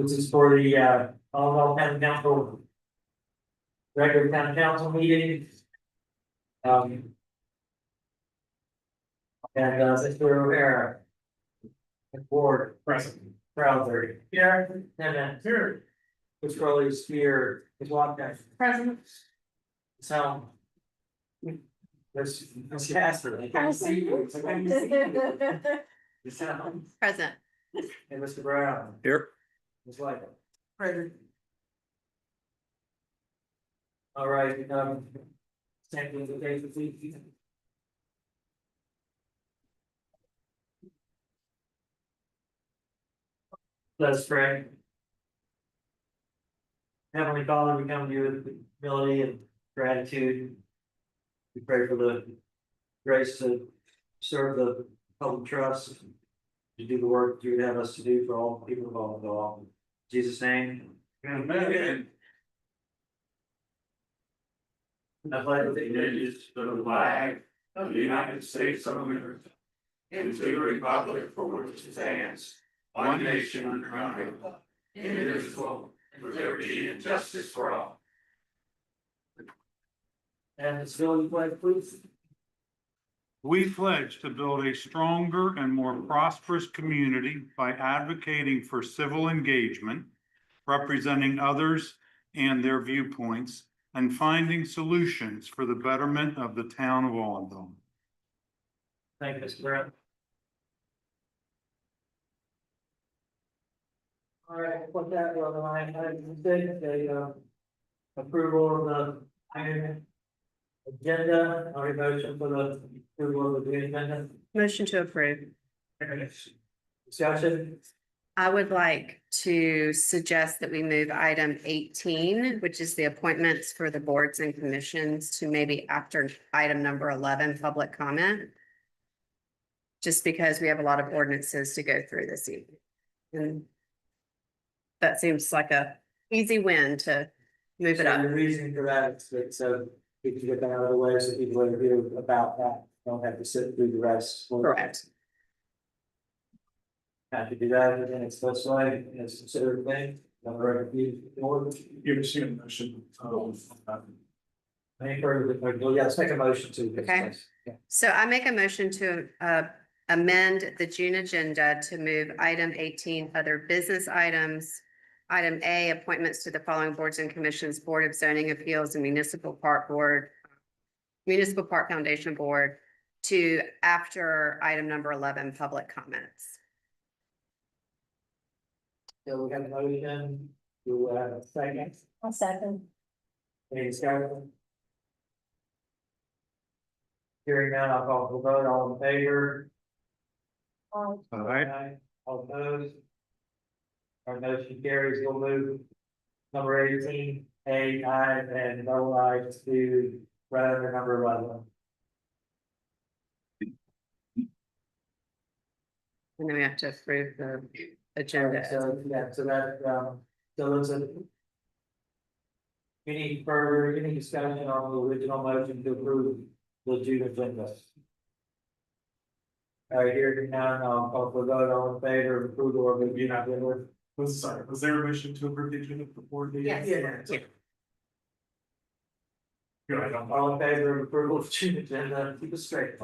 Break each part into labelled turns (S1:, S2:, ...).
S1: This is for the Allentown County Council. Regular town council meeting. And Mr. O'Hara. Board president, Crowther, here, and here. Which Crowley is here, is walked out. President. So. Let's Casper, I can't see you. I can't see you.
S2: Present.
S1: And Mr. Brown.
S3: Here.
S1: Ms. White. Present. All right, same thing with David, please. Let's pray. Heavenly Father, we come to you with humility and gratitude. We pray for the grace to serve the public trust, to do the work you would have us to do for all people involved. In Jesus' name. Amen. I pledge allegiance to the flag of the United States of America and to the republic for which it stands, one nation under God, indivisible, with liberty and justice for all. And the civilian flag, please.
S4: We pledge to build a stronger and more prosperous community by advocating for civil engagement, representing others and their viewpoints, and finding solutions for the betterment of the town of Allendale.
S1: Thank you, Mr. Brown. All right, put that on the line, approval of the item agenda, or a motion for the approval of the agenda.
S2: Motion to approve.
S1: Discussion,
S2: I would like to suggest that we move item 18, which is the appointments for the boards and commissions, to maybe after item number 11, public comment. Just because we have a lot of ordinances to go through this evening. And that seems like a easy win to move it
S1: so
S2: up.
S1: the reason for that is that so we can get that out of the way, so people that hear about that don't have to sit through the rest.
S2: Correct.
S1: Have to do that, and it's this way, and it's considered a thing.
S3: You've seen a motion.
S1: Any further, yeah, let's make a motion to.
S2: Okay. So I make a motion to amend the June agenda to move item 18, other business items. Item A, appointments to the following boards and commissions: Board of Zoning Appeals and Municipal Park Board, Municipal Park Foundation Board, to after item number 11, public comments.
S1: So we have a motion, to second,
S5: I'll second.
S1: any discussion? Hearing none, I'll call for the vote, all in favor?
S4: All right.
S1: Aye. All opposed? Our motion carries, we'll move number 18, A, I, and no I to rather number 11.
S2: And then we have to approve the agenda.
S1: So, yeah, so that, so it's a. Any discussion on the original motion to approve the June agenda? All right, here now, I'll call for a vote, all in favor of approval of the June agenda?
S3: Was there a motion to approve the agenda before the?
S2: Yes.
S1: Yeah.
S3: Good, I don't.
S1: All in favor of approval of June agenda, keep it straight,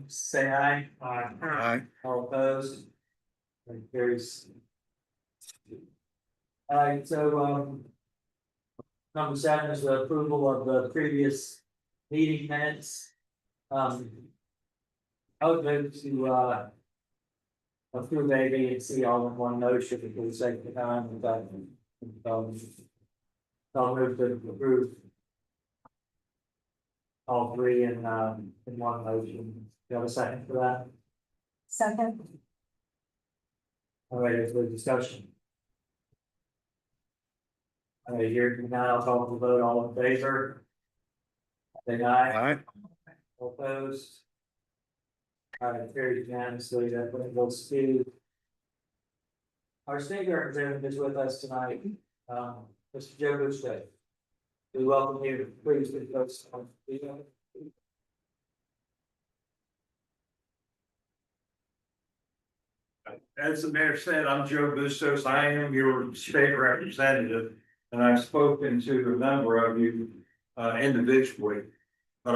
S1: say aye.
S4: Aye.
S1: All opposed? That carries. All right, so, number 7 is the approval of the previous meeting minutes. I would move to, approve A, B, and C all in one motion for the sake of time, but, I'll move to approve all three in one motion. Do you have a second for that?
S5: Second.
S1: All right, is there discussion? All right, here now, I'll call for the vote, all in favor? Say aye.
S4: Aye.
S1: All opposed? All right, carried unanimously, that brings us to. Our state representative is with us tonight, Mr. Joe Bushday. We welcome you, please, with us.
S6: as the mayor said, I'm Joe Bustos. I am your state representative. And I've spoken to a number of you individually. But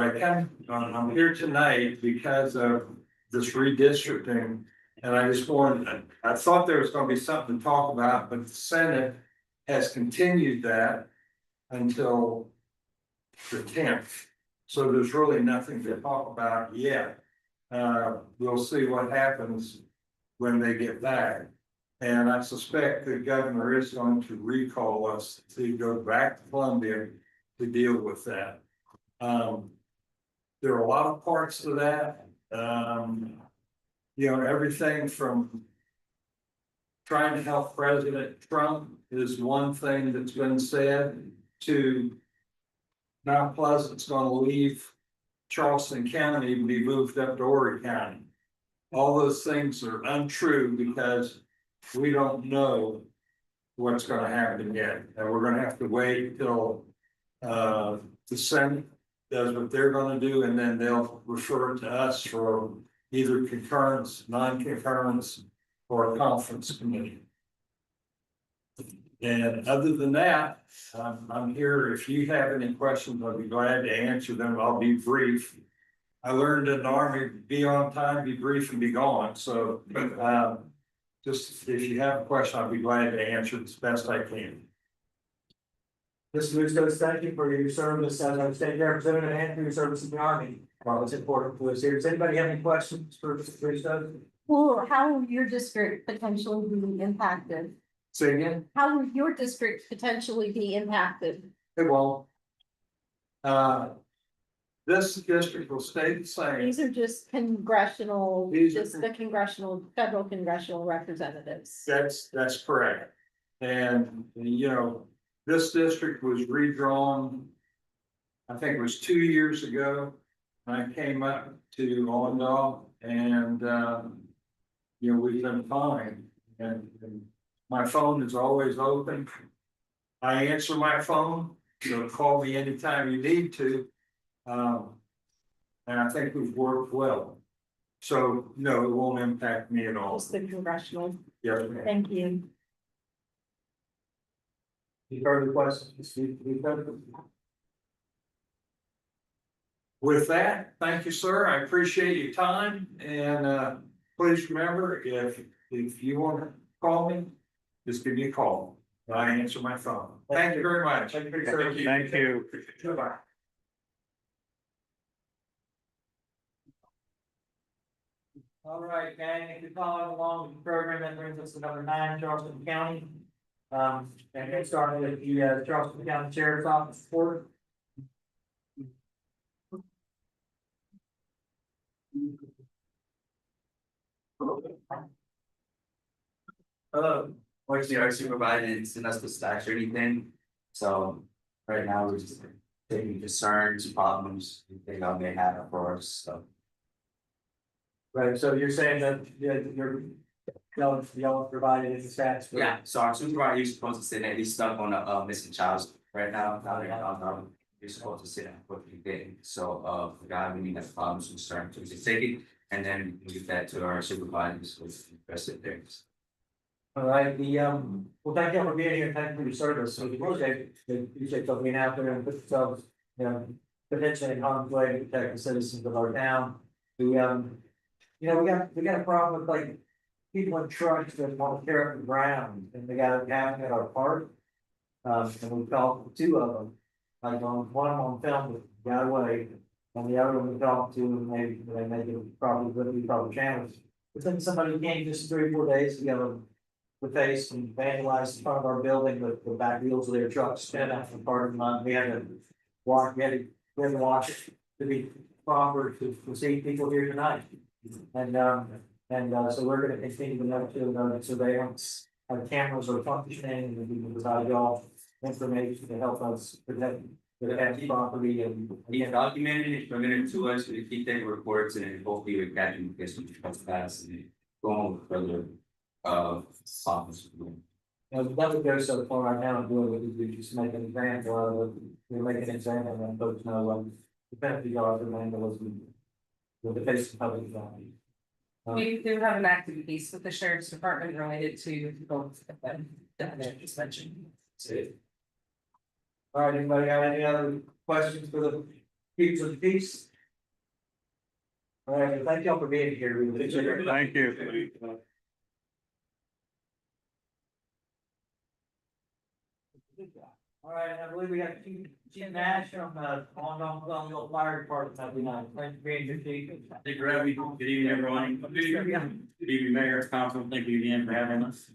S6: I'm here tonight because of this redistricting. And I just wanted, I thought there was gonna be something to talk about, but the Senate has continued that until the 10th. So there's really nothing to talk about yet. We'll see what happens when they get back. And I suspect the governor is going to recall us to go back to Columbia to deal with that. There are a lot of parts to that. You know, everything from trying to help President Trump is one thing that's been said, to Mount Pleasant's gonna leave Charleston County and be moved up to Horry County. All those things are untrue because we don't know what's gonna happen yet. And we're gonna have to wait till the Senate does what they're gonna do, and then they'll refer to us for either concurrence, non-concurrence, or a conference committee. And other than that, I'm here. If you have any questions, I'll be glad to answer them. I'll be brief. I learned in the Army, be on time, be brief, and be gone. So, just if you have a question, I'll be glad to answer as best I can.
S1: Mr. Bustos, thank you for your service as our state representative and for your service in the Army. Well, it's important to us here. Does anybody have any questions for Mr. Bustos?
S5: Well, how will your district potentially be impacted?
S6: Say again?
S5: How will your district potentially be impacted?
S6: It won't. This district will stay the same.
S5: These are just congressional,
S6: These are-
S5: just the federal congressional representatives.
S6: That's correct. And, you know, this district was redrawn, I think it was 2 years ago. I came up to Allendale and, you know, we've been fine. And my phone is always open. I answer my phone, so call me anytime you need to. And I think we've worked well. So, no, it won't impact me at all.
S5: Just the congressional.
S6: Yes, ma'am.
S5: Thank you.
S1: Any further questions? Mr. Bustos?
S6: With that, thank you, sir. I appreciate your time, and please remember, if you want to call me, just give me a call. I answer my phone. Thank you very much.
S1: Thank you for your service.
S4: Thank you.
S6: Bye-bye.
S1: All right, gang, if you're following along with the program, that brings us to number 9, Charleston County. And get started with the Charleston County Sheriff's Office report.
S7: Obviously our supervisor didn't send us the stacks or anything, so right now we're just taking concerns, problems, they may have for us, so.
S1: Right, so you're saying that y'all provided the stats for.
S7: Yeah, so our supervisor is supposed to sit there, he's stuck on a missing child right now, you're supposed to sit down for the day, so the guy, we need that problems concern to just take it, and then give that to our supervisors with the rest of things.
S1: All right, well, thank you for being here, thank you for your service, so we appreciate y'all being out there and put yourselves, you know, potentially in harm's way to protect the citizens of our town. We we got a problem with like people in trucks that want to tear up the ground, and they got it down at our park. And we called 2 of them, like one on film that got away, and the other one we talked to, and they make it probably channels. But then somebody came just 3 or 4 days ago, the face and vandalized in front of our building with the back wheels of their trucks stand out from part of the month. We had to wash it to be proper to see people here tonight. And so we're gonna continue to monitor surveillance, our cameras are functioning, and we can provide y'all information to help us protect the property and.
S7: He documented it, submitted it to us, we keep taking reports, and hopefully we catch him, get some trespass, and go on with further, office.
S1: That would go so far right now, we just make an example of it, we make an example and folks know, the penalty yards of vandalism. With the face of public value.
S5: We do have an active piece with the sheriff's department related to both of them that I just mentioned.
S1: All right, anybody got any other questions for the keepers of the peace? All right, well, thank y'all for being here. We appreciate it.
S4: Thank you.
S1: All right, I believe we have Chief Nash from Longville Fire Department. That'd be nice. Thank you for being here, Chief.
S8: Thank you, Ravi. Good evening, everyone. Good evening, Mayor, Council. Thank you again for having us.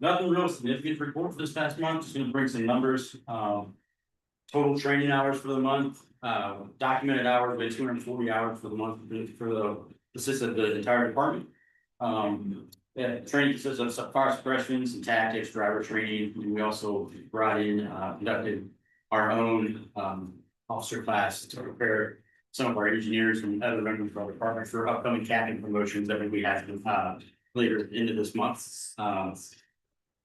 S8: Nothing real significant to report for this past month. Just gonna bring some numbers. Total training hours for the month, documented hours, been 240 hours for the month for the consists of the entire department. Yeah, training consists of fire suppression, some tactics, driver training. We also brought in, conducted our own officer class to prepare some of our engineers and other members of our department for upcoming captain promotions that we have later into this month. As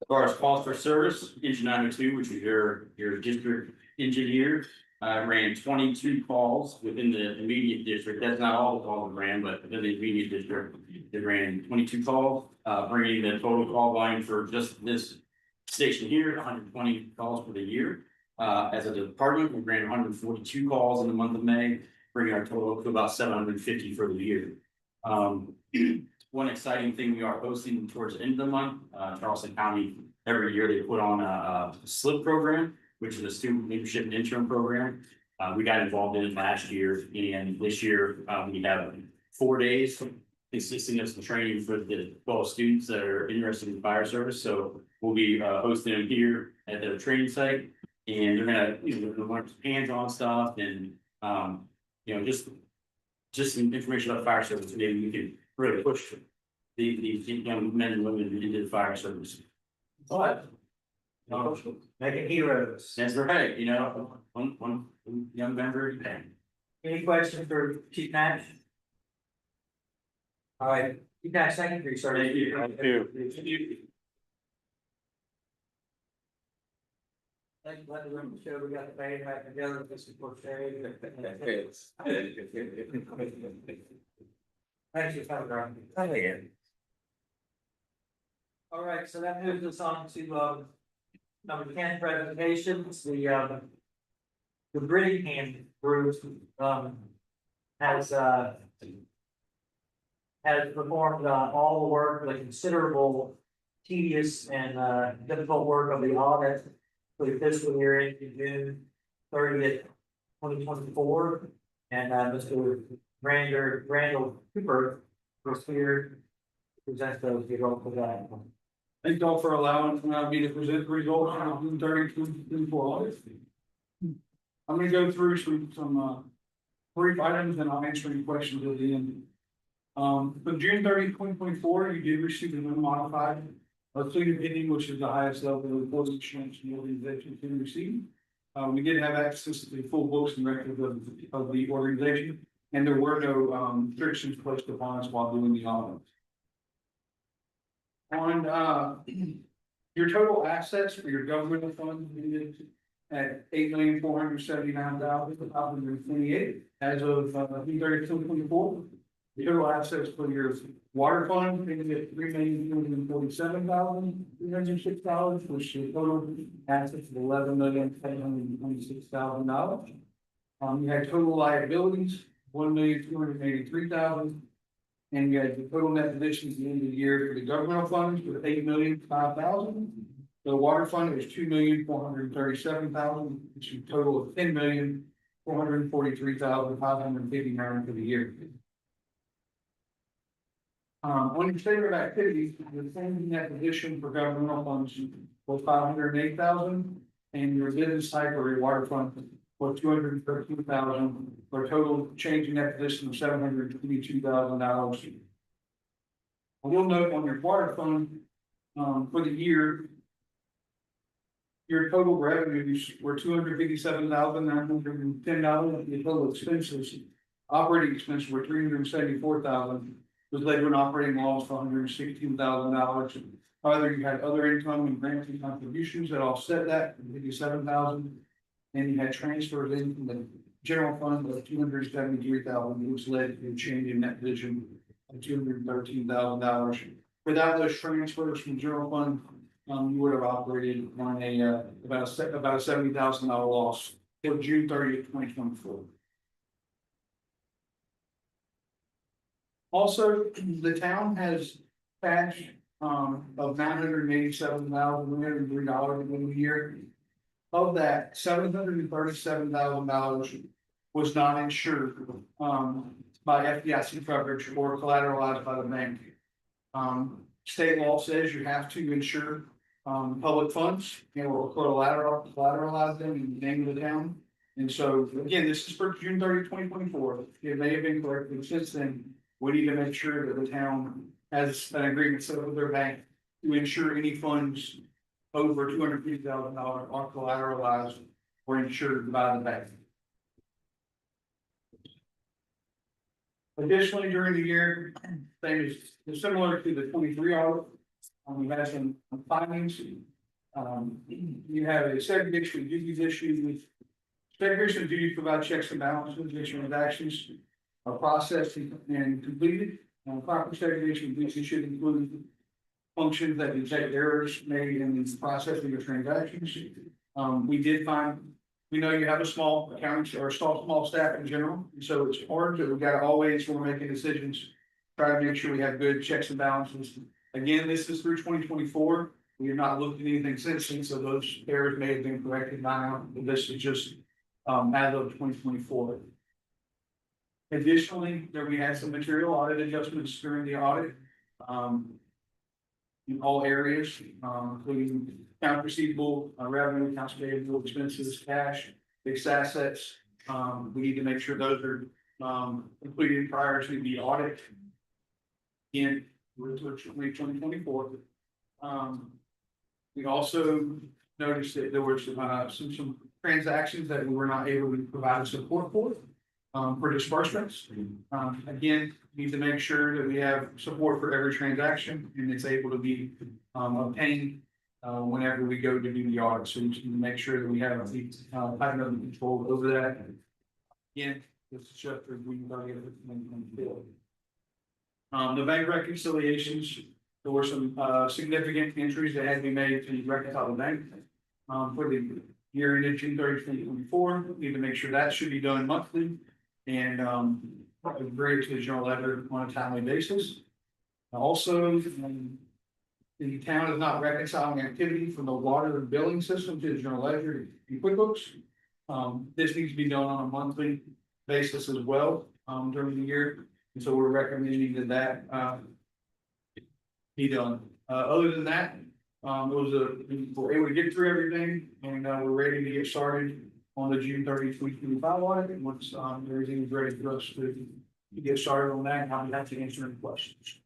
S8: far as calls for service, Engine 902, which is your district engineer, ran 22 calls within the immediate district. That's not all the calls we ran, but within the immediate district, they ran 22 calls, bringing the total call volume for just this station here, 120 calls for the year. As a department, we ran 142 calls in the month of May, bringing our total to about 750 for the year. One exciting thing we are hosting towards the end of the month, Charleston County, every year they put on a SLIP program, which is a student leadership and interim program. We got involved in it last year, and this year, we have 4 days consisting of some training for the 12 students that are interested in fire service. So we'll be hosting them here at the training site, and they're gonna, learn some hands-on stuff and, just some information about fire service. Maybe we can really push these young men and women into the fire service.
S1: What? Making heroes.
S8: That's right, one young member, every day.
S1: Any questions for Chief Nash? All right, Chief Nash, thank you for your service.
S4: Thank you.
S1: Thank you, let the room show we got the band back together, this is for Sherry. Thank you, Father. All right, so that moves us on to number 10 presentations, the Brittingham group has performed all the work, the considerable tedious and difficult work of the audit for the fiscal year ending June 30th, 2024. And Mr. Randall Cooper was here to present those results of that.
S3: Thank y'all for allowing me to present the results of June 30, 2024 audit. I'm gonna go through some brief items and I'll answer any questions at the end. For June 30, 2024, you did receive an unmodified clean opinion, which is the highest level of reporting assurance the organization can receive. We did have access to the full books and records of the organization, and there were no restrictions placed upon us while doing the audit. On your total assets for your governmental funds ended at $8,479,528 as of June 30, 2024. The total assets for your water fund ended at $3,247,306, which is total assets of $11,726,000. You had total liabilities $1,283,000. And you had the total net additions at the end of the year for the governmental funds with $8,005,000. The water fund was $2,437,000, which is a total of $10,443,559 for the year. On your statement of activities, the same net addition for governmental funds was $508,000, and your business type or your water fund was $213,000, for a total change in net addition of $722,000. I will note on your water fund, for the year, your total revenues were $257,910, the total expenses, operating expenses were $374,000, was led to an operating loss of $116,000. However, you had other income and grants and contributions that offset that, $57,000. And you had transfers in from the general fund of $273,000, which led to a change in net position $213,000. Without those transfers from general fund, you would have operated on about a $70,000 loss till June 30th, 2024. Also, the town has cash of $987,103 in the year. Of that, $737,000 was not insured by FDIC coverage or collateralized by the bank. State law says you have to insure public funds, or collateralize them in the name of the town. And so, again, this is for June 30th, 2024. It may have been corrected since then. We need to make sure that the town has an agreement set up with their bank to insure any funds over $250,000 are collateralized or insured by the bank. Additionally, during the year, things similar to the 23 audit, we had some findings. You have a segregation of duties issue with segregation of duties, provide checks and balances, transactions are processed and completed. Proper segregation of duties should include functions that detect errors made in the processing of transactions. We did find, we know you have a small accounting or small staff in general, so it's hard to, we gotta always, when we're making decisions, try to make sure we have good checks and balances. Again, this is through 2024. We have not looked at anything since then, so those errors may have been corrected by now, but this is just as of 2024. Additionally, there we had some material audit adjustments during the audit. In all areas, including account receivable, revenue, accounts payable, expenses, cash, fixed assets. We need to make sure those are completed prior to the audit. In 2024. We also noticed that there were some transactions that we were not able to provide support for disbursements. Again, need to make sure that we have support for every transaction and it's able to be obtained whenever we go to do the audit. So we need to make sure that we have the tight control over that. Again, this is just for we can get it. The bank reconciliations, there were some significant entries that had to be made to reconcile the bank for the year ended June 30th, 2024. Need to make sure that should be done monthly and bring it to the general ledger on a timely basis. Also, the town is not reconciling activity from the water and billing system to the general ledger in QuickBooks. This needs to be done on a monthly basis as well during the year. And so we're recommending that be done. Other than that, we're able to get through everything and we're ready to get started on the June 30th, 2025 audit. Once everything is ready for us to get started on that, I'll be happy to answer any questions.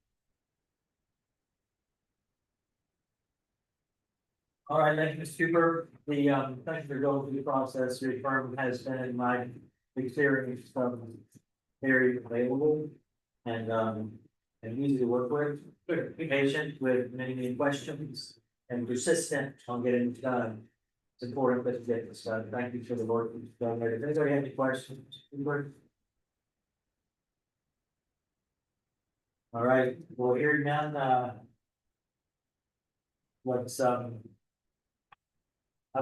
S1: All right, thank you, Mr. Cooper. Thank you for going through the process. Your firm has been, in my experience, very available and easy to work with. Patient with many questions and persistent on getting it done. It's important that you get this done. Thank you for the work you've done there. Does anybody have any questions? All right, well, hearing none, I'd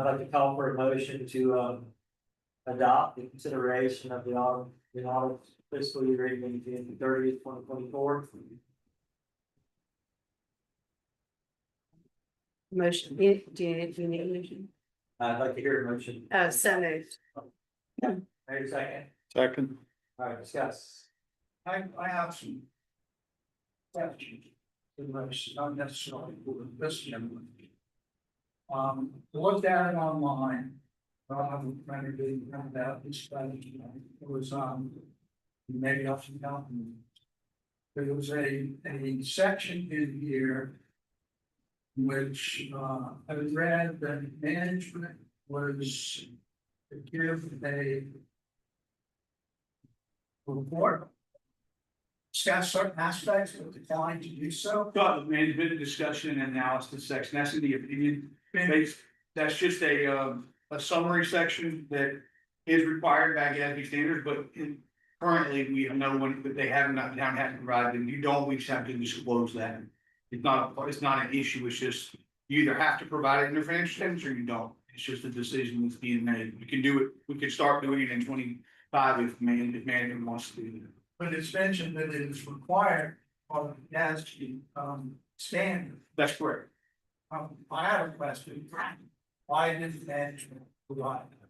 S1: like to call for a motion to adopt the consideration of the audit fiscal year ending June 30th, 2024.
S2: Motion, do you need a motion?
S1: I'd like to hear a motion.
S2: Oh, so moved.
S1: Wait a second.
S4: Second.
S1: All right, discuss.
S3: I have some questions. Not necessarily for this gentleman. Looked at it online. I'm trying to get out this study. It was maybe off some company. There was a section in here which I read that management was to give a report. Discuss certain aspects of decline to do so. Got the management discussion and analysis section. That's in the opinion. That's just a summary section that is required by GASB standards, but currently, we know when, that they haven't, not town has provided, and you don't, we just have to disclose that. It's not an issue, it's just, you either have to provide it in your financial statements or you don't. It's just a decision that's being made. We can do it, we could start doing it in 25 if management wants to do it.
S9: But it's mentioned that it is required on the NASD standard.
S3: That's correct.
S9: I have a question. Why didn't management provide that?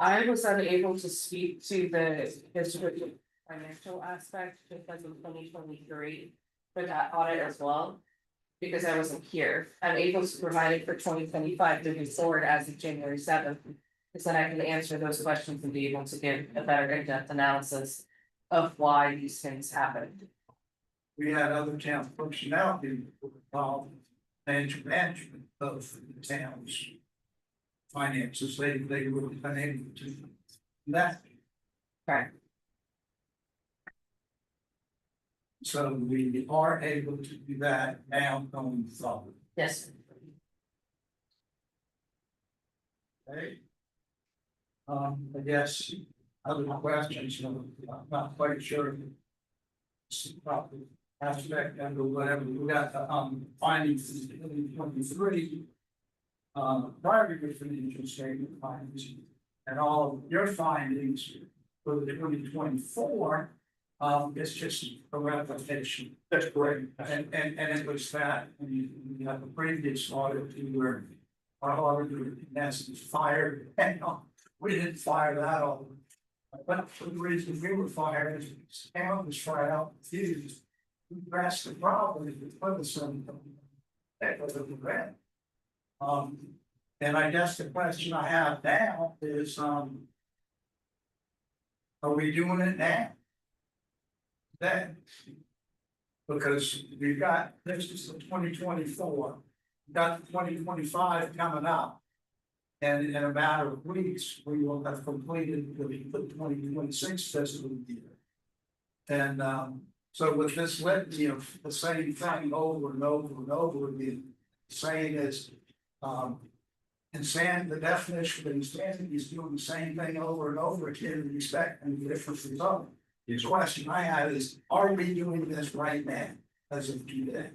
S5: I was unable to speak to the history financial aspect because of 2023 for that audit as well. Because I wasn't here, I'm able to provide it for 2025 moving forward as of January 7th. Because then I can answer those questions and be able to give a better in-depth analysis of why these things happened.
S9: We had other town personnel who were involved in management of the town's finances. They were unable to do that.
S5: Right.
S9: So we are able to do that now going forward.
S5: Yes.
S9: Okay. I guess other questions, I'm not quite sure. Probably aspect and or whatever, we got the findings in 2023. Prior to financial statement findings, and all of your findings for the 2024. It's just a replication.
S3: That's correct.
S9: And it was that, when you have the previous audit, you were, our auditor, in essence, fired, and we didn't fire that auditor. But for the reason we were fired, is the town was tried out, confused. We addressed the problem, with some, that was a regret. And I guess the question I have now is, are we doing it now? Then, because we've got, this is the 2024, we've got 2025 coming up. And in a matter of weeks, we will have completed the 2026 fiscal year. And so with this litany of the same thing over and over and over again, saying is, and the definition of insanity is doing the same thing over and over again and expecting a different result. The question I have is, are we doing this right now as of today?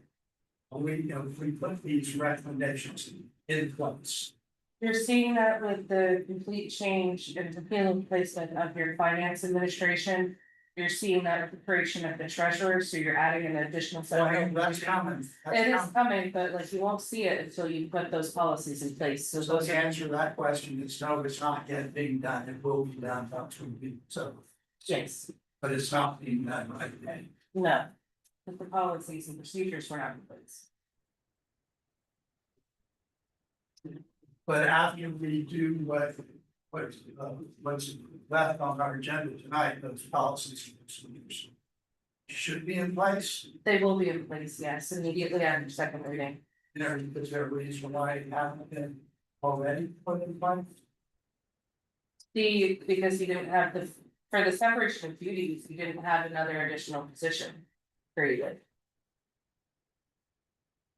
S9: Are we, if we put these recommendations in place?
S5: You're seeing that with the complete change in the field placement of your finance administration. You're seeing that with the creation of the treasurer, so you're adding an additional.
S9: That's coming.
S5: It is coming, but like you won't see it until you put those policies in place, so
S9: So
S5: those
S9: to
S5: are.
S9: answer that question, it's no, it's not yet being done, it will be done about 2 weeks, so,
S5: Yes,
S9: but it's not being done right now.
S5: no, but the policies and procedures were not in place.
S9: But after we do what's left on our agenda tonight, those policies and procedures should be in place.
S5: They will be in place, yes, immediately after second reading.
S9: Is there a reason why it hasn't been already put in place?
S5: Because you didn't have for the separation of duties, you didn't have another additional position created.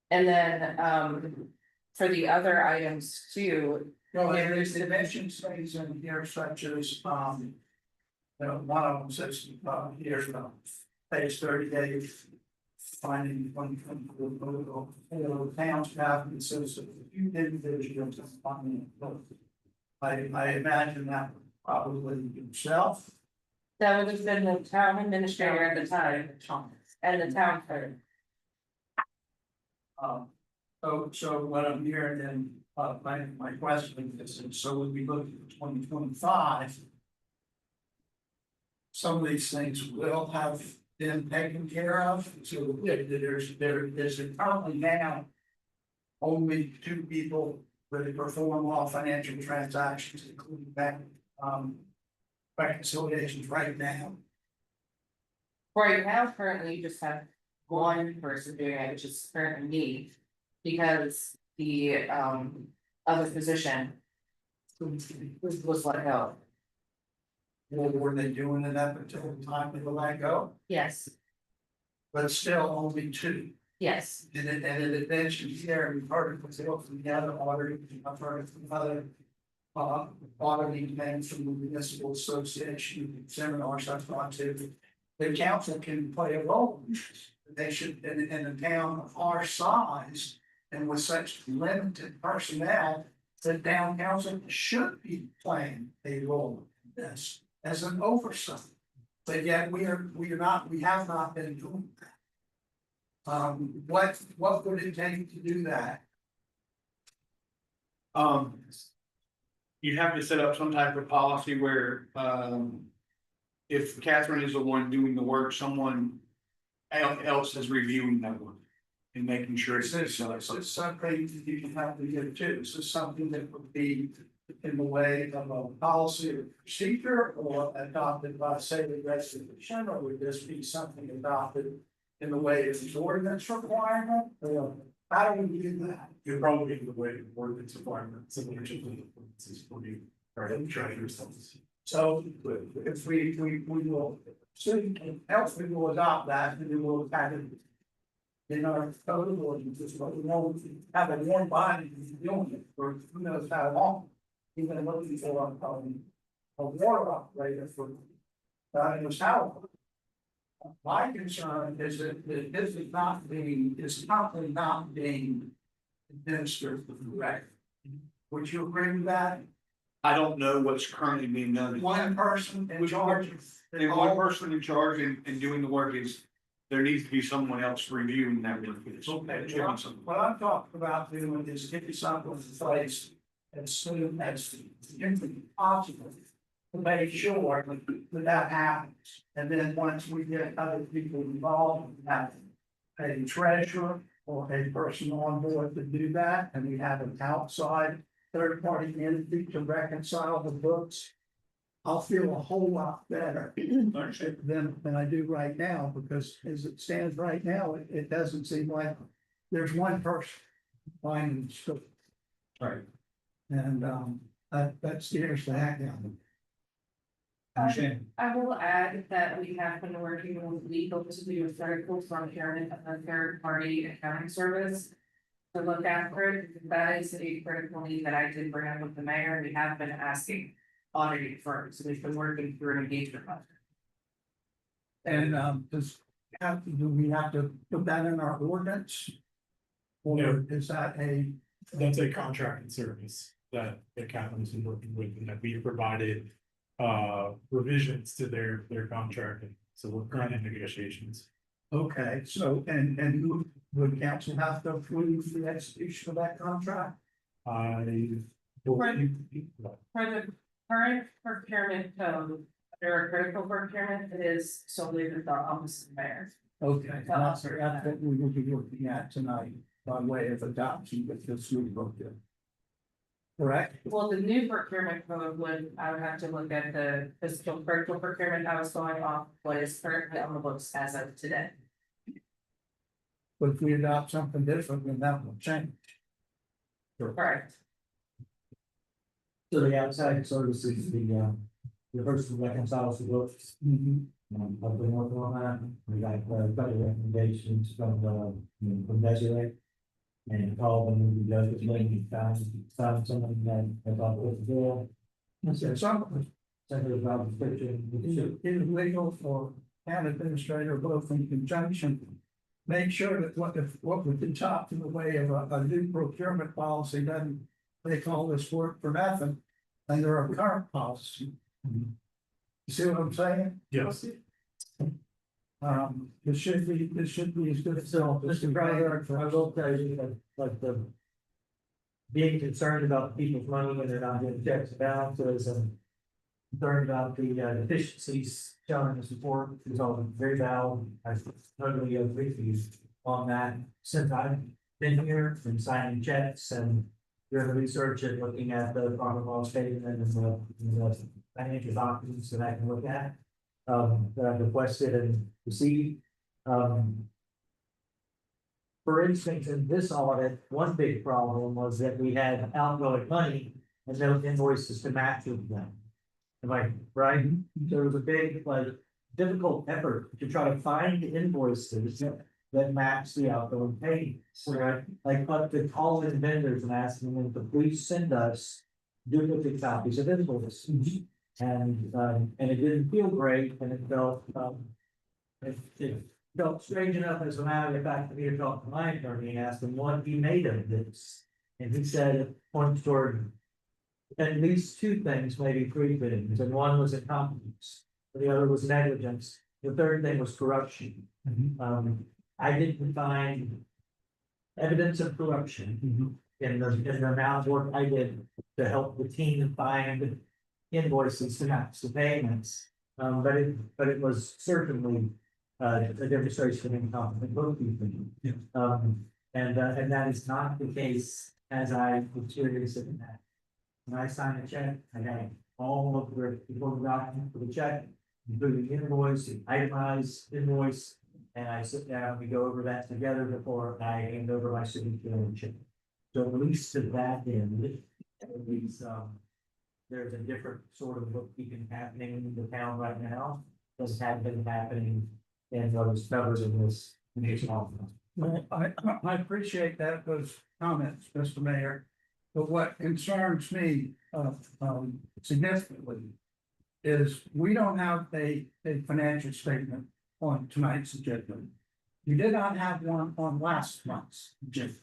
S5: And then, for the other items too,
S9: No, there's dimensions things in here such as, one of them says, here's page 38. Finding one from the town staff and says that if you individuals finding. I imagine that probably yourself.
S5: that would have been the town administrator at the time, and the town clerk.
S9: So what I'm hearing then, my question is, so when we look at 2025. Some of these things will have been taken care of, so there's currently now. Only 2 people that perform all financial transactions, including bank, reconciliations right now.
S5: Right now, currently, you just have one person doing it, which is currently me. Because the other position was let go.
S9: What were they doing it up until the time they were let go?
S5: Yes,
S9: But still only 2.
S5: yes,
S9: And it mentions here, we've heard it from the other auditor, I've heard it from other auditing things from the municipal association, seminars I've gone to. The council can play a role. They should, in a town of our size and with such limited personnel, the town council should be playing a role in this as an oversight. But yet we are not, we have not been doing that. What would it take to do that?
S3: You have to set up some type of policy where, if Catherine is the one doing the work, someone else is reviewing that work and making sure it's.
S9: Is this something you can have to get to? Is this something that would be in the way of a policy or procedure or adopted by, say, the resolution, or would this be something adopted in the way of the ordinance requirement? Or how do we do that?
S10: You're probably in the way of ordinance requirements, similar to the ordinances for you, or treasurer's office.
S9: So if we will, soon, else we will adopt that and we will kind of. In our code ordinances, but we won't have a warm body doing it for who knows how long. Even looking for a water operator for. God knows how. My concern is that this is not being, is probably not being administered correctly. Would you agree with that?
S3: I don't know what's currently being done.
S9: One person in charge of.
S3: And one person in charge and doing the work is, there needs to be someone else reviewing that work.
S9: Okay, what I'm talking about doing is getting something in place as soon as humanly possible. To make sure that happens, and then once we get other people involved, we have a treasurer or a person on board to do that, and we have an outside third party entity to reconcile the books. I'll feel a whole lot better than I do right now, because as it stands right now, it doesn't seem like there's one person finding the scope.
S10: Right.
S9: And that scares the heck out of me.
S5: I will add that we have been working with legal to do a critical from Karen and a third party accounting service. To look after it, that is a critical need that I did bring up with the mayor, and we have been asking auditing firms, so we've been working through an engagement project.
S9: And do we have to put that in our ordinance? Or
S10: No.
S9: is that
S10: That's a contracted service that the captain is working with, and that we provided revisions to their contract, and so we're currently in negotiations.
S9: okay, so and would council have to approve the execution of that contract?
S10: I
S5: Right. For the current procurement code, there are critical procurement, it is solely with the office of the mayor.
S9: Okay, that's what we will be looking at tonight by way of adoption with this new book. Correct?
S5: Well, the new procurement code would, I would have to look at the physical critical procurement, I was going off what is currently on the books as of today.
S9: But if we adopt something different, then that will change.
S5: Correct.
S1: So the outside services, the person reconciles the books. I've been working on that. We got better recommendations from Desiree. And call them, we does it, maybe found someone that thought it was good.
S9: I said, something
S1: Send her a job description.
S9: is legal for an administrator both in conjunction. Make sure that what we can top in the way of a new procurement policy doesn't make all this work for nothing under our current policy. You see what I'm saying?
S10: Yes.
S9: It should be as good as.
S1: So, Mr. Greiger, I will tell you that, like, being concerned about people's money when they're not getting checks and balances, and concerned about the deficiencies shown in this report is all very valid. I totally agree with you on that. Since I've been here and signing checks and doing the research and looking at the farm law statement and the financial documents that I can look at, that I've requested and received. For instance, in this audit, one big problem was that we had outgoing money and no invoices to match with them. Am I right? There was a big, difficult effort to try to find invoices that match the outgoing payments. Right. Like, but to call in vendors and asking them to please send us duplicate copies of invoices. And it didn't feel great, and it felt, it felt strange enough as a matter of fact, for me to talk to my attorney and ask him what he made of this. And he said, it points toward at least two things, maybe three things, and one was incompetence, the other was negligence, the third thing was corruption. I didn't find evidence of corruption in the amount of work I did to help the team find invoices to match the payments. But it was certainly a demonstration of incompetent bookkeeping. And that is not the case as I experienced it in that. When I sign a check, I have all of the documents for the check, including the invoice, the itemized invoice. And I sit down, we go over that together before I hand over my signature on the check. So at least to that end, at least, there's a different sort of bookkeeping happening in the town right now. Doesn't have been happening in those numbers in this office.
S9: Well, I appreciate that, those comments, Mr. Mayor. But what concerns me, significantly is we don't have a financial statement on tonight's agenda. We did not have one on last month's agenda.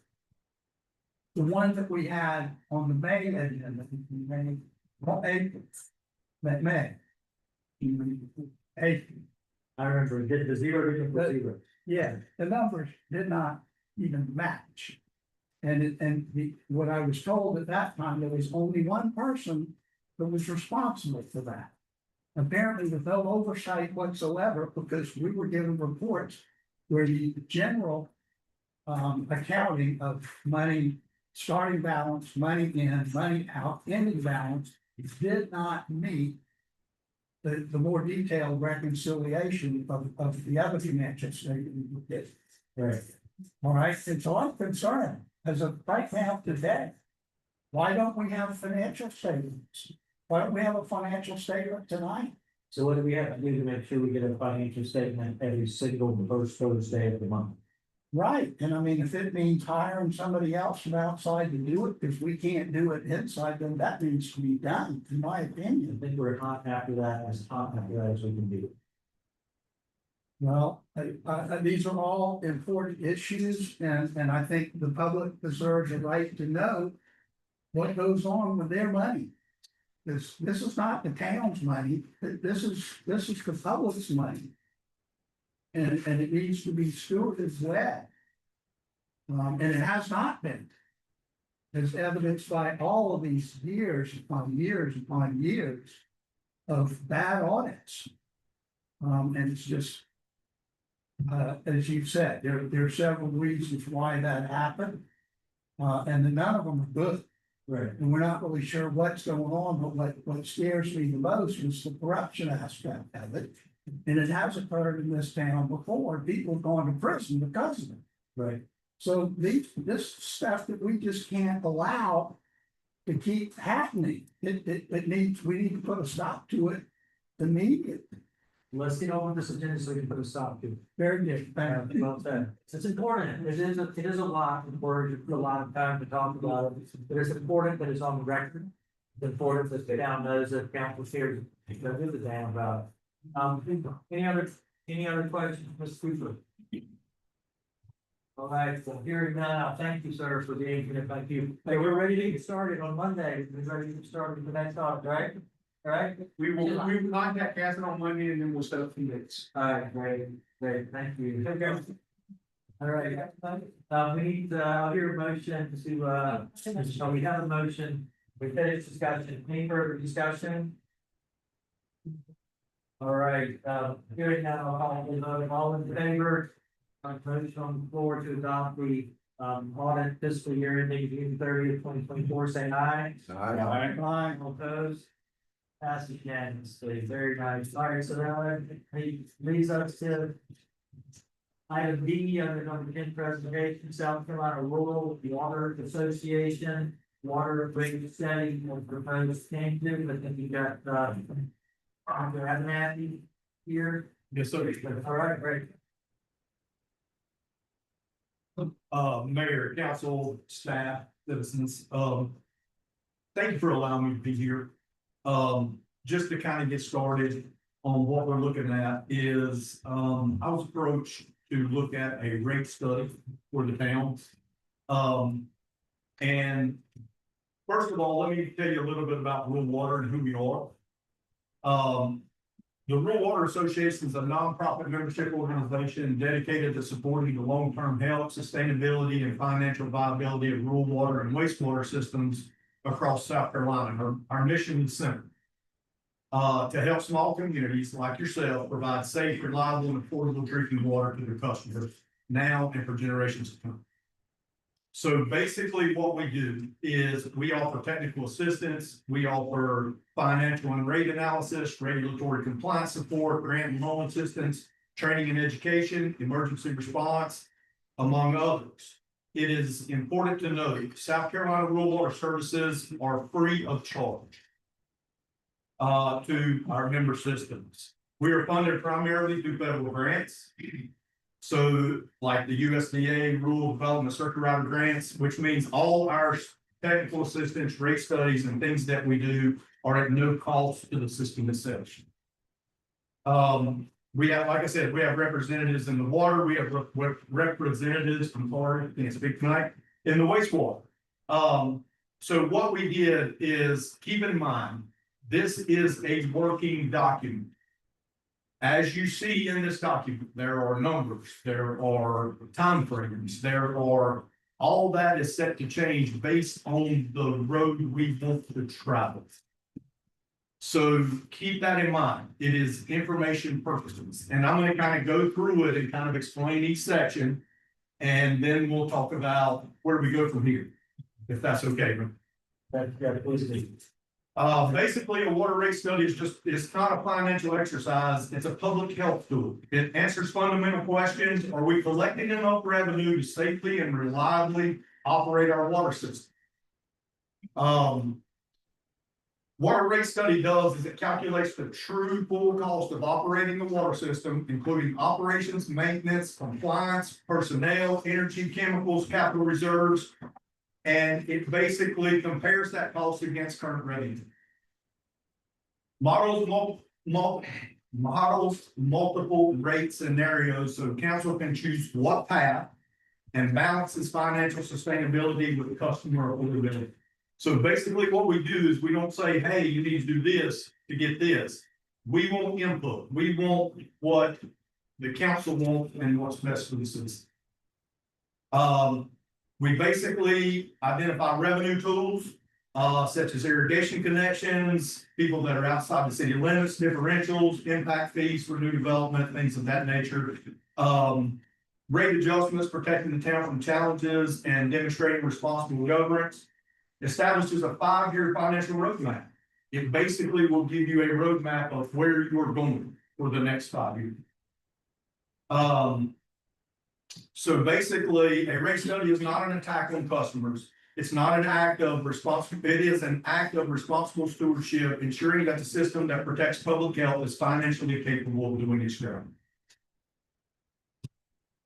S9: The one that we had on the May agenda, May. April.
S1: I remember it did the zero.
S9: Yeah, the numbers did not even match. What I was told at that time, there was only one person that was responsible for that. Apparently with no oversight whatsoever, because we were given reports where the general accounting of money, starting balance, money in, money out, ending balance, did not meet the more detailed reconciliation of the other financial statement we did.
S1: Right.
S9: All right, and so I'm concerned, as of right now today, why don't we have financial statements? Why don't we have a financial statement tonight?
S1: So what do we have to do to make sure we get a financial statement every single first Thursday of the month?
S9: Right, and I mean, if it means hiring somebody else from outside to do it, because we can't do it inside, then that needs to be done, in my
S1: I
S9: opinion.
S1: think we're hot after that, as hot after that as we can be.
S9: Well, these are all important issues, and I think the public deserves a right to know what goes on with their money. This is not the town's money, this is the public's money. And it needs to be stewarded well. And it has not been. As evidenced by all of these years upon years upon years of bad audits. And it's just, as you've said, there are several reasons why that happened. And none of them are good.
S1: Right.
S9: And we're not really sure what's going on, but what scares me the most is the corruption aspect of it. And it has occurred in this town before, people have gone to prison because of it.
S1: Right.
S9: So this stuff that we just can't allow to keep happening, we need to put a stop to it immediately.
S1: Let's get on with this agenda so we can put a stop to it.
S9: Very good, thank you.
S1: Well said. It's important, it is a lot of words, a lot of time to talk about it, but it's important that it's on the record. It's important that the town knows that council shares, that is the town about it. Any other questions, Ms. Cooper? All right, so hearing none, I'll thank you, sir, for being here, thank you. Hey, we're ready to get started on Monday, we're ready to get started with the next audit, right? All right?
S3: We will contact Catherine on Monday and then we'll set up some dates.
S1: All right, great, thank you. All right, we need, I'll hear a motion to, so we have a motion, we finished discussion, any further discussion? All right, hearing now, I'll call the vote, all in favor, motion on the floor to adopt the, audit fiscal year ending June 30th, 2024, say aye. Aye. All opposed? Passes unanimously, very nice. All right, so now that leads us to item B, under number 10, presentation, South Carolina Rural Water Association, water rate setting of proposed changes. I think you got, Dr. Abernathy here.
S10: Yes, sir.
S1: All right, great.
S10: Mayor, council, staff, citizens, thank you for allowing me to be here. Just to kind of get started on what we're looking at is, I was approached to look at a rate study for the towns. And first of all, let me tell you a little bit about Rural Water and who we are. The Rural Water Association is a nonprofit membership organization dedicated to supporting the long-term health, sustainability, and financial viability of rural water and wastewater systems across South Carolina. Our mission is simple. To help small communities like yourself provide safe, reliable, and affordable drinking water to their customers now and for generations to come. So basically what we do is we offer technical assistance, we offer financial and rate analysis, regulatory compliance support, grant and loan assistance, training and education, emergency response, among others. It is important to note South Carolina Rural Water Services are free of charge to our member systems. We are funded primarily through federal grants. So like the USDA Rural Development Circuit Rider grants, which means all our technical assistance, rate studies, and things that we do are at no cost to the system itself. We have, like I said, we have representatives in the water, we have representatives from Florida, can't speak tonight, in the wastewater. So what we did is keep in mind, this is a working document. As you see in this document, there are numbers, there are timeframes, there are, all that is set to change based on the road we want to travel. So keep that in mind. It is information purposes, and I'm going to kind of go through it and kind of explain each section. And then we'll talk about where we go from here, if that's okay. Basically, a water rate study is just, it's not a financial exercise, it's a public health tool. It answers fundamental questions. Are we collecting enough revenue to safely and reliably operate our water system? What a rate study does is it calculates the true full cost of operating the water system, including operations, maintenance, compliance, personnel, energy, chemicals, capital reserves. And it basically compares that cost against current revenue. Models multiple rate scenarios, so council can choose what path and balances financial sustainability with customer affordability. So basically what we do is we don't say, hey, you need to do this to get this. We want input. We want what the council wants and what's best for the citizen. We basically identify revenue tools, such as irrigation connections, people that are outside the city limits, differentials, impact fees for new development, things of that nature. Rate adjustments, protecting the town from challenges and demonstrating responsible governance. Establishes a 5-year financial roadmap. It basically will give you a roadmap of where you're going for the next 5 years. So basically, a rate study is not an attack on customers. It's not an act of it is an act of responsible stewardship, ensuring that the system that protects public health is financially capable of doing its job.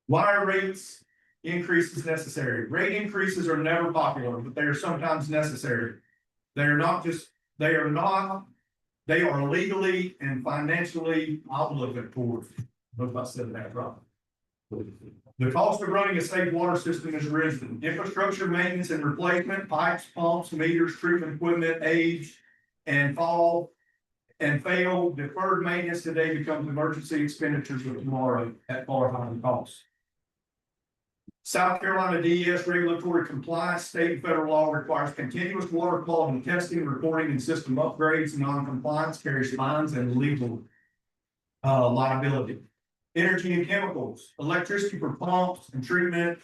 S10: Why are rates increases necessary? Rate increases are never popular, but they are sometimes necessary. They are legally and financially obligatory. I hope I said that right. The cost of running a safe water system has risen. Infrastructure maintenance and replacement, pipes, pumps, meters, treatment equipment, age and fail. Deferred maintenance today becomes emergency expenditures of tomorrow at far higher costs. South Carolina DES regulatory compliance, state and federal law requires continuous water quality testing, reporting, and system upgrades. Non-compliance carries fines and legal liability. Energy and chemicals, electricity for pumps and treatment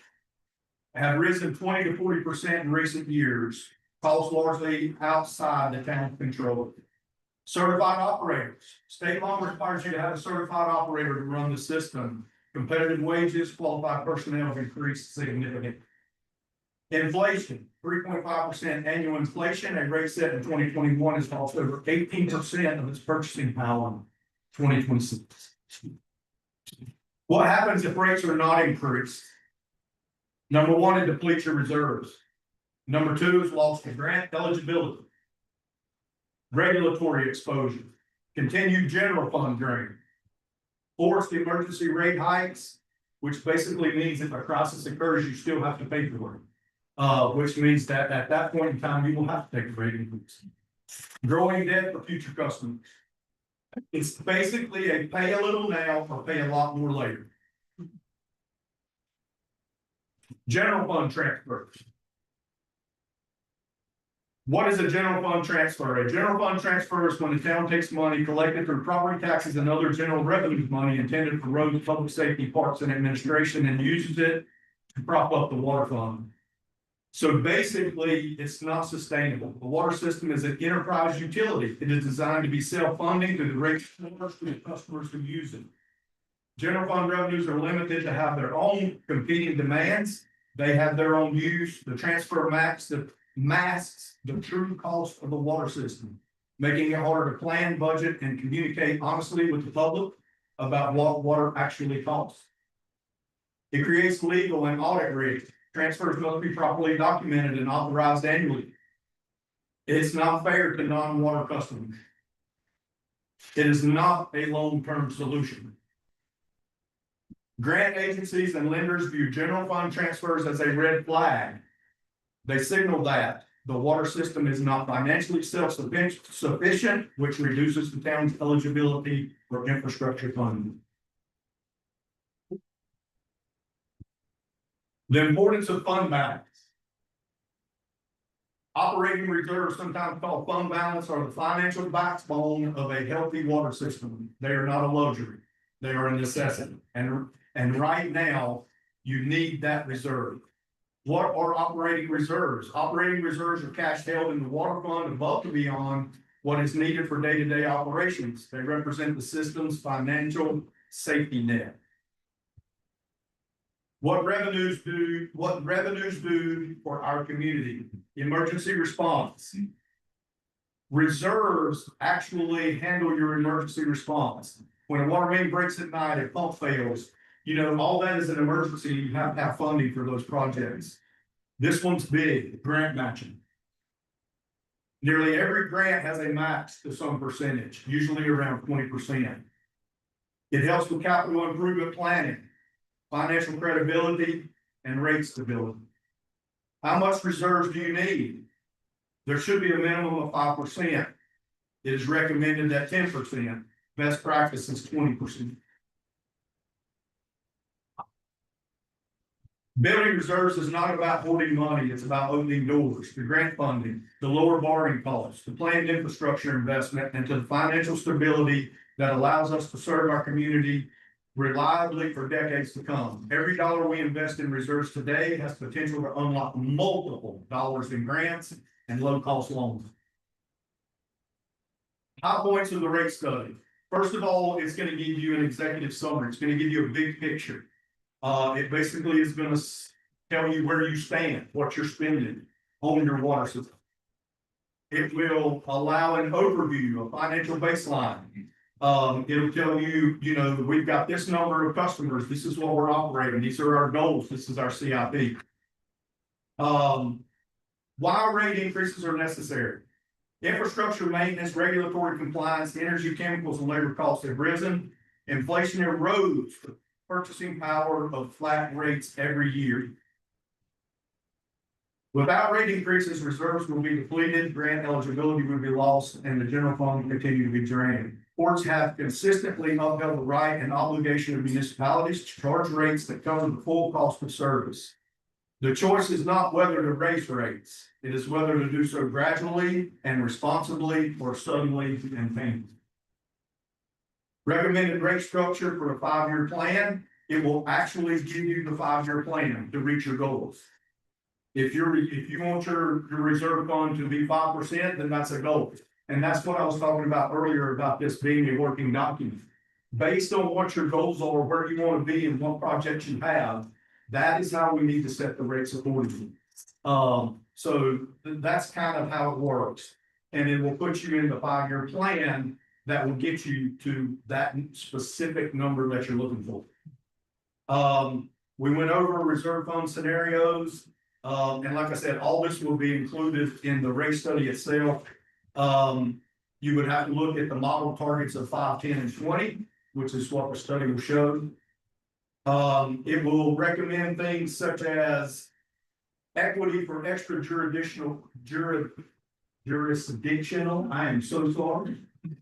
S10: have risen 20 to 40% in recent years, costs largely outside the town's control. Certified operators, state law requires you to have a certified operator to run the system. Competitive wages, qualified personnel have increased significantly. Inflation, 3.5% annual inflation, a rate set in 2021 has lost over 18% of its purchasing power in 2026. What happens if rates are not increased? Number one, it depletes your reserves. Number two is loss of grant eligibility. Regulatory exposure, continued general fund drain. Forced emergency rate hikes, which basically means if a crisis occurs, you still have to pay for it. Which means that at that point in time, you will have to take a rate increase. Growing debt for future customers. It's basically a pay a little now or pay a lot more later. General fund transfers. What is a general fund transfer? A general fund transfer is when the town takes money collected through property taxes and other general revenue money intended for roads, public safety, parks and administration and uses it to prop up the water fund. So basically, it's not sustainable. The water system is an enterprise utility. It is designed to be self-funding to the rates to the customers who use it. General fund revenues are limited to have their own competing demands. They have their own use. The transfer masks the true cost of the water system, making it harder to plan, budget, and communicate honestly with the public about what water actually costs. It creates legal and audit risk. Transfers must be properly documented and authorized annually. It's not fair to non-water customers. It is not a long-term solution. Grant agencies and lenders view general fund transfers as a red flag. They signal that the water system is not financially self-sufficient, which reduces the town's eligibility for infrastructure funding. The importance of fund balance. Operating reserves, sometimes called fund balance, are the financial backbone of a healthy water system. They are not a luxury. They are a necessity. And right now, you need that reserve. What are operating reserves? Operating reserves are cash held in the water fund above and beyond what is needed for day-to-day operations. They represent the system's financial safety net. What revenues do for our community? Emergency response. Reserves actually handle your emergency response. When a water main breaks at night, a pump fails, all that is an emergency. You have to have funding for those projects. This one's big, grant matching. Nearly every grant has a match to some percentage, usually around 20%. It helps with capital improvement planning, financial credibility, and rate stability. How much reserves do you need? There should be a minimum of 5%. It is recommended at 10%. Best practice is 20%. Building reserves is not about hoarding money, it's about opening doors to grant funding, the lower borrowing costs, the planned infrastructure investment, and to the financial stability that allows us to serve our community reliably for decades to come. Every dollar we invest in reserves today has potential to unlock multiple dollars in grants and low-cost loans. High points of the rate study. First of all, it's going to give you an executive summary. It's going to give you a big picture. It basically is going to tell you where you stand, what you're spending on your water system. It will allow an overview, a financial baseline. It'll tell you, we've got this number of customers. This is what we're operating. These are our goals. This is our CIP. Why rate increases are necessary. Infrastructure maintenance, regulatory compliance, energy, chemicals, and labor costs have risen. Inflation erodes the purchasing power of flat rates every year. Without rate increases, reserves will be depleted, grant eligibility will be lost, and the general fund will continue to be drained. Courts have consistently upheld the right and obligation of municipalities to charge rates that cover the full cost of service. The choice is not whether to raise rates, it is whether to do so gradually and responsibly or suddenly and painfully. Recommended rate structure for a 5-year plan, it will actually give you the 5-year plan to reach your goals. If you want your reserve fund to be 5%, then that's a goal. And that's what I was talking about earlier about this being a working document. Based on what your goals are, where you want to be and what projects you have, that is how we need to set the rates accordingly. So that's kind of how it works. And it will put you in the 5-year plan that will get you to that specific number that you're looking for. We went over reserve fund scenarios. And like I said, all this will be included in the rate study itself. You would have to look at the model targets of 5, 10, and 20, which is what the study will show. It will recommend things such as equity for jurisdictional, I am so sorry,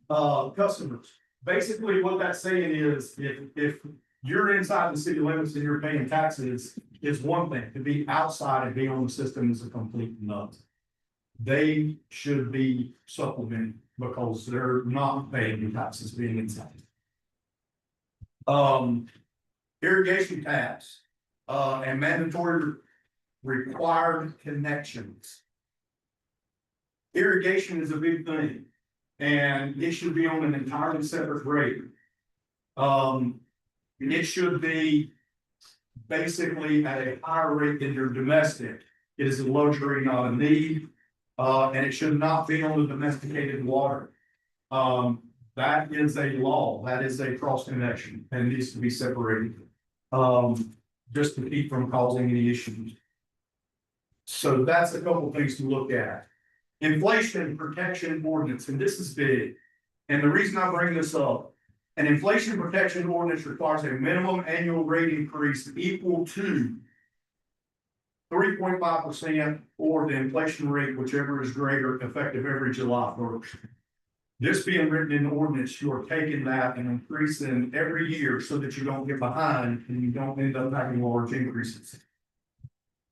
S10: customers. Basically, what that's saying is, if you're inside the city limits and you're paying taxes, is one thing. To be outside and be on the system is a complete nut. They should be supplemented because they're not paying the taxes being inside. Irrigation taps, and mandatory required connections. Irrigation is a big thing, and it should be on an entirely separate rate. It should be basically at a higher rate than your domestic. It is a luxury, not a need, and it should not be on the domesticated water. That is a law, that is a cross connection, and needs to be separated. Just to keep from causing any issues. So that's a couple things to look at. Inflation protection ordinance, and this is big. And the reason I bring this up, an inflation protection ordinance requires a minimum annual rate increase equal to 3.5% or the inflation rate, whichever is greater, effective every July 1st. This being written in the ordinance, you are taking that and increasing every year so that you don't get behind and you don't end up having large increases.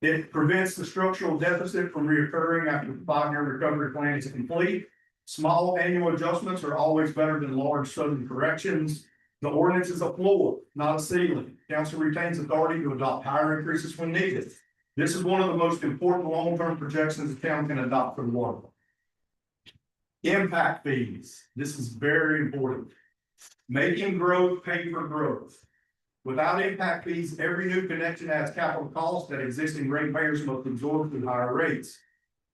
S10: It prevents the structural deficit from reoccurring after the 5-year recovery plan is complete. Small annual adjustments are always better than large sudden corrections. The ordinance is a floor, not a ceiling. Council retains authority to adopt higher increases when needed. This is one of the most important long-term projections the town can adopt for the water. Impact fees. This is very important. Making growth pay for growth. Without impact fees, every new connection adds capital costs that existing ratepayers must absorb through higher rates.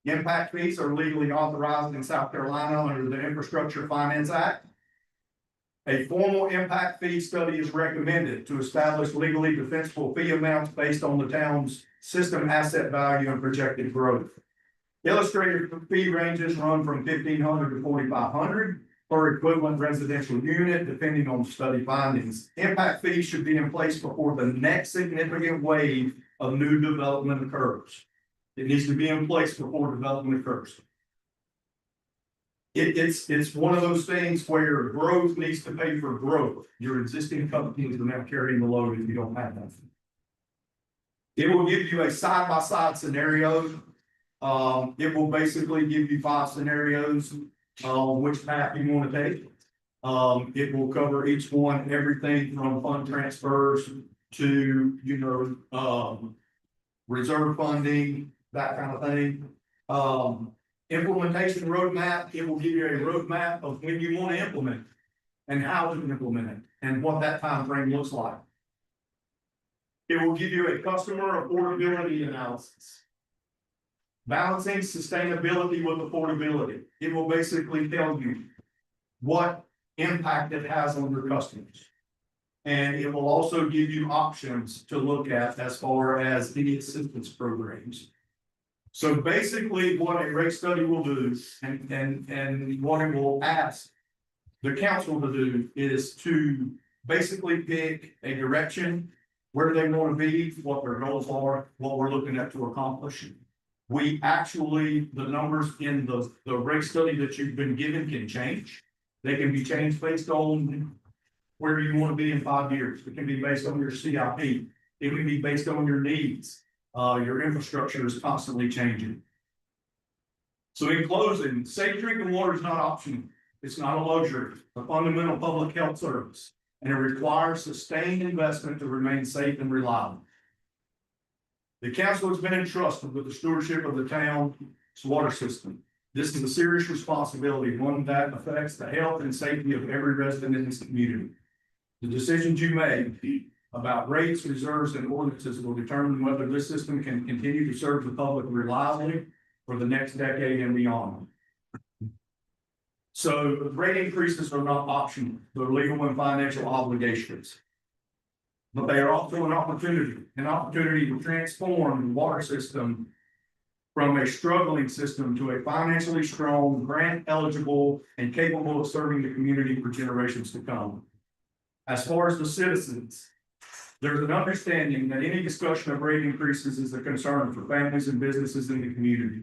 S10: Impact fees are legally authorized in South Carolina under the Infrastructure Finance Act. A formal impact fee study is recommended to establish legally defensible fee amounts based on the town's system asset value and projected growth. Illustrated fee ranges run from $1,500 to $4,500 per equivalent residential unit, depending on study findings. Impact fees should be in place before the next significant wave of new development occurs. It needs to be in place before development occurs. It's one of those things where growth needs to pay for growth. Your existing companies are not carrying the load if you don't have that. It will give you a side-by-side scenario. It will basically give you 5 scenarios on which path you want to take. It will cover each one, everything from fund transfers to, reserve funding, that kind of thing. Implementation roadmap, it will give you a roadmap of when you want to implement and how to implement it and what that time frame looks like. It will give you a customer affordability analysis. Balancing sustainability with affordability. It will basically tell you what impact it has on your customers. And it will also give you options to look at as far as any assistance programs. So basically what a rate study will do and what it will ask the council to do is to basically pick a direction, where they want to be, what their goals are, what we're looking at to accomplish. We actually, the numbers in the rate study that you've been given can change. They can be changed based on where you want to be in 5 years. It can be based on your CIP. It can be based on your needs. Your infrastructure is constantly changing. So in closing, safe drinking water is not optional. It's not a luxury, it's a fundamental public health service, and it requires sustained investment to remain safe and reliable. The council has been entrusted with the stewardship of the town's water system. This is a serious responsibility, one that affects the health and safety of every resident in this community. The decisions you make about rates, reserves, and ordinances will determine whether this system can continue to serve the public reliably for the next decade and beyond. So rate increases are not optional, they're legal and financial obligations. But they are also an opportunity to transform the water system from a struggling system to a financially strong, grant eligible, and capable of serving the community for generations to come. As far as the citizens, there's an understanding that any discussion of rate increases is a concern for families and businesses in the community.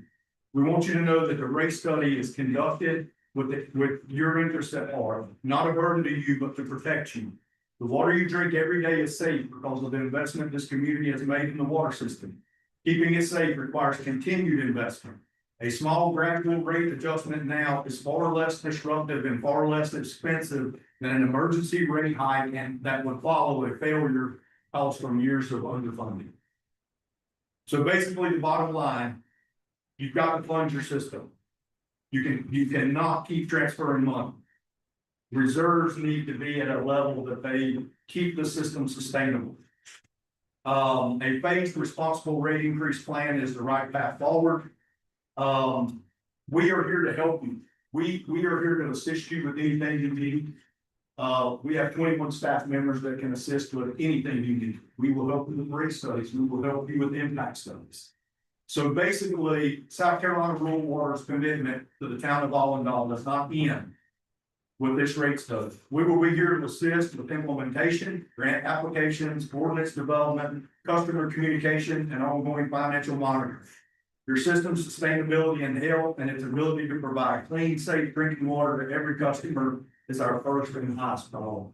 S10: We want you to know that the rate study is conducted with your interests at heart, not a burden to you, but to protect you. The water you drink every day is safe because of the investment this community has made in the water system. Keeping it safe requires continued investment. A small gradual rate adjustment now is far less disruptive and far less expensive than an emergency rate hike and that would follow a failure caused from years of underfunding. So basically, the bottom line, you've got to fund your system. You cannot keep transferring money. Reserves need to be at a level that they keep the system sustainable. A phased responsible rate increase plan is the right path forward. We are here to help you. We are here to assist you with anything you need. We have 21 staff members that can assist with anything you need. We will help you with rate studies. We will help you with impact studies. So basically, South Carolina Rural Water's commitment to the town of Allendale does not end with this rate study. We will be here to assist with implementation, grant applications, ordinance development, customer communication, and ongoing financial monitoring. Your system's sustainability and health and its ability to provide clean, safe drinking water to every customer is our first and highest priority.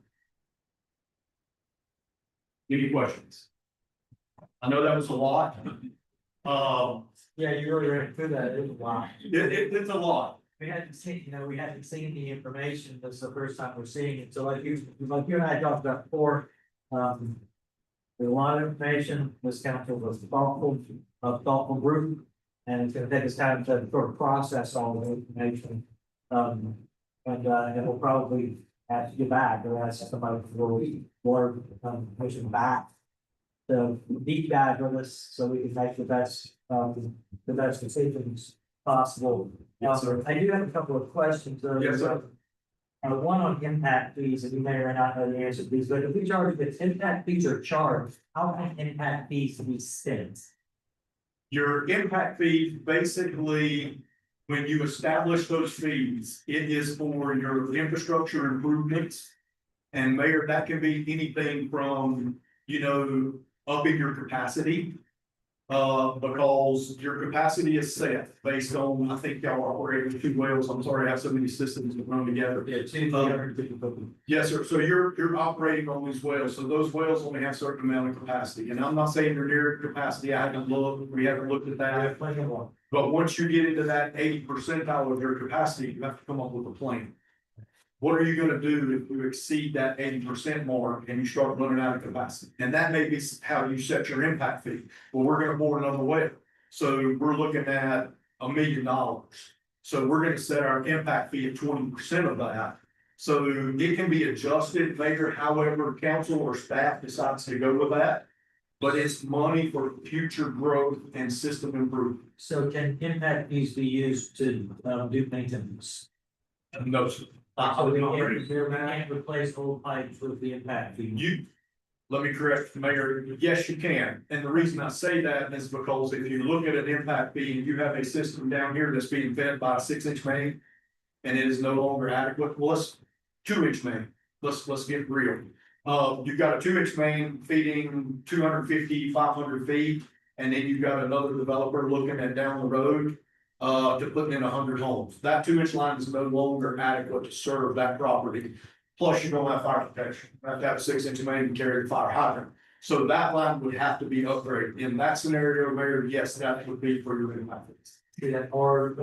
S10: Any questions? I know that was a lot.
S1: Yeah, you really ran through that, it was a lot.
S10: It's a lot.
S1: We hadn't seen, we hadn't seen the information, this is the first time we're seeing it, so like you and I talked about before. There's a lot of information, this council was thoughtful group. And it's gonna take us time to sort of process all the information. And we'll probably have to get back, or ask somebody for more information back. To deep dive with us, so we can make the best decisions possible.
S10: Yes, sir.
S1: I do have a couple of questions.
S10: Yes, sir.
S1: One on impact fees, and you may or may not know the answer to these, but if we charge, if impact fees are charged, how can impact fees be spent?
S10: Your impact fee, basically, when you establish those fees, it is for your infrastructure improvements. And Mayor, that can be anything from, upping your capacity. Because your capacity is set based on, I think y'all are operating with 2 wells. I'm sorry, I have so many systems that run together.
S1: Yeah, 250.
S10: Yes, sir. So you're operating on these wells. So those wells only have a certain amount of capacity. And I'm not saying you're near capacity. I haven't looked, we haven't looked at that.
S1: Plenty of one.
S10: But once you get into that 80 percentile of your capacity, you have to come up with a plan. What are you gonna do if you exceed that 80% mark and you start running out of capacity? And that may be how you set your impact fee. Well, we're gonna bore another well. So we're looking at $1 million. So we're gonna set our impact fee at 20% of that. So it can be adjusted later, however, council or staff decides to go with that. But it's money for future growth and system improvement.
S1: So can impact fees be used to do maintenance?
S10: No, sir.
S1: So we can't replace old pipes with the impact fee.
S10: Let me correct the mayor, yes, you can, and the reason I say that is because if you look at an impact fee, and you have a system down here that's being fed by a 6-inch main. And it is no longer adequate, well, let's 2-inch main, let's get real. You've got a 2-inch main feeding 250, 500 feet, and then you've got another developer looking at down the road. To put in 100 homes, that 2-inch line is no longer adequate to serve that property. Plus, you don't have fire protection, you have to have a 6-inch main to carry the fire hydrant. So that line would have to be upgraded. In that scenario, Mayor, yes, that would be for your impact fees.
S1: Or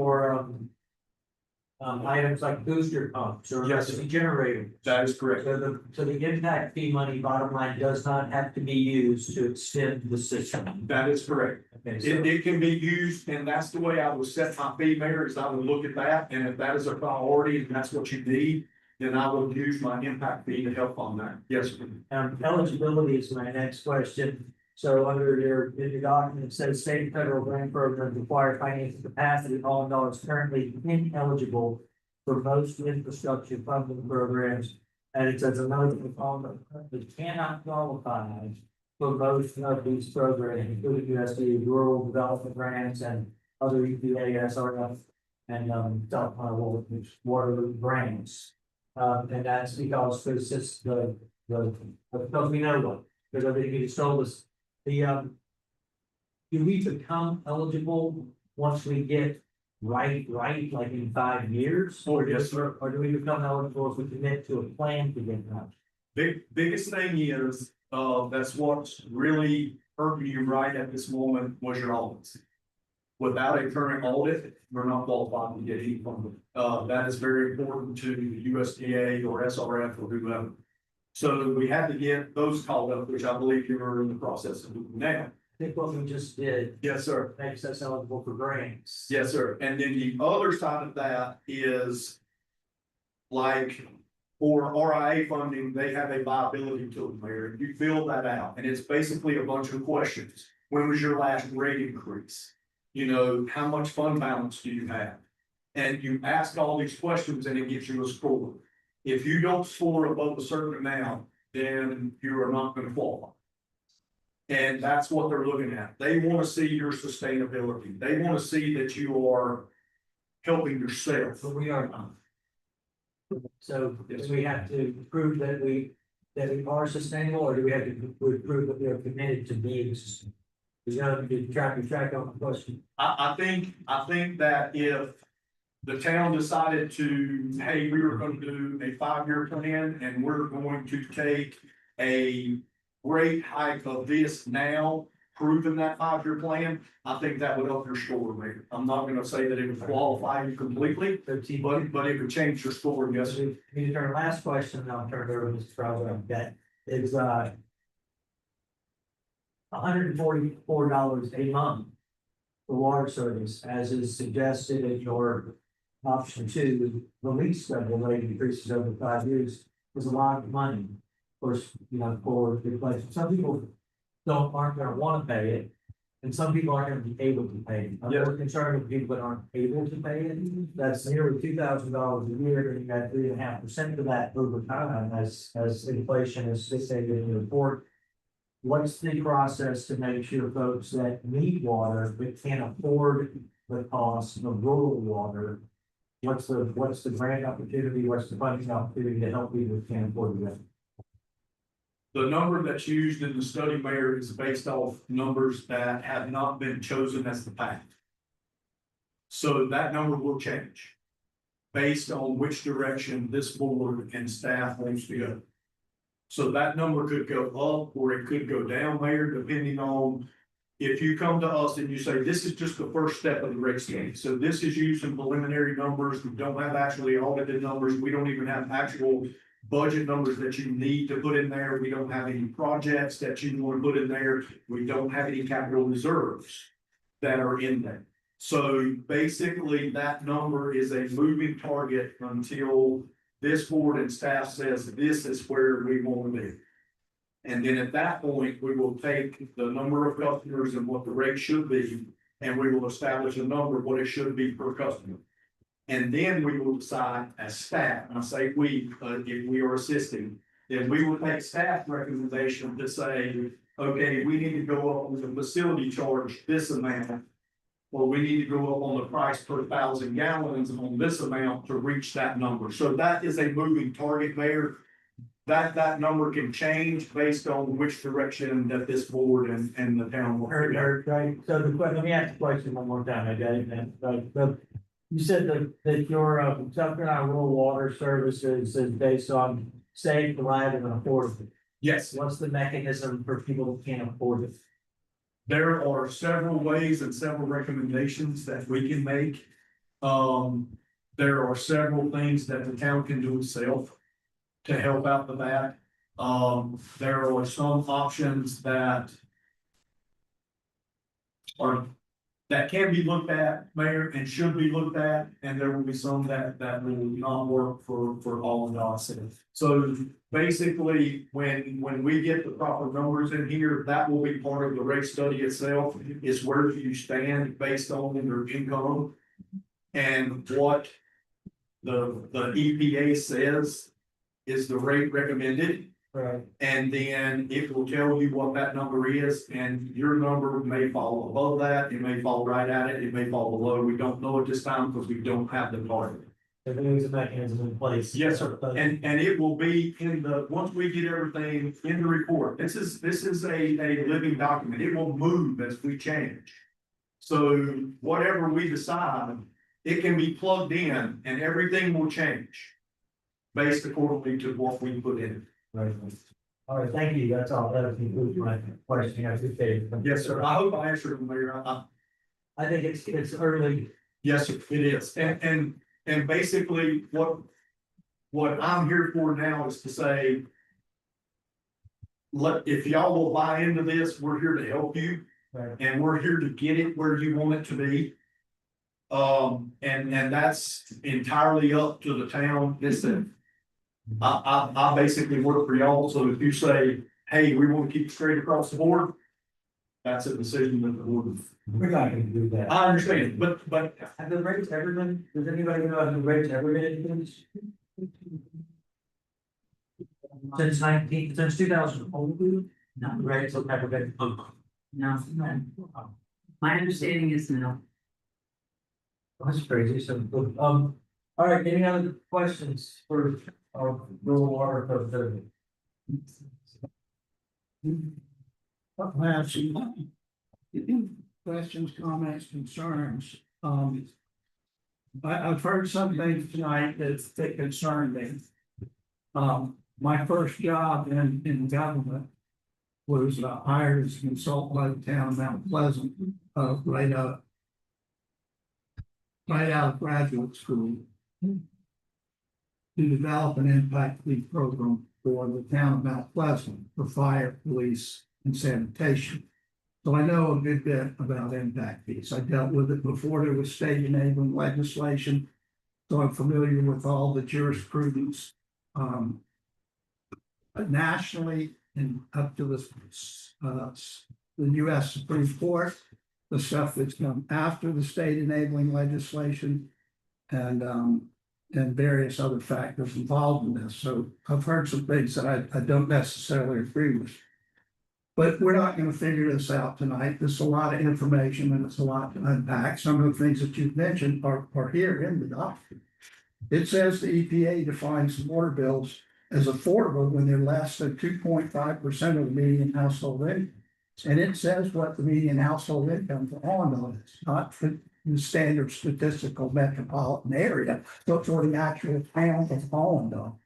S1: items like booster pumps or
S10: Yes,
S1: electricity generators.
S10: That is correct.
S1: So the impact fee money, bottom line, does not have to be used to extend the system.
S10: That is correct.
S1: Okay,
S10: It can be used, and that's the way I would set my fee, Mayor, is I would look at that, and if that is a priority and that's what you need, then I will use my impact fee to help on that. Yes, sir.
S1: Eligibility is my next question. So under in your document, it says state and federal grant programs require financial capacity. Allendale is currently ineligible for most infrastructure funding programs. And it says another Allendale currently cannot qualify for most of these programs, including USDA rural development grants and other EPA, SRF, and, water grants. And that's because it's just because we know what, because everything you told us, do we become eligible once we get right, like in 5 years?
S10: Oh, yes, sir.
S1: Or do we become eligible if we commit to a plan to get that?
S10: Biggest thing is, that's what's really hurting you right at this moment was your audits. Without a current audit, we're not qualified to get heat funding. That is very important to the USDA or SRF or whoever. So we had to get those called up, which I believe you are in the process of doing now.
S1: I think what we just did
S10: Yes, sir.
S1: makes us eligible for grants.
S10: Yes, sir. And then the other side of that is like for RIA funding, they have a viability tool there. You fill that out and it's basically a bunch of questions. When was your last rate increase? You know, how much fund balance do you have? And you ask all these questions and it gives you a score. If you don't score above a certain amount, then you are not going to qualify. And that's what they're looking at. They want to see your sustainability. They want to see that you are helping yourself.
S1: But we are not. So do we have to prove that we are sustainable, or do we have to prove that we are committed to being sustainable? You know, to track on the question.
S10: I think that if the town decided to, hey, we were gonna do a 5-year plan and we're going to take a rate hike of this now, proving that 5-year plan, I think that would up your score, maybe. I'm not gonna say that it would qualify you completely, but it would change your score, yes.
S1: We need to turn our last question, and I'll turn it over to Mr. Crowder. That is, $144 a month for water service, as is suggested in your option 2, the lease schedule rate increases over 5 years, is a lot of money. Of course, you know, for replacement, some people aren't gonna wanna pay it, and some people aren't gonna be able to pay it. I'm more concerned with people that aren't able to pay it. That's nearly $2,000 a year, and you got 3.5% of that over time as inflation is stated in the report. What's the process to make sure folks that need water but can't afford the cost of rural water? What's the grant opportunity? What's the funding opportunity to help people who can't afford it?
S10: The number that's used in the study, Mayor, is based off numbers that have not been chosen as the path. So that number will change based on which direction this board and staff wants to go. So that number could go up or it could go down, Mayor, depending on if you come to us and you say, this is just the first step of the rate study. So this is using preliminary numbers. We don't have actually audited numbers. We don't even have actual budget numbers that you need to put in there. We don't have any projects that you want to put in there. We don't have any capital reserves that are in there. So basically that number is a moving target until this board and staff says this is where we want to be. And then at that point, we will take the number of customers and what the rate should be, and we will establish a number of what it should be per customer. And then we will decide as staff, and I say we, if we are assisting, then we will take staff recommendation to say, okay, we need to go up with the facility charge this amount. Or we need to go up on the price per 1,000 gallons on this amount to reach that number. So that is a moving target, Mayor. That number can change based on which direction that this board and the town will.
S1: Right, so let me ask the question one more time, I got it, right, you said that your, South Carolina Rural Water Services is based on safe, reliable, and affordable.
S10: Yes,
S1: What's the mechanism for people who can't afford it?
S10: there are several ways and several recommendations that we can make. There are several things that the town can do itself to help out with that. There are some options that can be looked at, Mayor, and should be looked at, and there will be some that will not work for all of us. So basically, when we get the proper numbers in here, that will be part of the rate study itself, is where do you stand based on your income? And what the EPA says is the rate recommended,
S1: Right.
S10: And then it will tell you what that number is, and your number may fall above that, it may fall right at it, it may fall below, we don't know at this time because we don't have the target.
S1: If there's a mechanism in place.
S10: Yes, sir, and it will be in the, once we get everything in the report, this is a living document, it will move as we change. So whatever we decide, it can be plugged in and everything will change. Based accordingly to what we put in.
S1: Right. All right, thank you, that's all, that concludes my question, I appreciate it.
S10: Yes, sir, I hope I answered them, Mayor.
S1: I think it's early.
S10: Yes, sir, it is, and basically what I'm here for now is to say. If y'all will buy into this, we're here to help you,
S1: Right.
S10: and we're here to get it where you want it to be. And that's entirely up to the town, listen. I basically work for y'all, so if you say, hey, we want to keep it straight across the board. That's a decision that the board.
S1: We're not gonna do that.
S10: I understand, but
S1: Have the rates ever been, does anybody know if the rates ever been increased? Since 2000, no, the rates have never been.
S11: No, my understanding is no.
S1: That's crazy, so, all right, any other questions for our rural water code?
S9: I have some questions, comments, concerns. I've heard some things tonight that concern me. My first job in government was hired as a consultant by the town of Mount Pleasant, right out of graduate school to develop an impact fee program for the town of Mount Pleasant for fire, police, and sanitation. So I know a good bit about impact fees. I dealt with it before there was state enabling legislation. So I'm familiar with all the jurisprudence. Nationally and up to the US Supreme Court, the stuff that's come after the state enabling legislation and various other factors involved in this. So I've heard some things that I don't necessarily agree with. But we're not going to figure this out tonight. There's a lot of information and it's a lot to unpack. Some of the things that you've mentioned are here in the document. It says the EPA defines water bills as affordable when they're less than 2.5% of the median household income. And it says what the median household income for Allendale is, not for the standard statistical metropolitan area, but for the actual town of Allendale.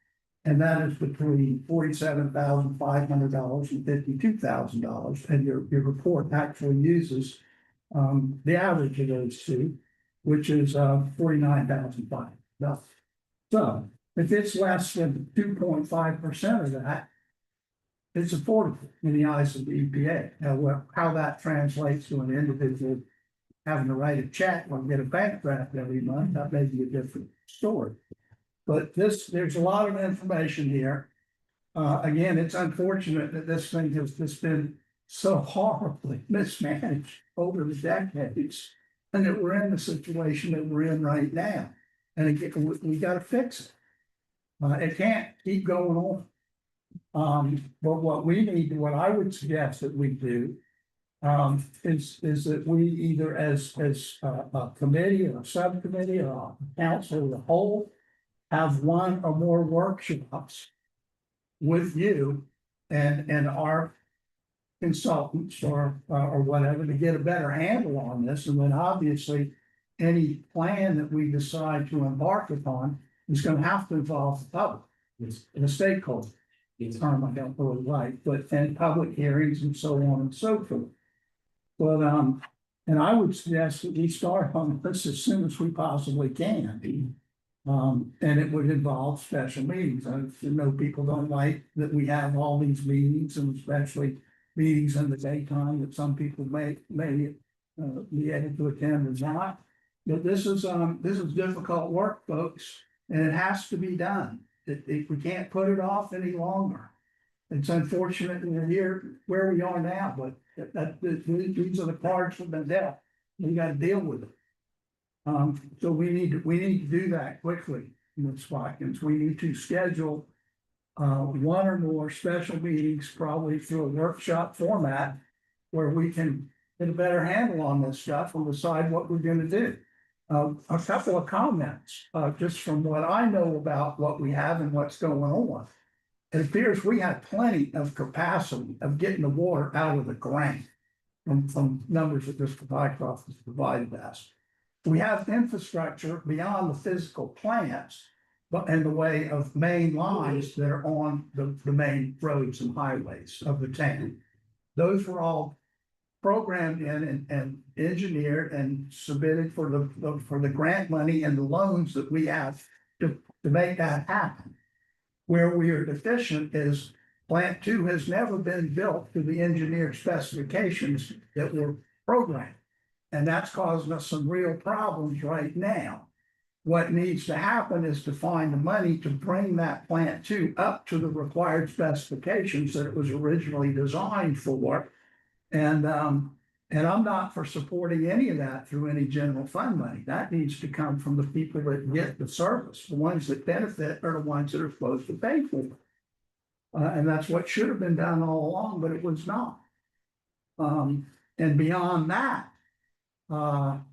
S9: And that is between $47,500 and $52,000. And your report actually uses the average of those two, which is $49,500. So if it's less than 2.5% of that, it's affordable in the eyes of the EPA. Now, how that translates to an individual having to write a check or get a bank draft every month, that may be a different story. But there's a lot of information here. Again, it's unfortunate that this thing has just been so horribly mismanaged over the decades. And that we're in the situation that we're in right now. And again, we gotta fix it. It can't keep going on. But what I would suggest that we do is that we either as a committee or a subcommittee or a council as a whole have one or more workshops with you and our consultants or whatever to get a better handle on this. And then obviously any plan that we decide to embark upon is going to have to involve the public and the stakeholders. It's term I don't really like, but and public hearings and so on and so forth. But and I would suggest that we start on this as soon as we possibly can. And it would involve special meetings. I know people don't like that we have all these meetings and especially meetings in the daytime that some people may be able to attend or not. But this is difficult work, folks, and it has to be done. We can't put it off any longer. It's unfortunate that we're here where we are now, but these are the cards that have been dealt. We got to deal with it. So we need to do that quickly, Ms. Watkins. We need to schedule one or more special meetings, probably through a workshop format, where we can get a better handle on this stuff and decide what we're gonna do. A couple of comments, just from what I know about what we have and what's going on. It appears we have plenty of capacity of getting the water out of the ground from numbers that Mr. Vycroft has provided us. We have infrastructure beyond the physical plants, but in the way of main lines that are on the main roads and highways of the town. Those were all programmed in and engineered and submitted for the grant money and the loans that we have to make that happen. Where we are deficient is plant two has never been built to the engineered specifications that were programmed. And that's causing us some real problems right now. What needs to happen is to find the money to bring that plant two up to the required specifications that it was originally designed for. And I'm not for supporting any of that through any general fund money. That needs to come from the people that get the service. The ones that benefit are the ones that are supposed to pay for it. And that's what should have been done all along, but it was not. And beyond that, well,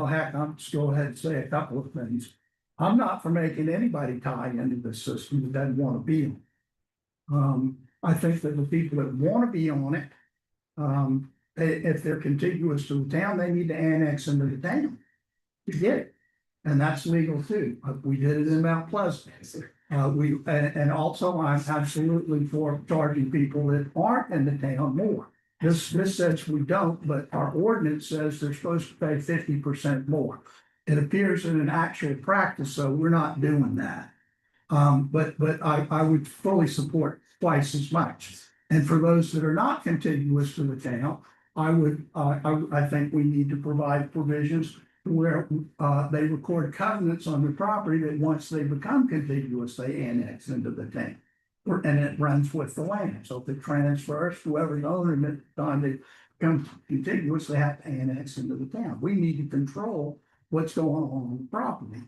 S9: heck, I'm just go ahead and say a couple of things. I'm not for making anybody tie into this system that doesn't want to be on. I think that the people that want to be on it, if they're contiguous to the town, they need to annex into the town to get it. And that's legal too. We did it in Mount Pleasant. And also I'm absolutely for charging people that aren't in the town more. This says we don't, but our ordinance says they're supposed to pay 50% more. It appears in an actual practice, so we're not doing that. But I would fully support twice as much. And for those that are not contiguous to the town, I think we need to provide provisions where they record covenants on the property that once they become contiguous, they annex into the town. And it runs with the land. So if it transfers, whoever's owner at the time they become contiguous, they have to annex into the town. We need to control what's going on the property.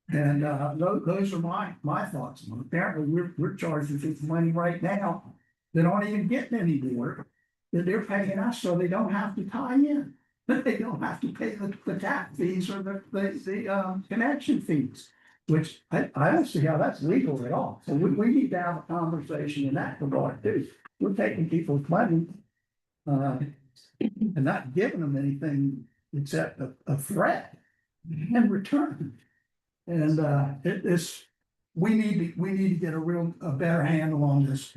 S9: Those are my thoughts. Apparently, we're charging people money right now that aren't even getting any water. That they're paying us so they don't have to tie in. They don't have to pay the tap fees or the connection fees. Which I don't see how that's legal at all. So we need to have a conversation in that regard too. We're taking people's money and not giving them anything except a threat in return. And we need to get a better handle on this.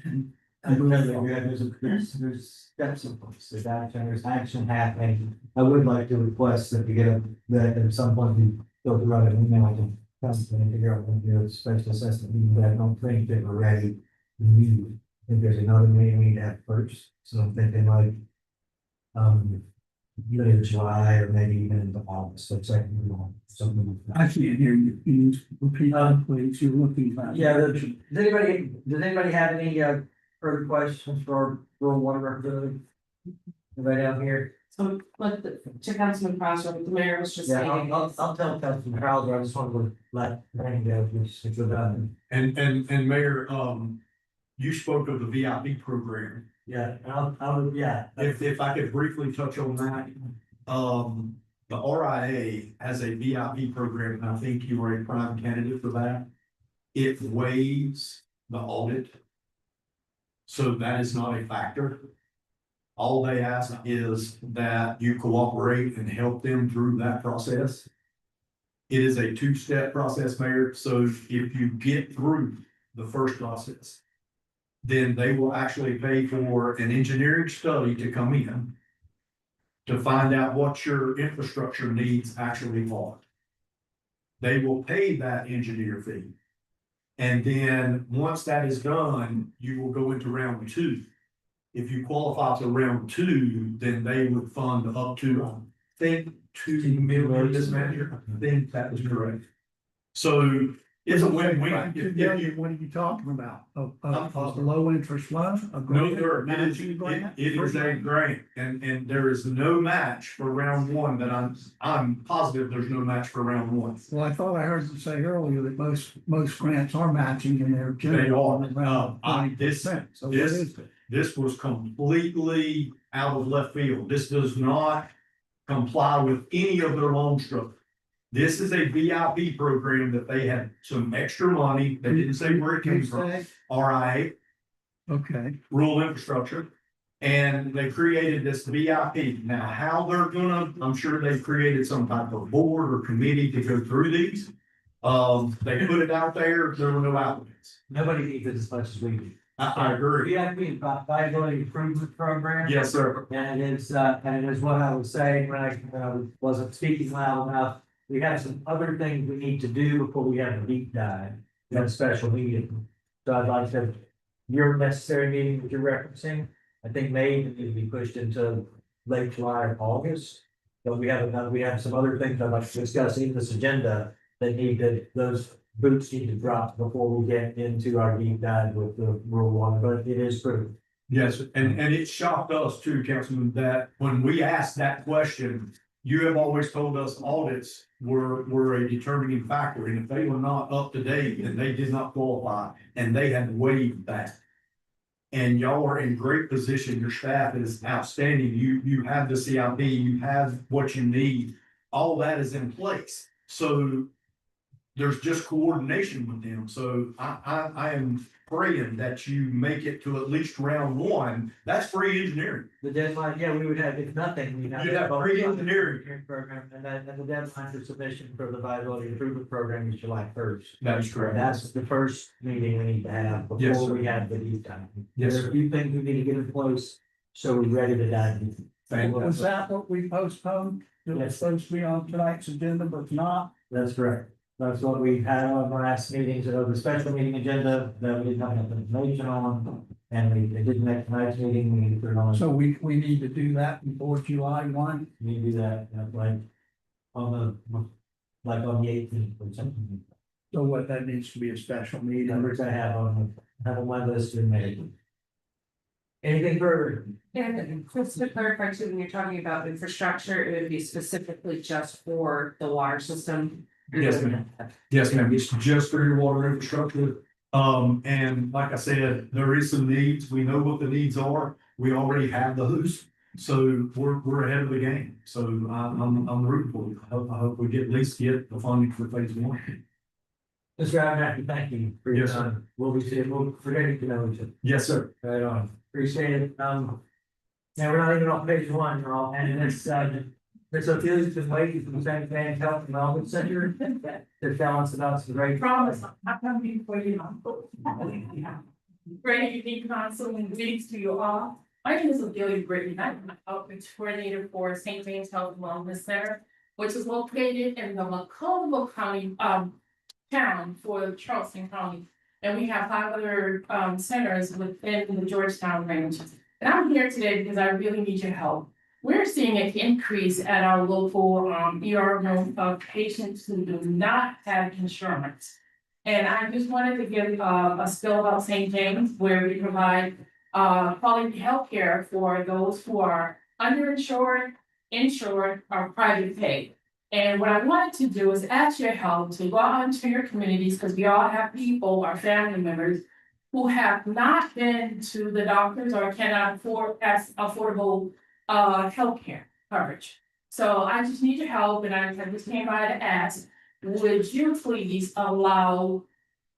S1: There's steps in place, there's action happening. I would like to request that we get that at some point we go through an email to come and figure out when the special assessment meeting, but I don't think that we're ready to meet. I think there's another meeting we need to have first, so I'm thinking like either in July or maybe even into August, looks like we want something.
S9: I can't hear you. Can you repeat that, please? You're looking back.
S1: Yeah, does anybody have any further questions for our rural water representative? Anybody down here?
S5: So, like, to Councilman Crossroads, the mayor was just
S1: Yeah,
S5: saying.
S1: I'll tell Councilman Crowder, I just want to let Randy go, if you're done.
S10: And Mayor, you spoke of the VIP program.
S1: Yeah, yeah.
S10: If I could briefly touch on that, the RIA has a VIP program, and I think you are a prime candidate for that. It waives the audit. So that is not a factor. All they ask is that you cooperate and help them through that process. It is a two-step process, Mayor, so if you get through the first process, then they will actually pay for an engineering study to come in to find out what your infrastructure needs actually are. They will pay that engineer fee. And then once that is done, you will go into round two. If you qualify for round two, then they would fund up to, I think, $2 million, this manager. I think that was correct. So It's a win-win.
S9: $2 million, what are you talking about? A
S10: sorry.
S9: low interest loan? A
S10: No,
S9: grant?
S10: sir,
S9: Matching grant?
S10: it is a grant, and there is no match for round one that I'm positive there's no match for round one.
S9: Well, I thought I heard you say earlier that most grants are matching and they're generally
S10: They are.
S9: around
S10: This-
S9: 20%. So what
S10: this-
S9: is it?
S10: This was completely out of left field. This does not comply with any of their loan structure. This is a VIP program that they had some extra money, they didn't say where it came from,
S9: Say?
S10: RIA,
S9: Okay,
S10: rural infrastructure. And they created this VIP. Now, how they're gonna, I'm sure they've created some type of board or committee to go through these. They put it out there were no applicants.
S1: Nobody needs it as much as we do.
S10: I agree.
S1: VIP, viability improvement program.
S10: Yes, sir.
S1: And it is what I was saying when I wasn't speaking loud enough. We have some other things we need to do before we have a deep dive, we have a special meeting. So I'd like to, your necessary meeting that you're referencing, I think may need to be pushed into late July or August. But we have some other things I'd like to discuss in this agenda that those boots need to drop before we get into our deep dive with the rural one, but it is true.
S10: Yes, and it shocked us too, Councilman, that when we asked that question, you have always told us audits were a determining factor, and if they were not up to date, then they did not qualify, and they had waived that. And y'all are in great position, your staff is outstanding, you have the CIP, you have what you need, all that is in place, so there's just coordination with them, so I am praying that you make it to at least round one, that's free engineering.
S1: The deadline, yeah, we would have, if nothing, we'd have.
S10: You'd have pre-engineering.
S1: Program, and the deadline for submission for the viability improvement program is July 1st.
S10: That is correct.
S1: That's the first meeting we need to have
S10: Yes,
S1: before
S10: sir.
S1: we have the deep dive.
S10: Yes,
S1: There's
S10: sir.
S1: a few things we need to get in place, so we're ready to dive in.
S9: was that what we postponed? It was
S1: Yes.
S9: supposed to be on tonight's agenda, but not?
S1: That's correct. That's what we had on our last meetings, the special meeting agenda that we didn't have enough information on. And it didn't make tonight's meeting, we need to put it on.
S9: So we need to do that before July 1.
S1: We do that, like, on the 18th or something.
S9: So what, that needs to be a special meeting.
S1: Numbers I have on my list in May. Anything further?
S5: And just to clarify too, when you're talking about infrastructure, it would be specifically just for the water system.
S10: Yes, ma'am. Yes, ma'am, it's just for your water infrastructure. And like I said, there is some needs, we know what the needs are, we already have those. So we're ahead of the game, so I'm rooting for you, I hope we at least get the funding for phase one.
S1: Mr. Abernathy, thank you for your
S10: Yes, sir.
S1: time. We'll forgetting to know each other.
S10: Yes, sir.
S1: Right on. Appreciate it. Now we're not even on page one, y'all, and it's, Ms. Ophelia's been waiting for the St. Van Health and Wellness Center to tell us about some great.
S12: Promise, I'm coming for you. Great evening, council, and greetings to you all. My name is Ophelia Britton. I'm the outreach coordinator for St. James Health and Wellness Center, which is located in the Macomb County, town for Charleston County. And we have 5 other, centers within the Georgetown range. And I'm here today because I really need your help. We're seeing an increase at our local ER room of patients who do not have insurance. And I just wanted to give a spill about St. James, where we provide quality healthcare for those who are underinsured, insured, or private pay. And what I wanted to do is ask your help to go out into your communities, because we all have people, our family members, who have not been to the doctors or cannot afford affordable healthcare coverage. So I just need your help, and I just came by to ask, would you please allow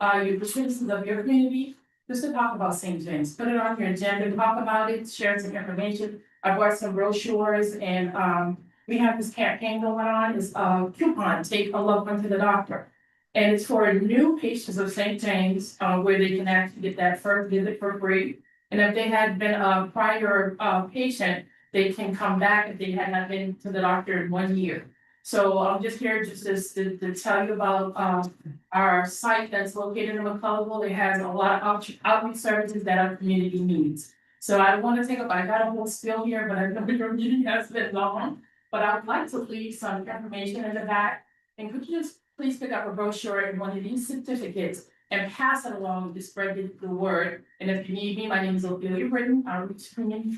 S12: your citizens of your community just to talk about St. James, put it on your agenda, talk about it, share some information. I brought some brochures, and we have this campaign going on, is coupon, take a loved one to the doctor. And it's for new patients of St. James, where they can actually get that first visit for free. And if they had been a prior patient, they can come back if they had not been to the doctor in 1 year. So I'm just here just to tell you about our site that's located in McCullough. It has a lot of outreach services that our community needs. So I don't want to take up, I got a whole spiel here, but I know your meeting has been long. But I would like to leave some information in the back. And could you just please pick up a brochure and one of these certificates and pass it along to spread the word. And if you need me, my name is Ophelia Britton, I'm screening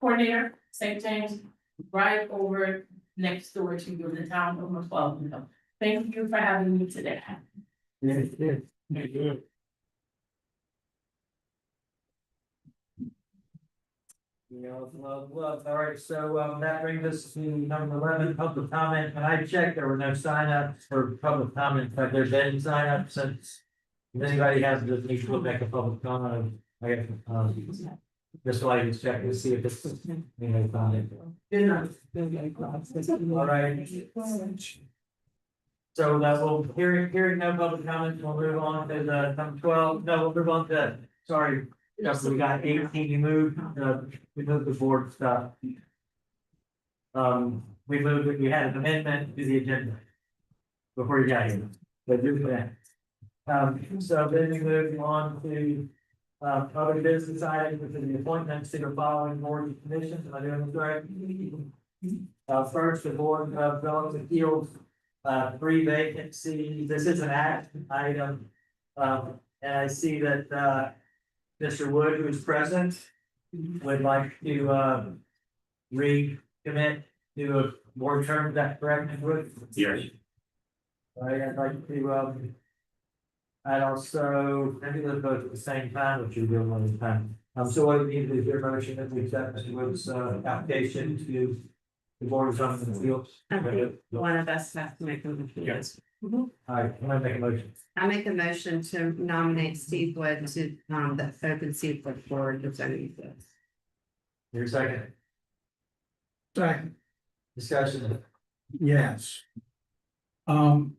S12: coordinator, St. James, right over next door to you in the town of McClellan. Thank you for having me today.
S1: All right, so that brings us to number 11, public comment. And I checked, there were no signups for public comment, but there's any signups since. If anybody has the need to make a public comment, I guess, just so I can check to see if it's, comment. All right. So we'll hearing no public comments, we'll move on to the number 12. No, we'll move on to, sorry. Yes, we got 18, we moved the board stuff. We had an amendment to the agenda. Before you got here, but do that. So then we move on to other business items, which are the appointments to the following boards and commissions. Am I doing this right? First, the Board of Development Appeals, 3 vacancies. This is an action item. And I see that Mr. Wood, who is present, would like to recommit to a board term. Is that correct, Mr. Wood?
S8: Yes.
S1: All right, I'd like to I'd also, maybe let's vote at the same time, which you're doing one at a time. So what we need is your motion that we accept Mr. Wood's application to the Board of Zoning Appeals.
S2: One of us has to make a motion.
S8: Yes.
S1: All right, I'm gonna make a motion.
S2: I make a motion to nominate Steve Wood to, the open seat for board of zoning appeals.
S1: Your second
S9: Second,
S1: discussion.
S9: yes. I'm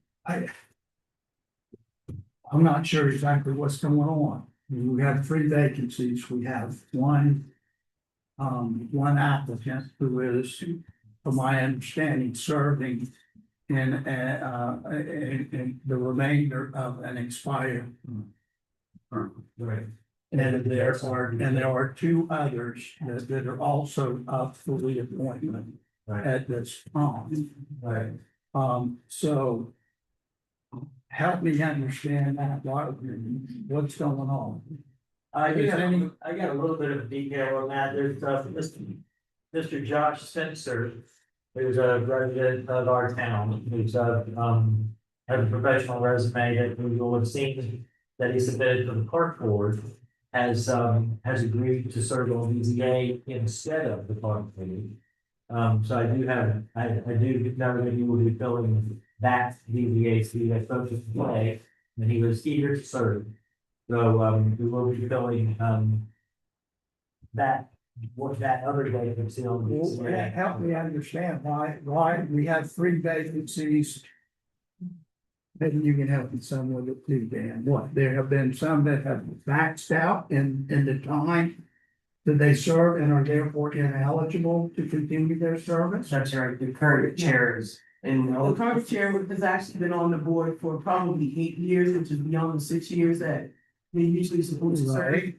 S9: not sure exactly what's going on. We have 3 vacancies. We have one applicant who is, from my understanding, serving in the remainder of an expired term.
S1: Right.
S9: And there are 2 others that are also up for reappointment
S1: Right.
S9: at this time.
S1: Right.
S9: So help me understand that, what's going on?
S1: I got a little bit of detail on that. There's Mr. Josh Spencer, who's a resident of our town, who's has a professional resume that we will have seen that he submitted to the park board. Has agreed to serve on BZA instead of the park committee. So I do know that he will be filling that BZA seat. I spoke to him today, and he was eager to serve. So we will be filling that other vacancy on the BZA.
S9: Help me understand why we have 3 vacancies. Maybe you can help me some with it too, Dan. What, there have been some that have maxed out in the time that they serve and are therefore ineligible to continue their service?
S13: That's right, the current chairs. And the current chair has actually been on the board for probably 8 years, which is beyond the 6 years that they usually supposed to serve.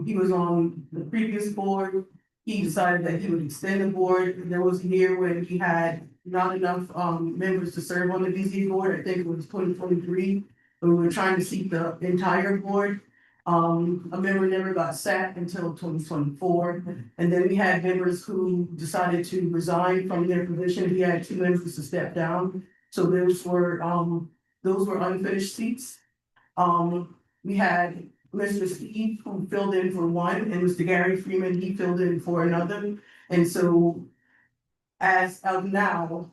S13: He was on the previous board. He decided that he would extend the board. There was a year when he had not enough members to serve on the BZ board. I think it was 2023. But we were trying to seat the entire board. A member never got sat until 2024. And then we had members who decided to resign from their position. We had 2 members to step down. So those were unfinished seats. We had Mr. Steve, who filled in for one, and Mr. Gary Freeman, he filled in for another. And so as of now,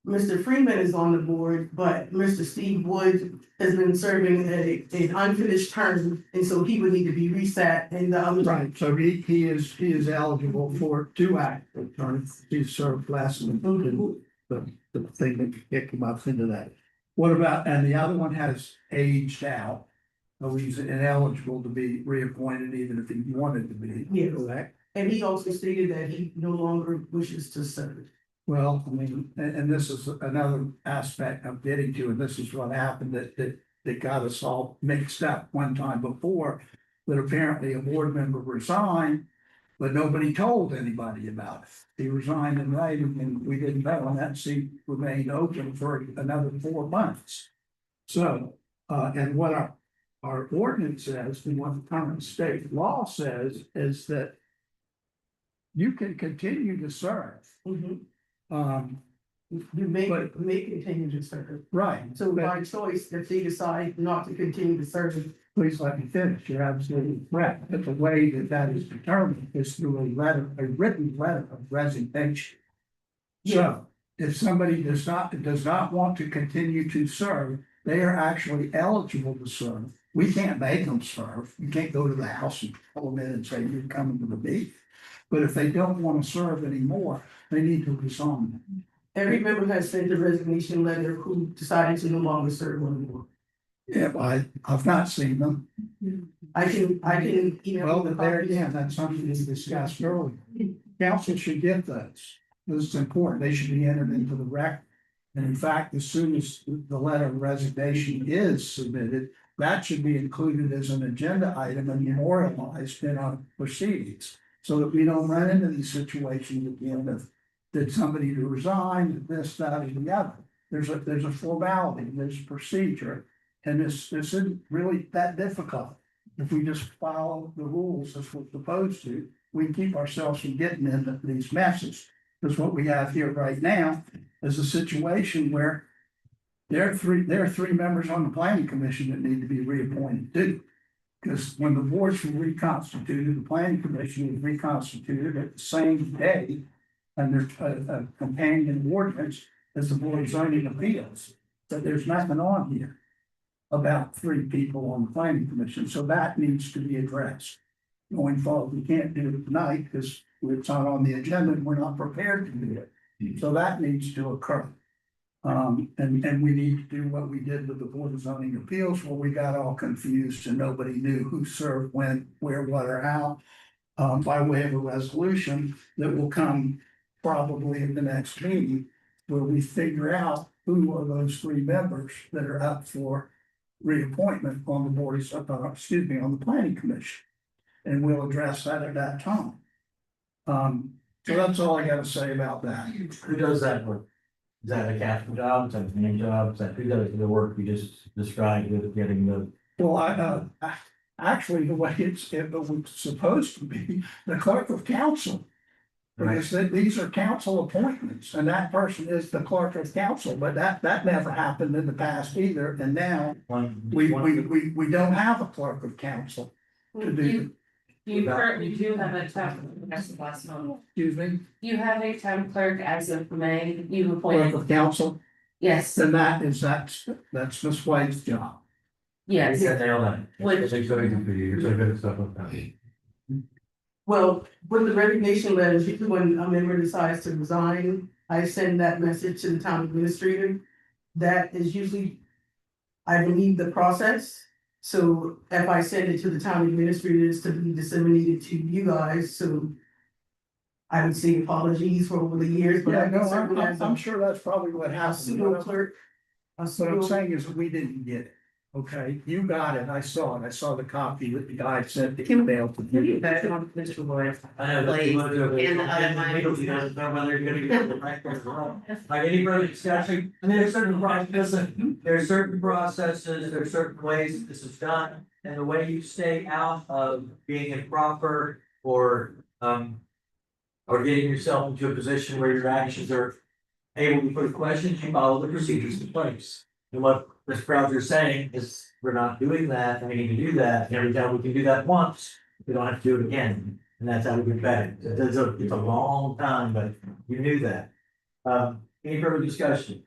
S13: Mr. Freeman is on the board, but Mr. Steve Wood has been serving an unfinished term, and so he would need to be reset. And
S9: Right, so he is eligible for 2 active terms. He served less than the thing that kicked him up into that. What about, and the other one has aged out. So he's ineligible to be reappointed even if he wanted to be.
S13: Yes.
S9: Correct?
S13: And he also stated that he no longer wishes to serve.
S9: Well, I mean, and this is another aspect I'm getting to, and this is what happened that got us all mixed up one time before. That apparently a board member resigned, but nobody told anybody about it. He resigned in writing and we didn't know, and that seat remained open for another 4 months. So, and what our ordinance says, and what the current state law says, is that you can continue to serve.
S13: You may continue to serve.
S9: Right.
S13: So by choice, if they decide not to continue to serve,
S9: Please let me finish. You're absolutely correct. But the way that that is determined is through a written letter of resignation. So if somebody does not want to continue to serve, they are actually eligible to serve. We can't make them serve. You can't go to the house and pull them in and say, you're coming to the meeting. But if they don't want to serve anymore, they need to resign.
S13: every member has sent a resignation letter who decided to no longer serve anymore.
S9: Yeah, I've not seen them.
S13: I can email.
S9: Well,
S13: the
S9: but there
S13: copies.
S9: again, that's something we discussed earlier. Council should get those. This is important. They should be entered into the record. And in fact, as soon as the letter of resignation is submitted, that should be included as an agenda item and memorialized in our proceedings. So that we don't run into these situations again of, did somebody to resign, this, that, or the other. There's a formality, there's a procedure. And this isn't really that difficult. If we just follow the rules as we're supposed to, we can keep ourselves from getting into these messes. Because what we have here right now is a situation where there are three members on the planning commission that need to be reappointed too. Because when the boards were reconstituted, the planning commission was reconstituted at the same day. And there's a companion ordinance as the board of zoning appeals. So there's nothing on here about 3 people on the planning commission, so that needs to be addressed. Going forward, we can't do it tonight because it's not on the agenda and we're not prepared to do it. So that needs to occur. And we need to do what we did with the Board of Zoning Appeals, where we got all confused and nobody knew who served when, where, what, or how. By way of a resolution that will come probably in the next meeting, where we figure out who are those 3 members that are up for reappointment on the board, on the planning commission. And we'll address that at that time. So that's all I gotta say about that.
S1: Who does that work? Is that a capital job, is that a main job, is that who does the work we just described with getting the?
S9: Well, actually, the way it was supposed to be, the clerk of council. Because these are council appointments, and that person is the clerk of council, but that never happened in the past either, and now we don't have a clerk of council to do.
S5: You currently do have a town, that's the last one.
S9: Excuse me,
S5: You have a town clerk as of May, you
S9: clerk
S5: appointed,
S9: of council,
S5: yes,
S9: then that's Ms. White's job.
S5: yes. Which-
S13: Well, with the resignation letters, usually when a member decides to resign, I send that message to the town administrator. That is usually, I believe, the process. So if I send it to the town administrators to be disseminated to you guys, so I would say apologies for over the years, but
S9: Yeah,
S13: I
S9: no,
S13: can certainly have
S9: I'm sure that's probably what
S13: a
S9: happened.
S13: pseudo clerk. A
S9: What I'm
S13: pseudo,
S9: saying is we didn't get it, okay? You got it, I saw the copy that the guy sent the email to you.
S2: Mr. Boyd.
S1: I know that you want to do it.
S2: And the other one.
S1: He doesn't know whether you're gonna get the right or wrong. Like any further discussion, I mean, there's certain processes, there's certain ways this is done. And the way you stay out of being improper or getting yourself into a position where your actions are able to put questions, you follow the procedures in place. And what Ms. Crowder is saying is, we're not doing that, and we need to do that, and every time we can do that once, we don't have to do it again. And that's how we get better. It's a long time, but you knew that. Any further discussion?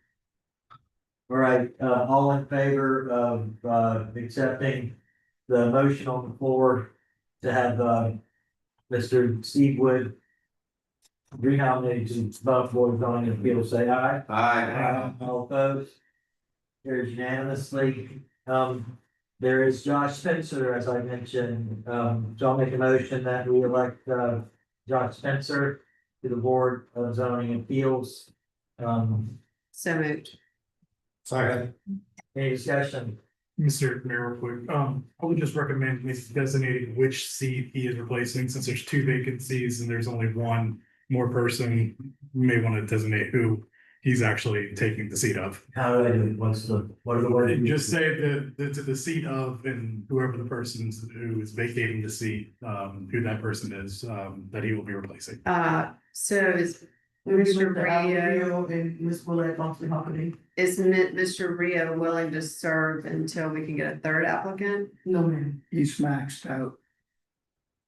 S1: All right, all in favor of accepting the motion on the floor to have Mr. Steve Wood renominated to vote for zoning appeals, say aye.
S7: Aye.
S1: All opposed? Carries unanimously. There is Josh Spencer, as I mentioned, so I'll make a motion that we elect Josh Spencer to the Board of Zoning Appeals.
S2: So moved.
S10: Sorry.
S1: Any discussion?
S10: Mr. Mayor, real quick, I would just recommend maybe designating which seat he is replacing, since there's two vacancies and there's only one more person. We may want to designate who he's actually taking the seat of.
S1: How do I do it? What are the words?
S10: Just say the seat of, and whoever the person who is vacating the seat, who that person is, that he will be replacing.
S2: So is Mr. Rio,
S13: And Ms. Willett Bumpton Huckabee.
S2: is Mr. Rio willing to serve until we can get a third applicant?
S13: No, ma'am.
S9: He's maxed out.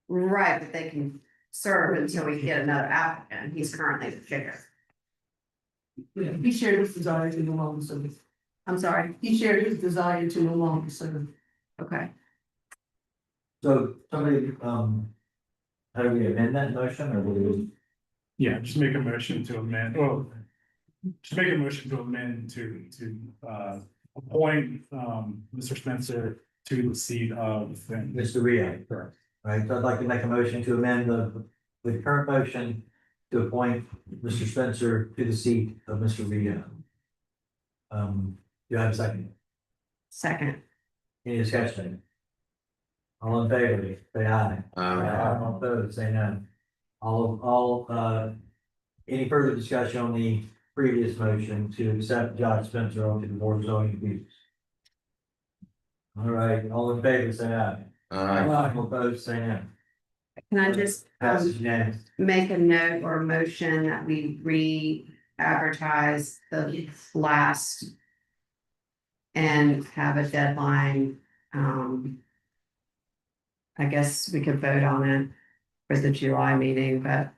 S2: Right, but they can serve until we get another applicant. He's currently the chair.
S13: Yeah, he shared his desire to no longer serve.
S2: I'm sorry,
S13: He shared his desire to no longer serve.
S2: okay.
S1: So somebody, how do we amend that motion or do we?
S10: Yeah, just make a motion to amend, well, just make a motion to amend to appoint, Mr. Spencer to the seat of.
S1: Mr. Rio, correct. Right, so I'd like to make a motion to amend the current motion to appoint Mr. Spencer to the seat of Mr. Rio. Do you have a second?
S2: Second,
S1: Any discussion? All in favor, say aye. All opposed, say no. Any further discussion on the previous motion to accept Josh Spencer onto the board of zoning appeals? All right, all in favor, say aye. All opposed, say no.
S2: can I just
S1: Passes unanimous.
S2: make a note or a motion that we re-advertise the last and have a deadline, I guess we could vote on it for the July meeting, but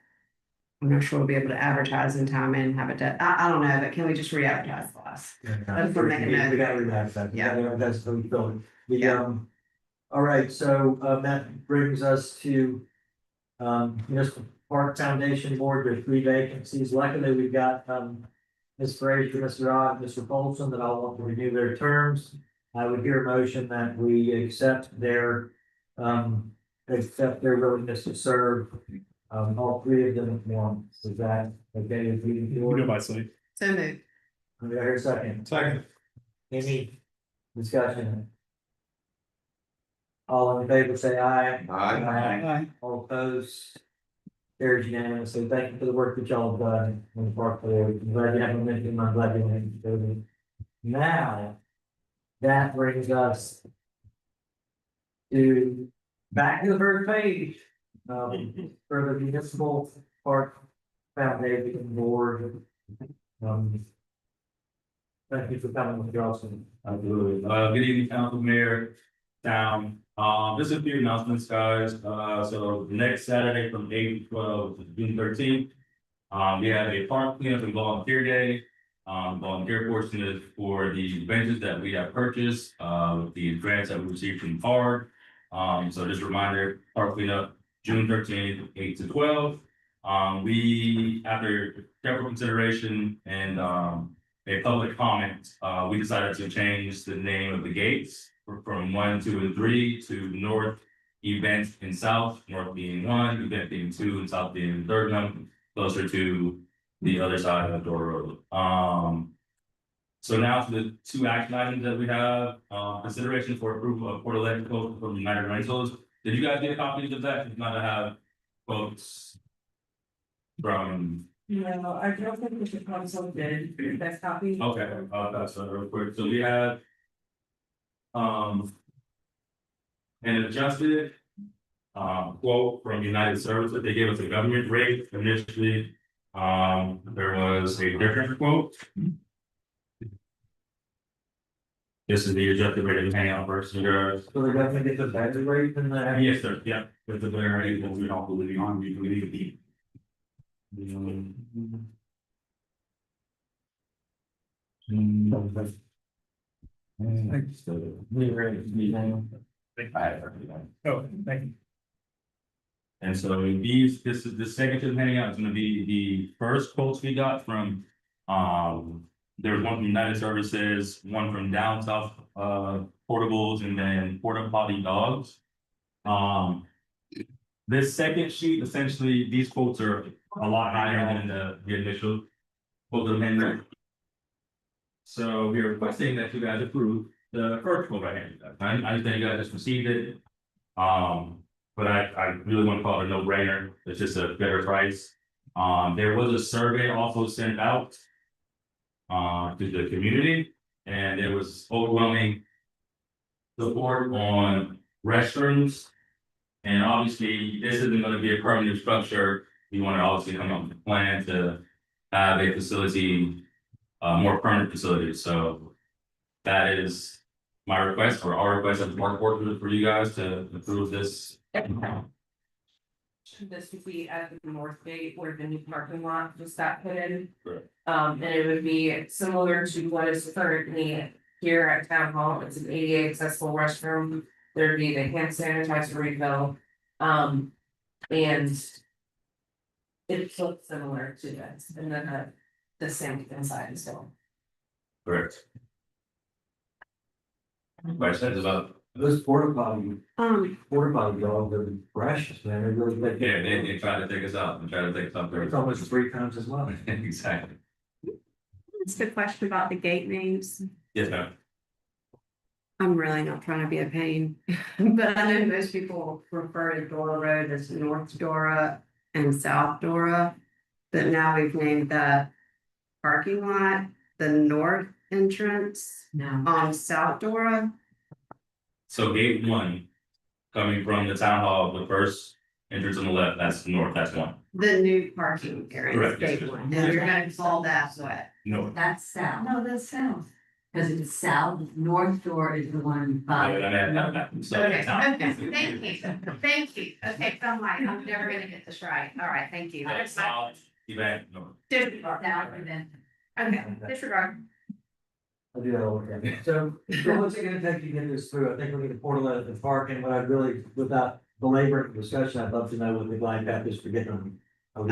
S2: I'm not sure we'll be able to advertise in time and have it, I don't know, but can we just re-advertise the last? That's for making
S1: We
S2: note.
S1: got to react that.
S2: Yeah.
S1: That's what we feel.
S2: Yeah.
S1: All right, so, that brings us to, Municipal Park Foundation Board, there's 3 vacancies. Luckily, we've got, Ms. Frazier, Mr. Odd, Mr. Polson, that all want to renew their terms. I would hear a motion that we accept their willingness to serve, all 3 of them at once. Is that okay with you?
S10: Go by slate.
S2: So moved.
S1: Do I hear a second?
S10: Second.
S1: Any discussion? All in favor, say aye.
S9: Aye.
S1: All opposed? Carries unanimously. Thank you for the work that y'all have done on the park board. I'm glad you have momentum. I'm glad you have it. Now, that brings us to back to the first page. For the Municipal Park Foundation Board. Thank you for coming with Johnson.
S8: Absolutely. Good evening, Council, Mayor, Town. Just a few announcements, guys. So next Saturday from 8 to 12 to June 13th. We have a park cleanup and volunteer day. Volunteer portion is for the benches that we have purchased, the grants that we received from FAR. So just a reminder, park cleanup, June 13th, 8 to 12. We, after careful consideration and a public comment, we decided to change the name of the gates from 1, 2, and 3 to North Event and South, North being 1, Event being 2, and South being the third one, closer to the other side of the door road. So now to the 2 action items that we have, consideration for approval of Port Electrical from United Rentals. Did you guys get copies of that? If not, I have quotes from.
S12: No, I don't think we should probably something good, best copy.
S8: Okay, that's real quick. So we have. An adjusted. Quote from United Services. They gave us a government rate initially. There was a different quote. This is the adjusted rate of hang out first.
S1: So the government gets a better rate than that?
S8: Yes, sir, yeah, with the better rate, but we don't believe on, we believe the.
S10: Oh, thank you.
S8: And so these, this is the second to the handout is gonna be the first quotes we got from, there was one from United Services, one from Down South, Portables, and then Porta Potty Dogs. This second sheet, essentially, these quotes are a lot higher than the initial quote amendment. So we are requesting that you guys approve the first one right here. I understand you guys just received it. But I really want to call it a no-brainer. It's just a better price. There was a survey also sent out to the community, and there was overwhelming support on restrooms. And obviously, this isn't gonna be a permanent structure. We want to obviously come up with a plan to have a facility, more permanent facility. So that is my request, or our request as Mark Board for you guys to approve this.
S5: This would be at the north gate where the new parking lot just got put in.
S8: Correct.
S5: And it would be similar to what is currently here at town hall. It's an ADA accessible restroom. There'd be the hand sanitizer refill. And it looks similar to this, and then the sink inside as well.
S8: Correct. Questions about,
S1: Those porta potty dogs are precious, man, they're really big.
S8: yeah, they try to take us out and try to take something.
S1: It's almost 3 times as much.
S8: Exactly.
S2: It's a good question about the gate names.
S8: Yes, ma'am.
S2: I'm really not trying to be a pain, but I know most people refer to Dora Road as North Dora and South Dora. But now we've named that parking lot, the north entrance
S11: No.
S2: on South Dora.
S8: So gate one, coming from the town hall, the first entrance on the left, that's north, that's one.
S2: The new parking area,
S8: Correct, yes,
S2: gate
S8: yes.
S2: one, and we're gonna call that what?
S8: North.
S11: That's south. No, that's south. Cause it's south, north door is the one by.
S2: Okay, okay, thank you, thank you. Okay, so I'm like, I'm never gonna get this right. All right, thank you.
S8: South, event, north.
S2: Disregard.
S11: South and then.
S2: Okay, disregard.
S1: I'll do that all again. So, what's it gonna take to get this through? I think we're gonna portal at the parking, but I really, without belaboring the discussion, I'd love to know what the glide path is for getting them.
S2: I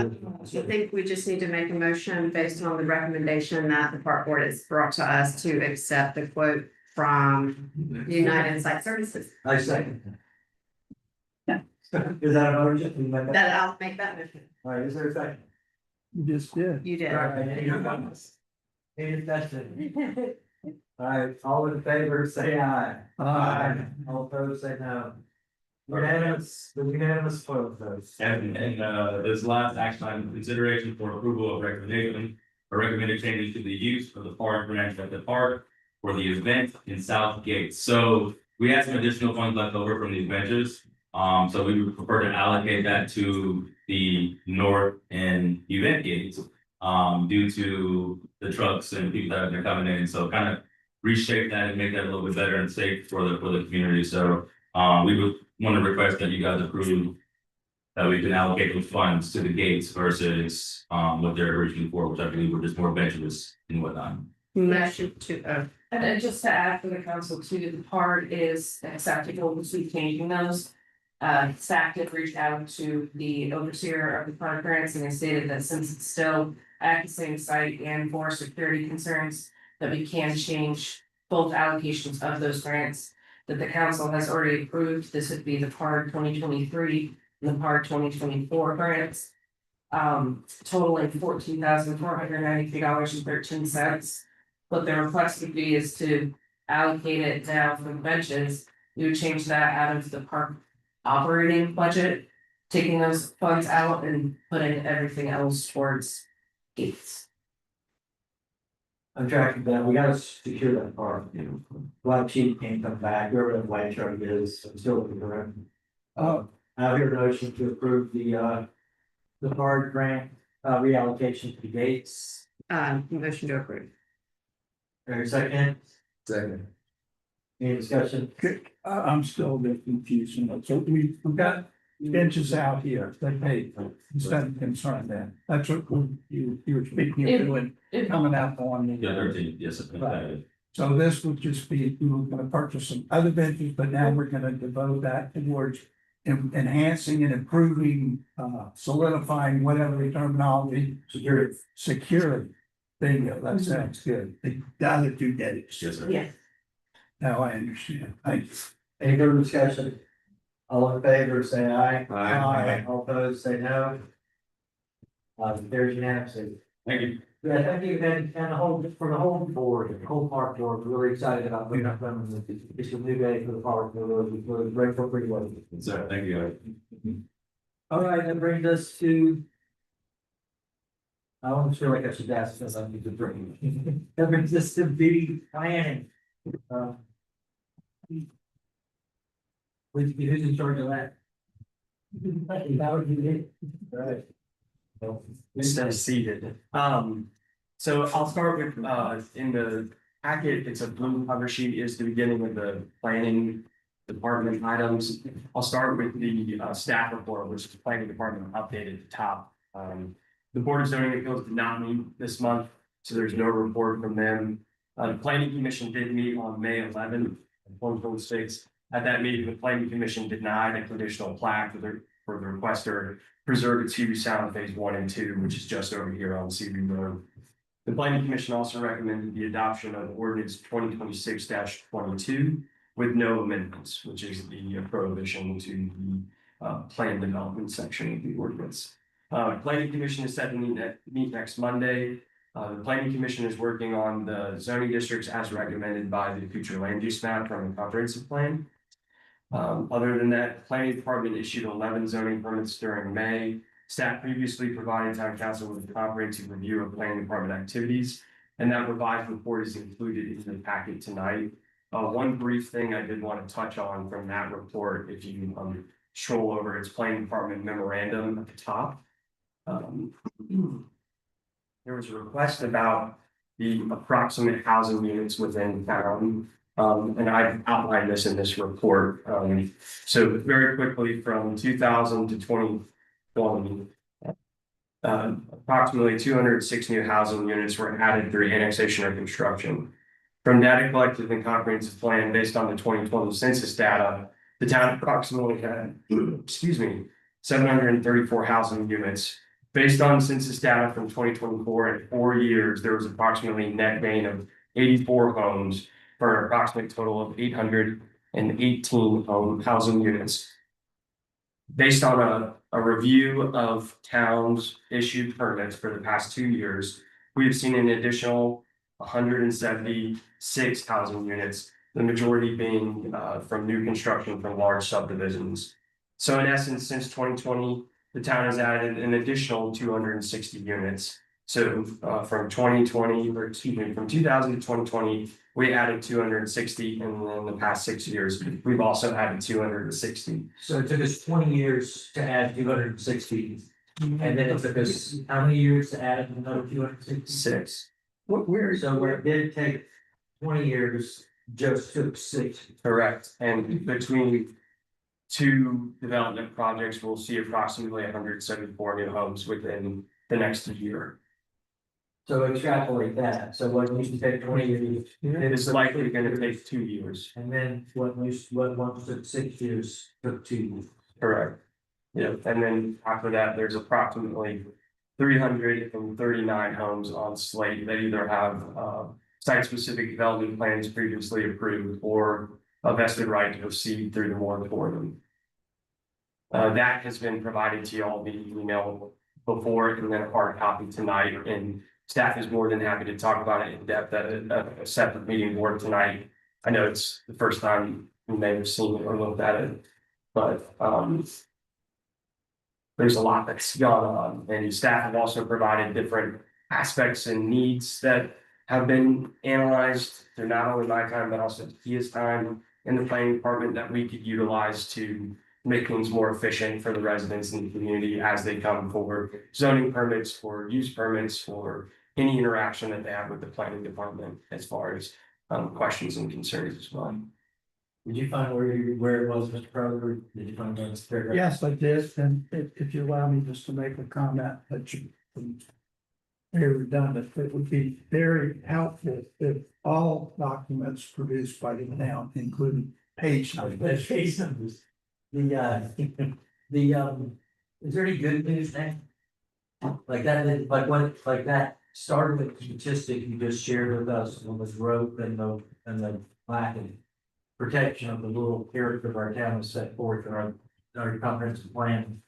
S2: think we just need to make a motion based on the recommendation that the park board has brought to us to accept the quote from United Site Services.
S1: I second. Is that a motion? Can you make that?
S2: That I'll make that motion.
S1: All right, is there a second?
S13: You just did.
S2: You did.
S1: All right, any comments? Any discussion? All right, all in favor, say aye. All opposed, say no. Unanimous, the unanimous vote, those.
S8: And this last action item, consideration for approval of recommendation, or recommended changes to the use of the park branch at the park for the event in South Gate. So we had some additional funds left over from these benches. So we would prefer to allocate that to the north and event gates. Due to the trucks and people that have been coming in, so kind of reshape that and make that a little bit better and safe for the community. So we would want to request that you guys approve that we can allocate those funds to the gates versus what they're originally for, which I believe were just more benches and whatnot.
S2: Motion to,
S5: And then just to add for the council too, the part is acceptable to changing those. Staff did reach out to the overseer of the park grants and they stated that since it's still at the same site and for security concerns, that we can change both allocations of those grants. That the council has already approved, this would be the PARD 2023 and the PARD 2024 grants. Totaling $14,493.13. What the request would be is to allocate it now for the benches. We would change that out of the park operating budget, taking those funds out and putting everything else towards gates.
S1: I'm tracking that, we gotta secure that park, you know, Black Sheep can't come back, whoever that white truck is, I'm still looking for him. I hear a motion to approve the park grant, reallocation to the gates,
S2: motion to approve.
S1: or second? Second. Any discussion?
S9: I'm still a bit confused, so we've got benches out here, they paid for, instead of concern then, that's what you were speaking of doing, coming out on.
S8: Yeah, 13, yes.
S9: Right. So this would just be, we were gonna purchase some other benches, but now we're gonna devote that towards enhancing and improving, solidifying whatever the terminology. Security. Bingo, that sounds good. The other two gates.
S8: Yes, sir.
S5: Yes.
S9: Now I understand. Thank you.
S1: Any further discussion? All in favor, say aye.
S9: Aye.
S1: All opposed, say no. There's unanimous.
S8: Thank you.
S1: Yeah, thank you, and the whole, for the whole board, the whole park board, we're really excited about putting up them. It's a new day for the park, we're grateful for you.
S8: So, thank you.
S1: All right, that brings us to. I almost feel like I should ask because I need to bring. That brings us to the planning. Who's in charge of that? That would be it. Right.
S14: Instead of seated. So I'll start with, in the packet, it's a blue cover sheet is the beginning of the planning department items. I'll start with the, staff report, which is the planning department update at the top. The Board of Zoning Appeals did not meet this month, so there's no report from them. The planning commission did meet on May 11th, 2026. At that meeting, the planning commission denied a conditional plat for the requester preserve its Hughes Sound Phase 1 and 2, which is just over here on Seagreen Road. The planning commission also recommended the adoption of ordinance 2026-22 with no amendments, which is the prohibition to the plan development section of the ordinance. Planning commission is set to meet next Monday. The planning commission is working on the zoning districts as recommended by the future land use map from the comprehensive plan. Other than that, the planning department issued 11 zoning permits during May. Staff previously provided town council with a comprehensive review of planning department activities, and that revised report is included in the packet tonight. One brief thing I did want to touch on from that report, if you scroll over, its planning department memorandum at the top. There was a request about the approximate housing units within town. And I've outlined this in this report. So very quickly from 2000 to 2020, approximately 206 new housing units were added through annexation or construction. From data collected in the comprehensive plan based on the 2020 census data, the town approximately had, 734 housing units. Based on census data from 2024, in 4 years, there was approximately net gain of 84 homes for an approximate total of 818 housing units. Based on a review of towns issued permits for the past 2 years, we have seen an additional 176 housing units, the majority being from new construction from large subdivisions. So in essence, since 2020, the town has added an additional 260 units. So from 2020, or excuse me, from 2000 to 2020, we added 260, and then the past 6 years, we've also added 260.
S1: So it took us 20 years to add 260. And then it took us how many years to add another 266?
S14: Where
S1: So where it did take 20 years, just took 6.
S14: Correct, and between two development projects, we'll see approximately 174 new homes within the next year.
S1: So extrapolate that. So what used to take 20 years.
S14: It is likely going to take 2 years.
S1: And then what once took 6 years took 2 years.
S14: Correct. Yeah, and then after that, there's approximately 339 homes on slate that either have site-specific development plans previously approved or a vested right to proceed through the moratorium. That has been provided to you all via email before, and then a hard copy tonight, and staff is more than happy to talk about it in depth at a separate meeting board tonight. I know it's the first time you may have seen it or looked at it, but there's a lot that's gone on, and staff have also provided different aspects and needs that have been analyzed through not only my time, but also Kia's time in the planning department that we could utilize to make things more efficient for the residents in the community as they come for zoning permits, for use permits, for any interaction that they have with the planning department as far as questions and concerns as well.
S1: Did you find where it was, Mr. Kroger? Did you find that paragraph?
S9: Yes, I did, and if you allow me just to make a comment, that you. Very redundant, it would be very helpful if all documents produced by the town, including page numbers.
S1: Page numbers. Is there any good news now? Like that, like that started with the statistic you just shared with us on this road and the lack of protection of the rural character of our town is set forth in our comprehensive plan.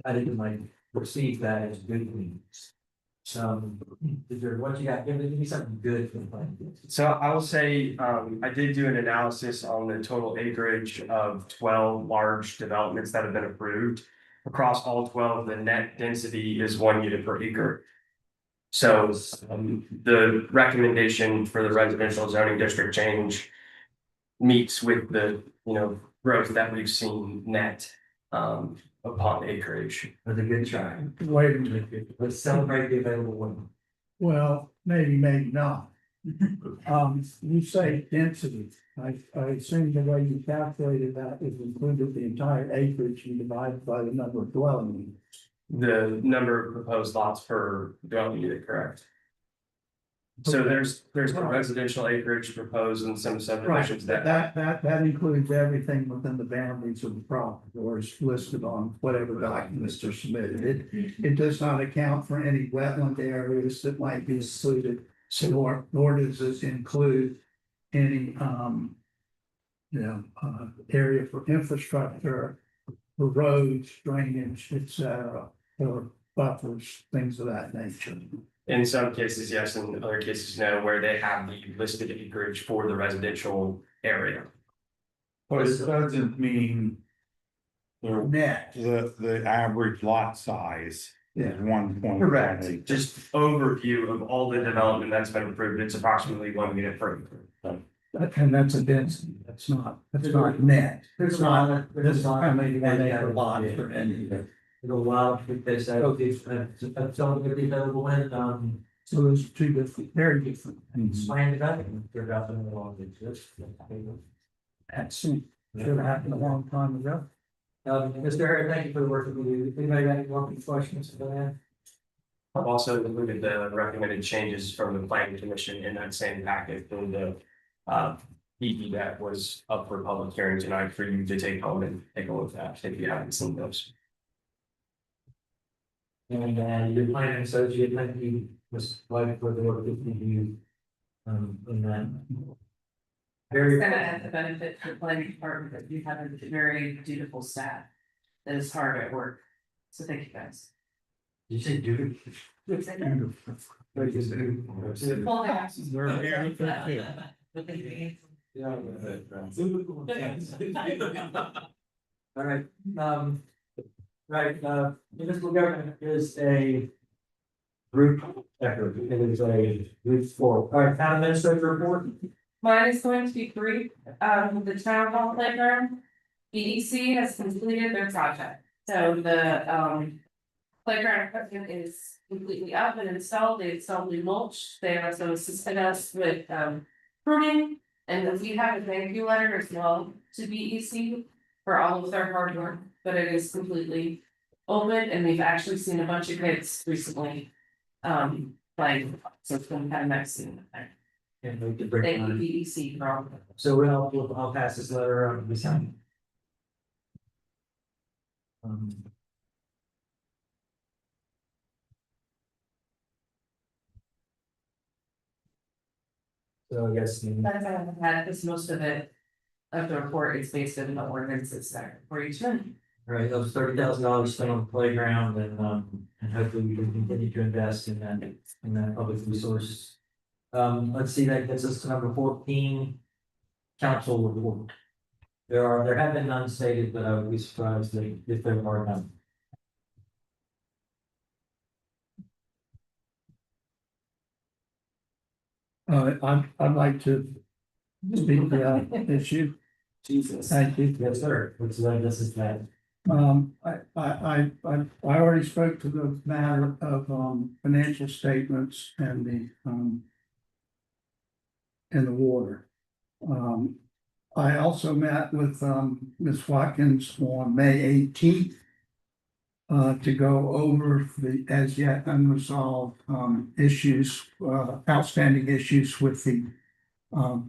S1: I didn't like receive that as good news. Is there, what you got, give me something good for the plan.
S14: So I will say, I did do an analysis on the total acreage of 12 large developments that have been approved. Across all 12, the net density is 1 unit per acre. So, the recommendation for the residential zoning district change meets with the, growth that we've seen net, upon acreage.
S1: That's a good try.
S9: Wait a minute.
S1: Let's celebrate the available one.
S9: Well, maybe not. You say density. I assume the way you calculated that is included the entire acreage and divided by the number of dwelling units.
S14: The number of proposed lots per dwelling unit, correct? So there's the residential acreage proposed in some subdivisions that.
S9: That includes everything within the boundaries of the property or is listed on whatever documents are submitted. It does not account for any wetland areas that might be included, nor does it include any, area for infrastructure, for roads, drainage, etc., or buffers, things of that nature.
S14: In some cases, yes, in other cases, no, where they have the listed acreage for the residential area.
S4: But it doesn't mean.
S9: Net.
S4: The average lot size is 1.5
S14: Correct,
S4: acres.
S14: just overview of all the development that's been approved, it's approximately 1 unit per acre.
S9: And that's a density, that's not net. It's not, this is how many acre lot for any.
S1: It'll allow because that's something that the available one,
S9: So those are two different, very different things.
S1: planned development, they're definitely along this.
S9: That should have happened a long time ago.
S1: Mr. Harris, thank you for the work with you. Anybody got any more questions for that?
S14: I've also included the recommended changes from the planning commission in that same packet for the ED that was up for public hearing tonight for you to take home and take a look at if you haven't seen those.
S1: And your planning associate, thank you, Ms. White, for the work that you do. In that.
S5: It's gonna add the benefit to the planning department that you have a very dutiful staff that is hard at work. So thank you guys.
S1: Did you say dude?
S5: Yes, I did. Full
S1: All right, municipal government is a group effort, it is a group sport. All right, town administrator report.
S5: Mine is going to be brief. The town hall playground, EDC has completed their project. So the playground equipment is completely up and installed. They installed new mulch. They also assisted us with pruning. And we have a thank you letter as well to BEC for all of their hard work, but it is completely open and we've actually seen a bunch of kids recently. Playing, so it's been kind of nice seeing them there.
S1: And we could break
S5: Thank you,
S1: down.
S5: BEC, for all of that.
S1: So I'll pass this letter on to Ms. Hunt. So I guess.
S5: That's all I've had, because most of it, of the report is based on the ordinances there for each one.
S1: All right, that was $30,000 spent on the playground and hopefully we can continue to invest in that public resource. Let's see, that gets us to number 14. Council report. There have been none stated, but I would be surprised if there are none.
S9: I'd like to speak to that issue.
S1: Jesus.
S9: Thank you.
S1: Yes, sir. What's this is that?
S9: I already spoke to the matter of, financial statements and the water. I also met with, Ms. Watkins on May 18th. To go over the as yet unresolved, issues, outstanding issues with the,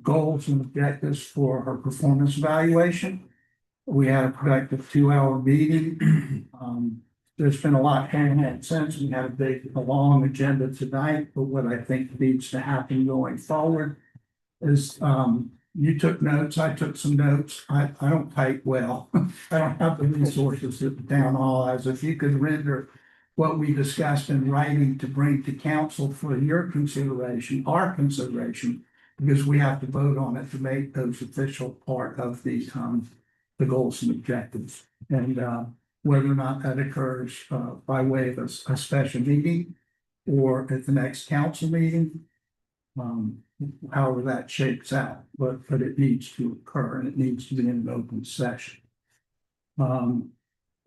S9: goals and objectives for her performance evaluation. We had a productive 2-hour meeting. There's been a lot going on since. We had a long agenda tonight, but what I think needs to happen going forward is, you took notes, I took some notes. I don't type well. I don't have the resources that the town hall has. If you could render what we discussed in writing to bring to council for your consideration, our consideration, because we have to vote on it to make those official part of the goals and objectives. And, whether or not that occurs, by way of a special meeting or at the next council meeting, however that shakes out, but it needs to occur and it needs to be in an open session. I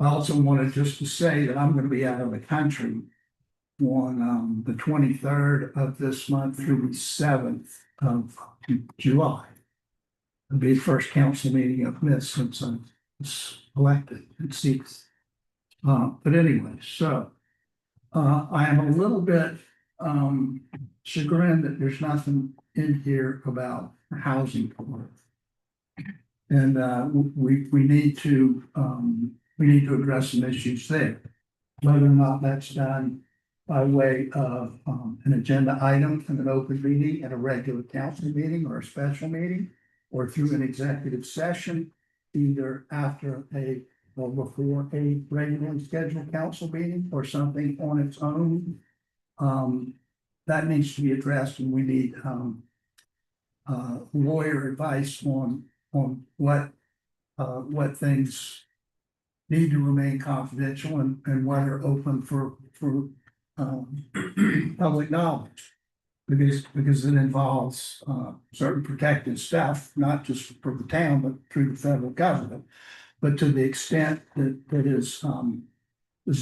S9: also wanted just to say that I'm gonna be out of the country on the 23rd of this month through the 7th of July. It'll be the first council meeting I've missed since I was elected in seats. But anyway, so I am a little bit chagrined that there's nothing in here about housing. And we need to address some issues there. Whether or not that's done by way of an agenda item in an open meeting at a regular council meeting or a special meeting, or through an executive session, either after or before a regularly scheduled council meeting or something on its own. That needs to be addressed, and we need lawyer advice on what things need to remain confidential and what are open for public knowledge. Because it involves certain protected stuff, not just for the town, but through the federal government. But to the extent that is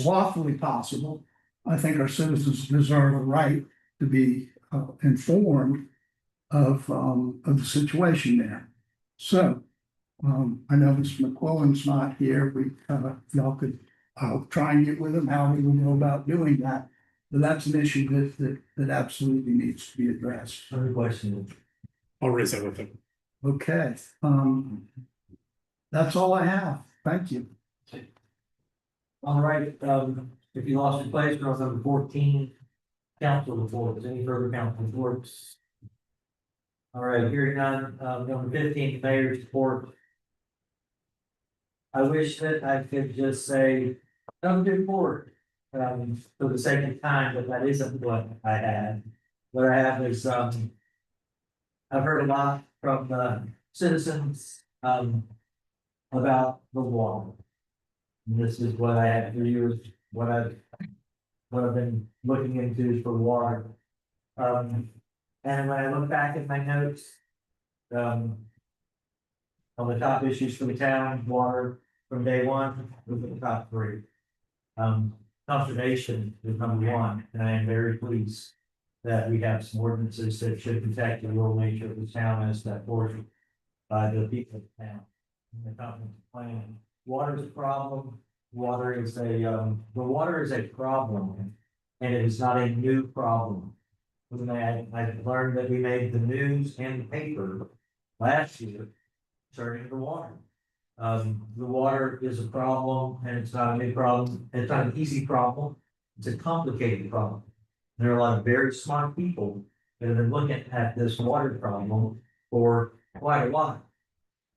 S9: lawfully possible, I think our citizens deserve a right to be informed of the situation there. So I know Mr. McQuillan's not here. I'll try and get with him how we will go about doing that. But that's an issue that absolutely needs to be addressed.
S1: Other question.
S10: I'll raise that with him.
S9: Okay, that's all I have. Thank you.
S1: All right, if you lost your place, we're on number 14, council reports, any further council reports? All right, hearing none, number 15, mayor's report. I wish that I could just say, don't do report, for the sake of time, but that isn't what I had. What I have is, I've heard a lot from the citizens, about the water. And this is what I had for years, what I've been looking into for water. And when I look back at my notes, on the top issues for the town, water from day one, was the top 3. Conservation is number 1, and I am very pleased that we have some ordinances that should protect the rural nature of the town as that portion by the people of the town. In the comprehensive plan, water is a problem. Water is the water is a problem, and it is not a new problem. I learned that we made the news and the paper last year concerning the water. The water is a problem, and it's not a big problem. It's not an easy problem. It's a complicated problem. There are a lot of very smart people that have been looking at this water problem for quite a while.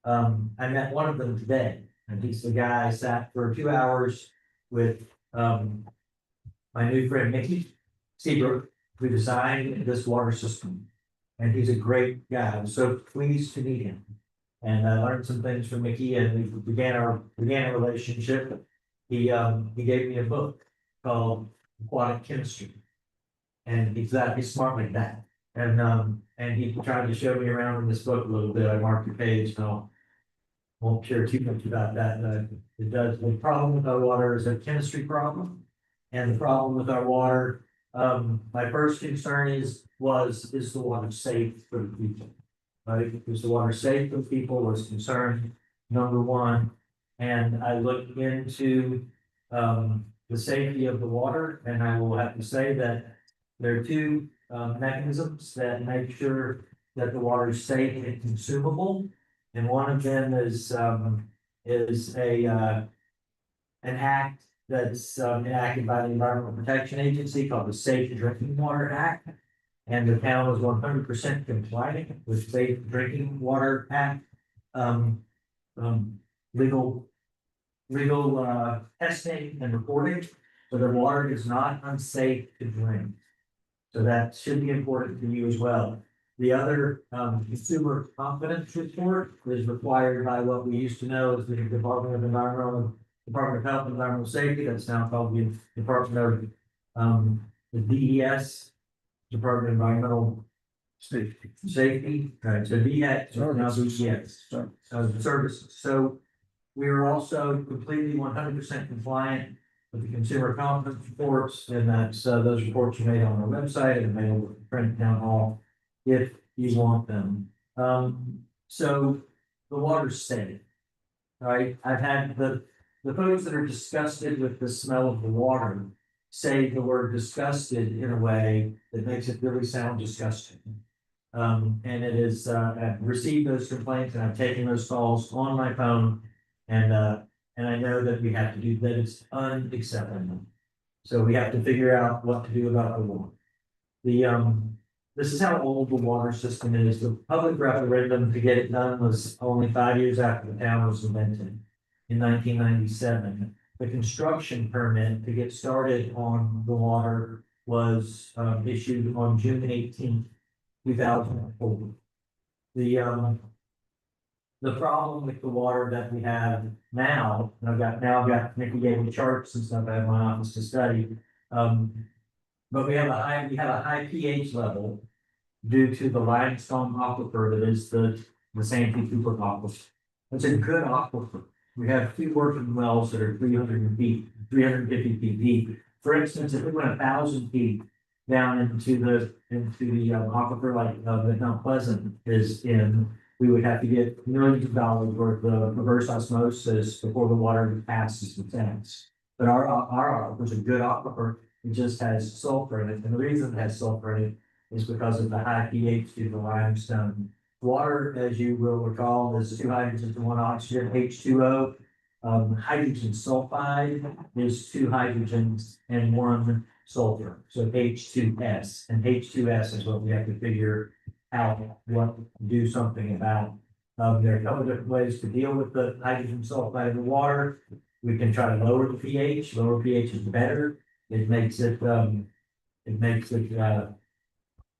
S1: I met one of them today, and he's the guy I sat for 2 hours with my new friend Mickey Seabrook, who designed this water system. And he's a great guy. I'm so pleased to meet him. And I learned some things from Mickey, and we began a relationship. He gave me a book called Aquatic Chemistry. And he's smart like that. And he tried to show me around in this book a little bit. I marked the page, and I won't share too much about that. It does. The problem with our water is a chemistry problem. And the problem with our water, my first concern is the water safe for the people? Right? Is the water safe for people was concern number 1. And I looked into the safety of the water, and I will have to say that there are 2 mechanisms that make sure that the water is safe and consumable. And one of them is an act that's enacted by the Environmental Protection Agency called the Safe Drinking Water Act. And the town is 100% compliant with Safe Drinking Water Act. Legal testing and reporting. So the water is not unsafe to drink. So that should be important to you as well. The other consumer confidence report is required by what we used to know as the Department of Health and Environmental Safety, that's now called the Department of the DES, Department of Environmental Safety, right, so DES, so now DES, services. So we are also completely 100% compliant with the consumer confidence reports, and that's, those reports are made on our website and available at print town hall if you want them. So the water's safe, right? I've had the folks that are disgusted with the smell of the water say the word disgusted in a way that makes it really sound disgusting. And it is, I've received those complaints and I've taken those calls on my phone, and I know that we have to do that. It's unacceptable. So we have to figure out what to do about the water. This is how old the water system is. The public referendum to get it done was only 5 years after the town was invented in 1997. The construction permit to get started on the water was issued on June 18th, 2004. The problem with the water that we have now, and I've got Nikki gave me charts and stuff out of my office to study. But we have a high pH level due to the limestone aquifer that is the Santee Cooper aquifer. It's a good aquifer. We have 2 working wells that are 350 feet deep. For instance, if we went 1,000 feet down into the aquifer like that Mount Pleasant is in, we would have to get millions of dollars worth of reverse osmosis before the water passes the tanks. But our aquifer is a good aquifer. It just has sulfur in it, and the reason it has sulfur in it is because of the high pH due to the limestone. Water, as you will recall, is 2 hydrogens and 1 oxygen, H2O. Hydrogen sulfide is 2 hydrogens and 1 sulfur, so H2S, and H2S is what we have to figure out what to do something about. There are a couple of different ways to deal with the hydrogen sulfide in the water. We can try to lower the pH. Lower pH is better. It makes it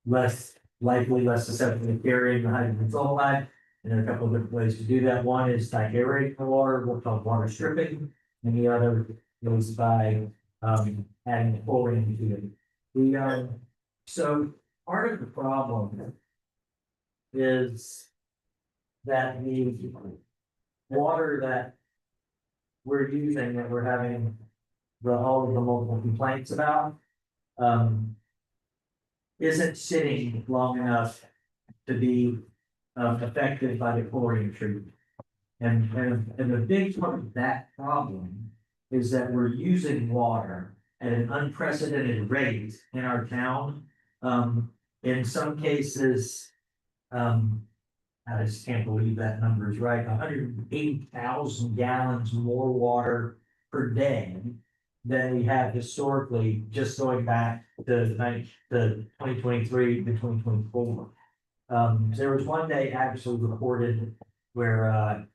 S1: less likely, less susceptible to carrying the hydrogen sulfide. And there are a couple of different ways to do that. One is by aerating the water, what's called water stripping, and the other is by adding chlorine to it. So part of the problem is that the water that we're using, that we're having all of the multiple complaints about, isn't sitting long enough to be affected by the chlorine treatment. And the big part of that problem is that we're using water at an unprecedented rate in our town. In some cases, I just can't believe that number is right, 180,000 gallons more water per day than we have historically, just going back to 2023 to 2024. There was one day actually reported where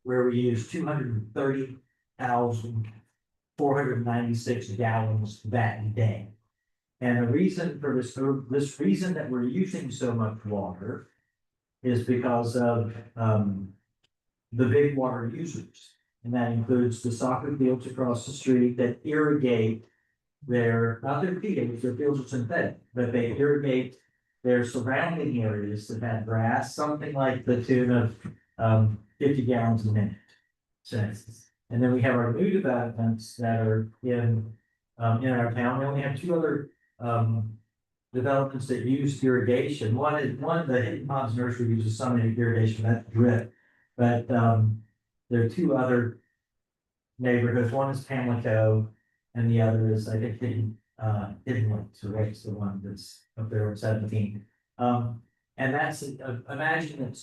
S1: we used 230,496 gallons that day. And the reason for this reason that we're using so much water is because of the big water users. And that includes the soccer fields across the street that irrigate not their fields, their fields are synthetic, but they irrigate their surrounding areas that have grass, something like the tune of 50 gallons a minute. And then we have our new developments that are in our town. We only have 2 other developments that use irrigation. One, the Hidden Ponds Nursery uses some irrigation, that's drip. But there are 2 other neighborhoods. One is Pamlico, and the other is, I think, Hidden Lakes, so that's the one that's up there at 17. And that's imagine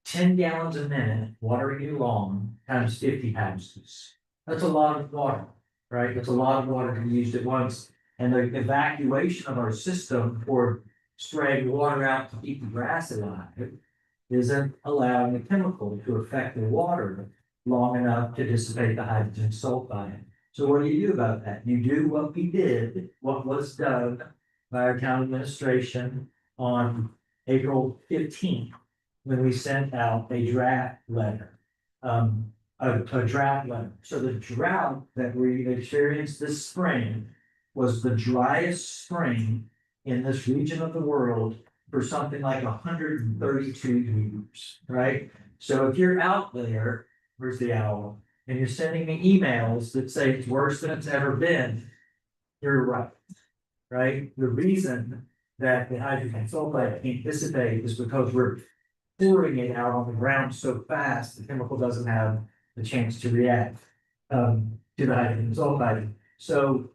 S1: 10 gallons a minute watering your lawn times 50 houses. That's a lot of water, right? That's a lot of water to be used at once. And the evacuation of our system for spraying water out to keep the grass alive isn't allowing the chemical to affect the water long enough to dissipate the hydrogen sulfide. So what do you do about that? You do what we did, what was done by our town administration on April 15th, when we sent out a draft letter. A draft letter. So the drought that we experienced this spring was the driest spring in this region of the world for something like 132 years, right? So if you're out there, where's the owl? And you're sending me emails that say it's worse than it's ever been, you're right. Right? The reason that the hydrogen sulfide can't dissipate is because we're pouring it out on the ground so fast, the chemical doesn't have the chance to react to the hydrogen sulfide. So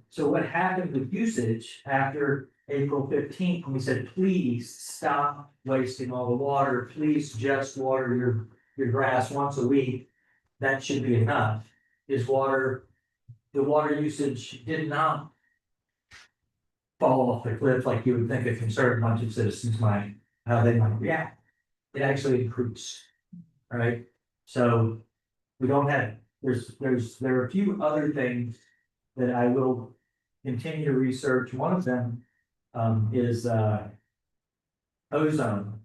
S1: so what happened with usage after April 15th, when we said, please stop wasting all the water, please just water your grass once a week, that should be enough, is the water usage did not fall off the cliff like you would think a concerned bunch of citizens might, how they might react. It actually increased, right? So we don't have, there are a few other things that I will continue to research. One of them is ozone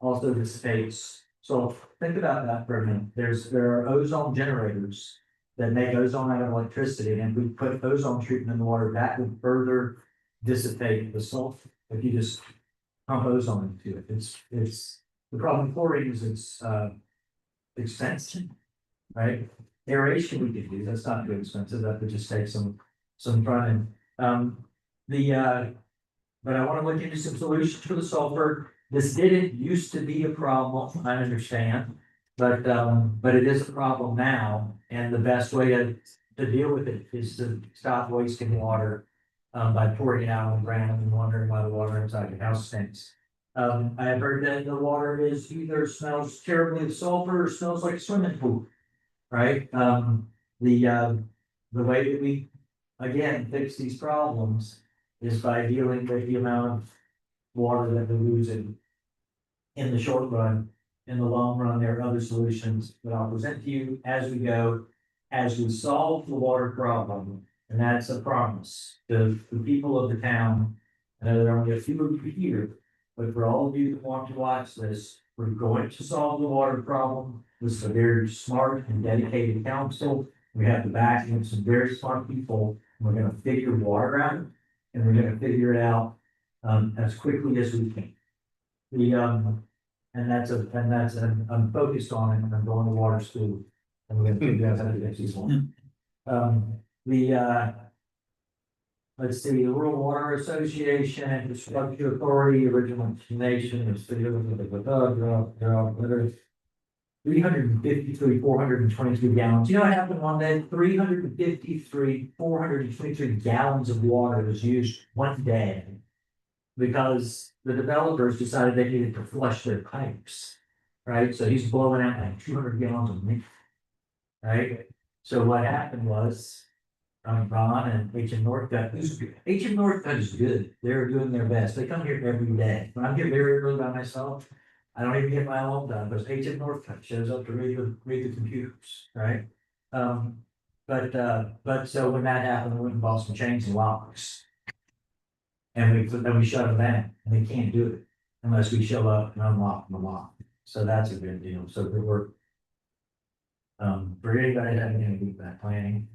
S1: also dissipates. So think about that for a minute. There are ozone generators that make ozone out of electricity, and if we put ozone treatment in the water, that would further dissipate the sulfur if you just pump ozone into it. It's the problem with chlorine is it's expensive, right? Aeration we can do, that's not too expensive, that would just take some front end. But I want to look into some solutions for the sulfur. This didn't used to be a problem, I understand, but it is a problem now, and the best way to deal with it is to stop wasting water by pouring it out on the ground and wondering why the water inside your house stinks. I have heard that the water is either smells terribly of sulfur or smells like a swimming pool, right? The way that we, again, fix these problems is by dealing with the amount of water that we're losing in the short run. In the long run, there are other solutions that I'll present to you as we go, as we solve the water problem. And that's a promise to the people of the town. I know there are only a few of you here, but for all of you that want to watch this, we're going to solve the water problem with some very smart and dedicated council. We have the backing of some very smart people. We're gonna figure water out, and we're gonna figure it out as quickly as we can. I'm focused on it, and I'm going to water school, and we're gonna figure out how to get these one. Let's see, the Rural Water Association, Infrastructure Authority, original nation, is 353, 422 gallons. You know what happened one day? 353, 423 gallons of water was used one day because the developers decided they needed to flush their pipes, right? So he's blowing out like 200 gallons a minute, right? So what happened was, Ron and H.M. Northcutt, H.M. Northcutt is good. They're doing their best. They come here every day. When I'm here very early by myself, I don't even get my own done, because H.M. Northcutt shows up to read the computers, right? But so when that happened, we went and bought some chains and locks. And we shut them down, and they can't do it unless we show up and unlock the lock. So that's a good deal. So good work. For anybody that didn't do that planning.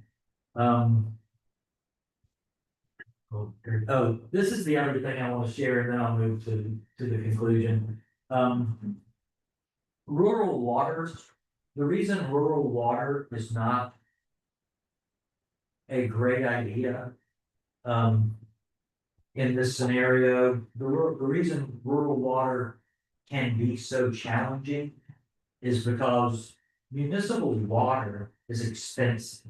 S1: This is the other thing I want to share, and then I'll move to the conclusion. Rural water, the reason rural water is not a great idea, in this scenario, the reason rural water can be so challenging is because municipal water is expensive.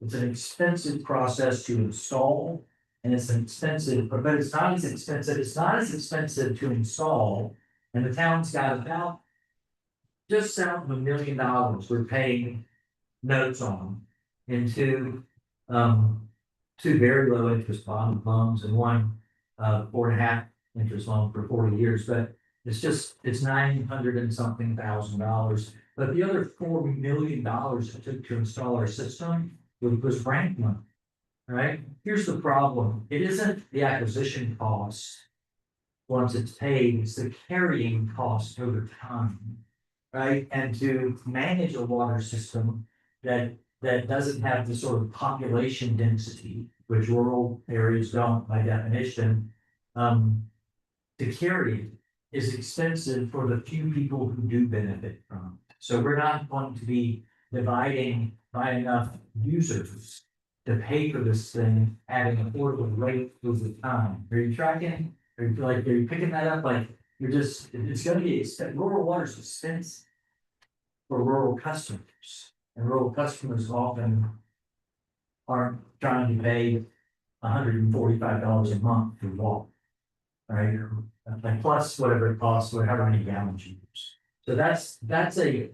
S1: It's an expensive process to install, and it's expensive, but it's not as expensive. It's not as expensive to install, and the town's got about just south of $1 million we're paying notes on into two very low interest bond loans and one 4.5 interest loan for 40 years, but it's $900 and something thousand.
S15: But the other $4 million it took to install our system was grant money. Right? Here's the problem. It isn't the acquisition cost. Once it's paid, it's the carrying cost over time. Right? And to manage a water system that doesn't have the sort of population density, which rural areas don't by definition, to carry it is expensive for the few people who do benefit from it. So we're not going to be dividing by enough users to pay for this thing at an affordable rate over time. Are you tracking? Are you picking that up? Like, it's gonna be expensive. Rural water is expensive for rural customers. And rural customers often aren't trying to pay $145 a month for water. Right? Like plus whatever it costs, however many gallons you use. So that's a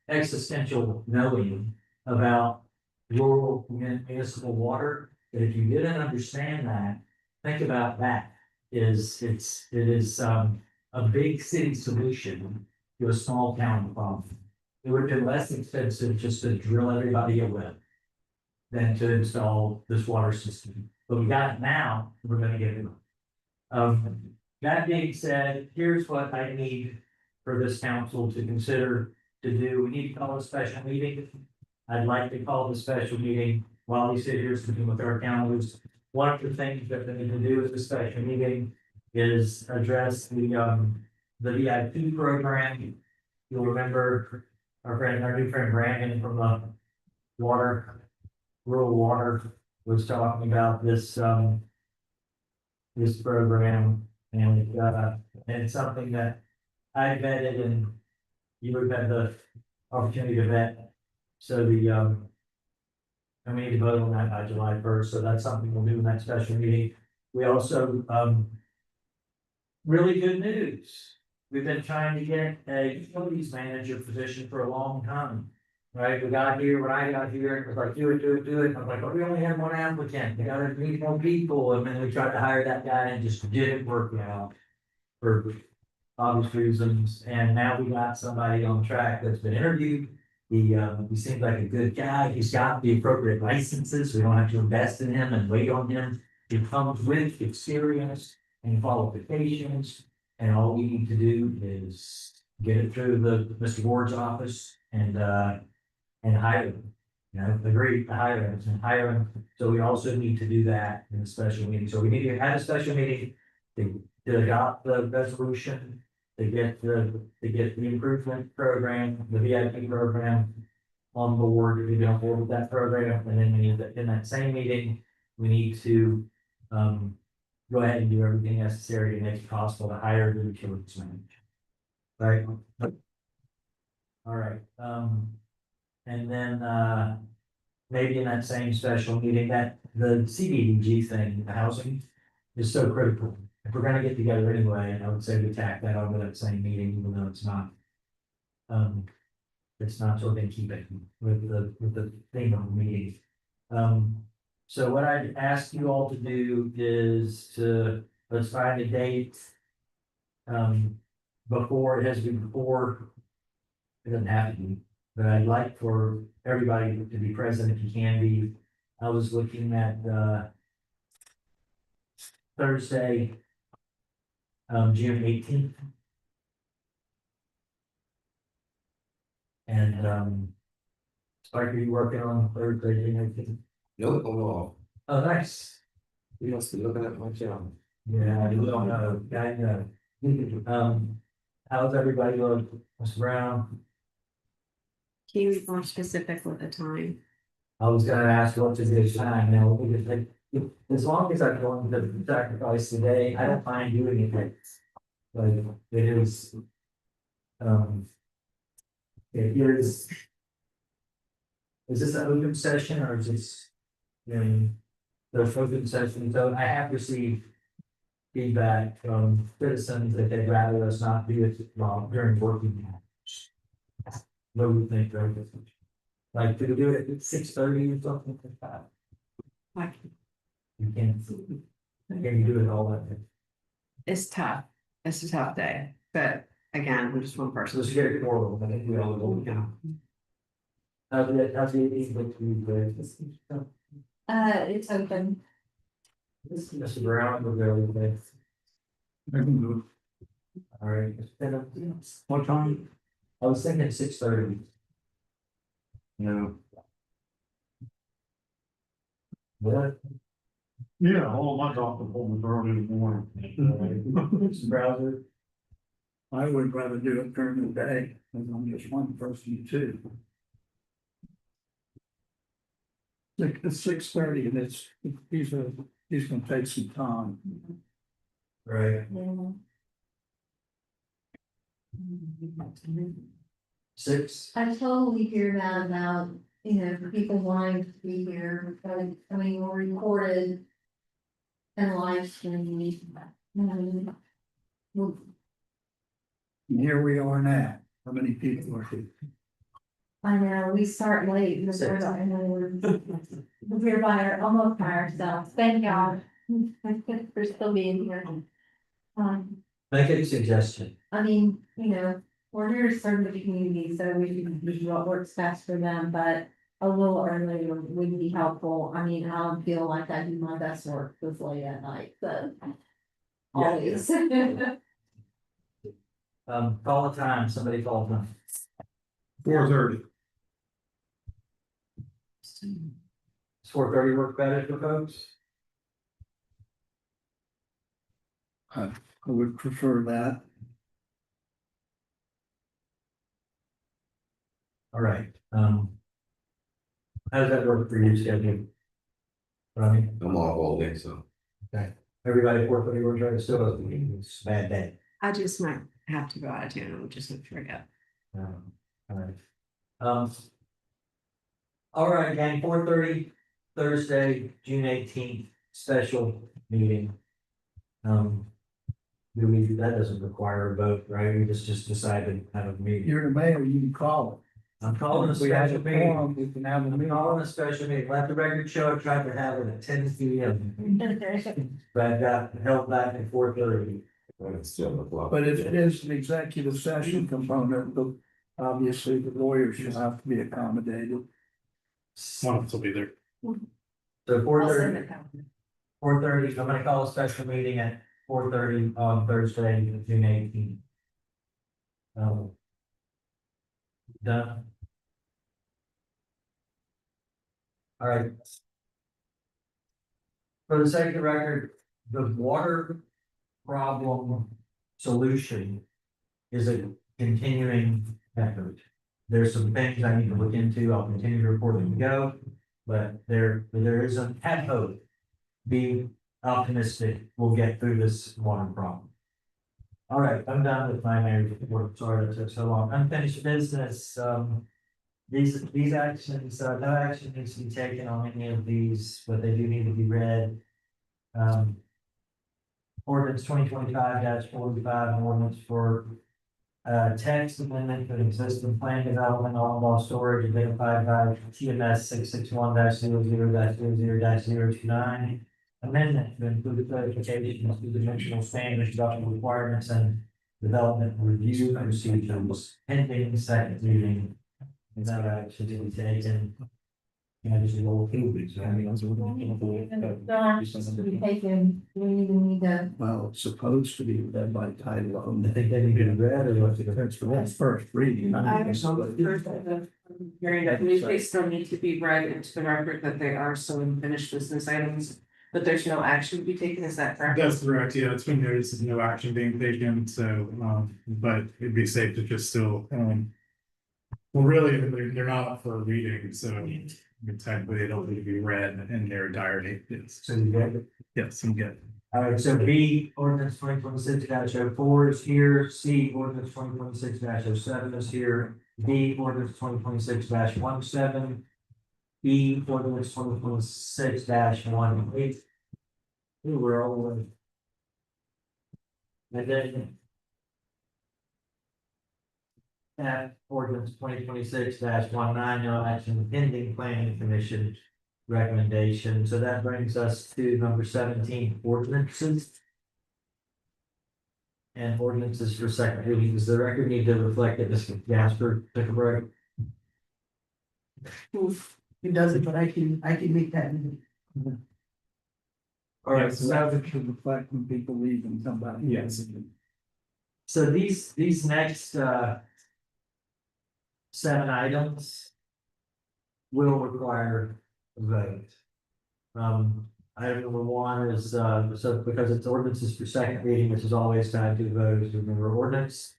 S15: existential knowing about rural municipal water. But if you didn't understand that, think about that. It is a big city solution to a small town problem. It would have been less expensive just to drill everybody a well than to install this water system. But we got it now, we're gonna get it. That being said, here's what I need for this council to consider to do. We need to call a special meeting. I'd like to call the special meeting while we sit here sitting with our calendars. One of the things that we need to do with the special meeting is address the VIP program. You'll remember our new friend Brandon from the rural water was talking about this program, and it's something that I vetted and you would have had the opportunity to vet. So I need to vote on that by July 1st, so that's something we'll do in that special meeting. We also, really good news. We've been trying to get a utilities manager position for a long time. Right, we got here, when I got here, it was like, do it. I'm like, oh, we only have one applicant, we gotta meet more people, and then we tried to hire that guy and it just didn't work out. For obvious reasons, and now we got somebody on track that's been interviewed. He seems like a good guy, he's got the appropriate licenses, we don't have to invest in him and wait on him. He comes with experience and qualifications, and all we need to do is get it through Mr. Ward's office and hire him. You know, agree to hire him. So we also need to do that in a special meeting. So we need to have a special meeting to adopt the resolution, to get the improvement program, the VIP program on board, to be on board with that program. And then we need in that same meeting, we need to go ahead and do everything necessary to make it possible to hire the utilities manager. Right? All right. And then maybe in that same special meeting, that the CDBG thing, the housing, is so critical. If we're gonna get together anyway, and I would say we tack that over that same meeting, even though it's not sort of in keeping with the theme of the meeting. So what I ask you all to do is let's find a date. Before it has been before. It doesn't have to be, but I'd like for everybody to be present if you can be. I was looking at Thursday, June 18th. And Spike, are you working on Thursday, June 18th?
S7: No.
S15: Oh, nice.
S7: You must be looking at my channel.
S15: Yeah, I don't know. I know. How's everybody look? Mr. Brown?
S2: Can you be more specific with the time?
S15: I was gonna ask what's a good time now, because like, as long as I'm going to the sacrifice today, I don't mind doing it. Like, it is. It is. Is this an open session or is this? There's open session, so I have received feedback from citizens that they'd rather us not do it during working hours. What do you think, right? Like, could we do it at 6:30 or something like that? You can't. Can you do it all that day?
S2: It's tough. It's a tough day, but again, I'm just one
S15: So
S2: person.
S15: let's get it forward, I think we all know we can. How's the look to you, Grace?
S11: It's open.
S15: Mr. Brown, we're very good. All right. What time? I was thinking 6:30. No. What?
S4: Yeah, all my doctor appointments are early in the morning.
S15: Mr. Browser?
S9: I would rather do it during the day, because I'm just one person too. It's 6:30 and he's gonna take some time.
S15: Right. 6?
S11: I totally hear that about, people wanting to be here, but I mean, we're recorded. And live streaming.
S9: And here we are now. How many people are here?
S11: I know, we start late, because we're here almost by ourselves, thank God. For still being here.
S15: Make a suggestion.
S11: I mean, we're here to serve the community, so we can do what works best for them, but a little earlier would be helpful. I mean, I don't feel like I do my best work this late at night, so. Always.
S15: Call a time, somebody call a time.
S4: 4:30.
S15: Does 4:30 work better for folks?
S9: I would prefer that.
S15: All right, how does that work for you, schedule? Ronnie?
S7: I'm off all day, so.
S15: Okay, everybody 4:30 works, right? Still doesn't mean it's a bad day.
S2: I just might have to go out of town, I'm just gonna forget.
S15: All right. All right, gang, 4:30, Thursday, June 18th, special meeting. That doesn't require a vote, right? We just decided to have a meeting.
S9: You're the mayor, you can call
S15: I'm calling a
S9: it. If we have
S15: special
S9: a
S15: meeting.
S9: forum, we can have a
S15: I'm
S9: meeting.
S15: calling a special meeting. Let the record show I tried to have it at 10 p.m. But I got held back at 4:30.
S9: But if it is an executive session component, obviously the lawyers should have to be accommodated.
S4: One of us will be there.
S15: So
S2: I'll send
S15: 4:30,
S2: it out.
S15: 4:30, I'm gonna call a special meeting at 4:30 on Thursday, June 18th. Done. All right. For the sake of the record, the water problem solution is a continuing effort. There's some things I need to look into. I'll continue to report as we go, but there is a have hope. Be optimistic, we'll get through this water problem. All right, I'm done with my mayor's report. Sorry that took so long. Unfinished business, these actions, no action needs to be taken on any of these, but they do need to be read. Ordinance 2025-45, an ordinance for text amendment to an existing plan development on wall storage identified by TMS 661-00-00-029. Amendment to include clarifications to dimensional standards, development requirements, and development review procedures pending second reading. No action to be taken. Just roll through these.
S11: We taken, we need to.
S9: Well, it's supposed to be read by title
S15: I
S9: only.
S15: think they need to be read or what's it?
S9: That's first reading.
S5: I believe they still need to be read into the record that they are still unfinished business items, but there's no action to be taken, is that correct?
S4: That's correct, yeah, it's been noticed of no action being taken, so, but it'd be safe to just still, well, really, they're not up for a reading, so technically they don't need to be read in their entirety, yes.
S15: So you get it?
S4: Yes, I'm good.
S15: All right, so B, ordinance 2026-04 is here, C, ordinance 2026-07 is here, D, ordinance 2026-17. E, ordinance 2026-18. Ooh, we're all the way. And then ordinance 2026-19, no action pending planning commission recommendation. So that brings us to number 17, ordinances. and ordinances for second reading. Does the record need to reflect that Mr. Gasper took a break?
S13: It doesn't, but I can make that.
S15: All right, so that,
S9: it should reflect when people leave and come back.
S15: yes. So these next, 7 items will require a vote. Item number 1 is, so because it's ordinances for second reading, which is always tied to a vote, is remember ordinance.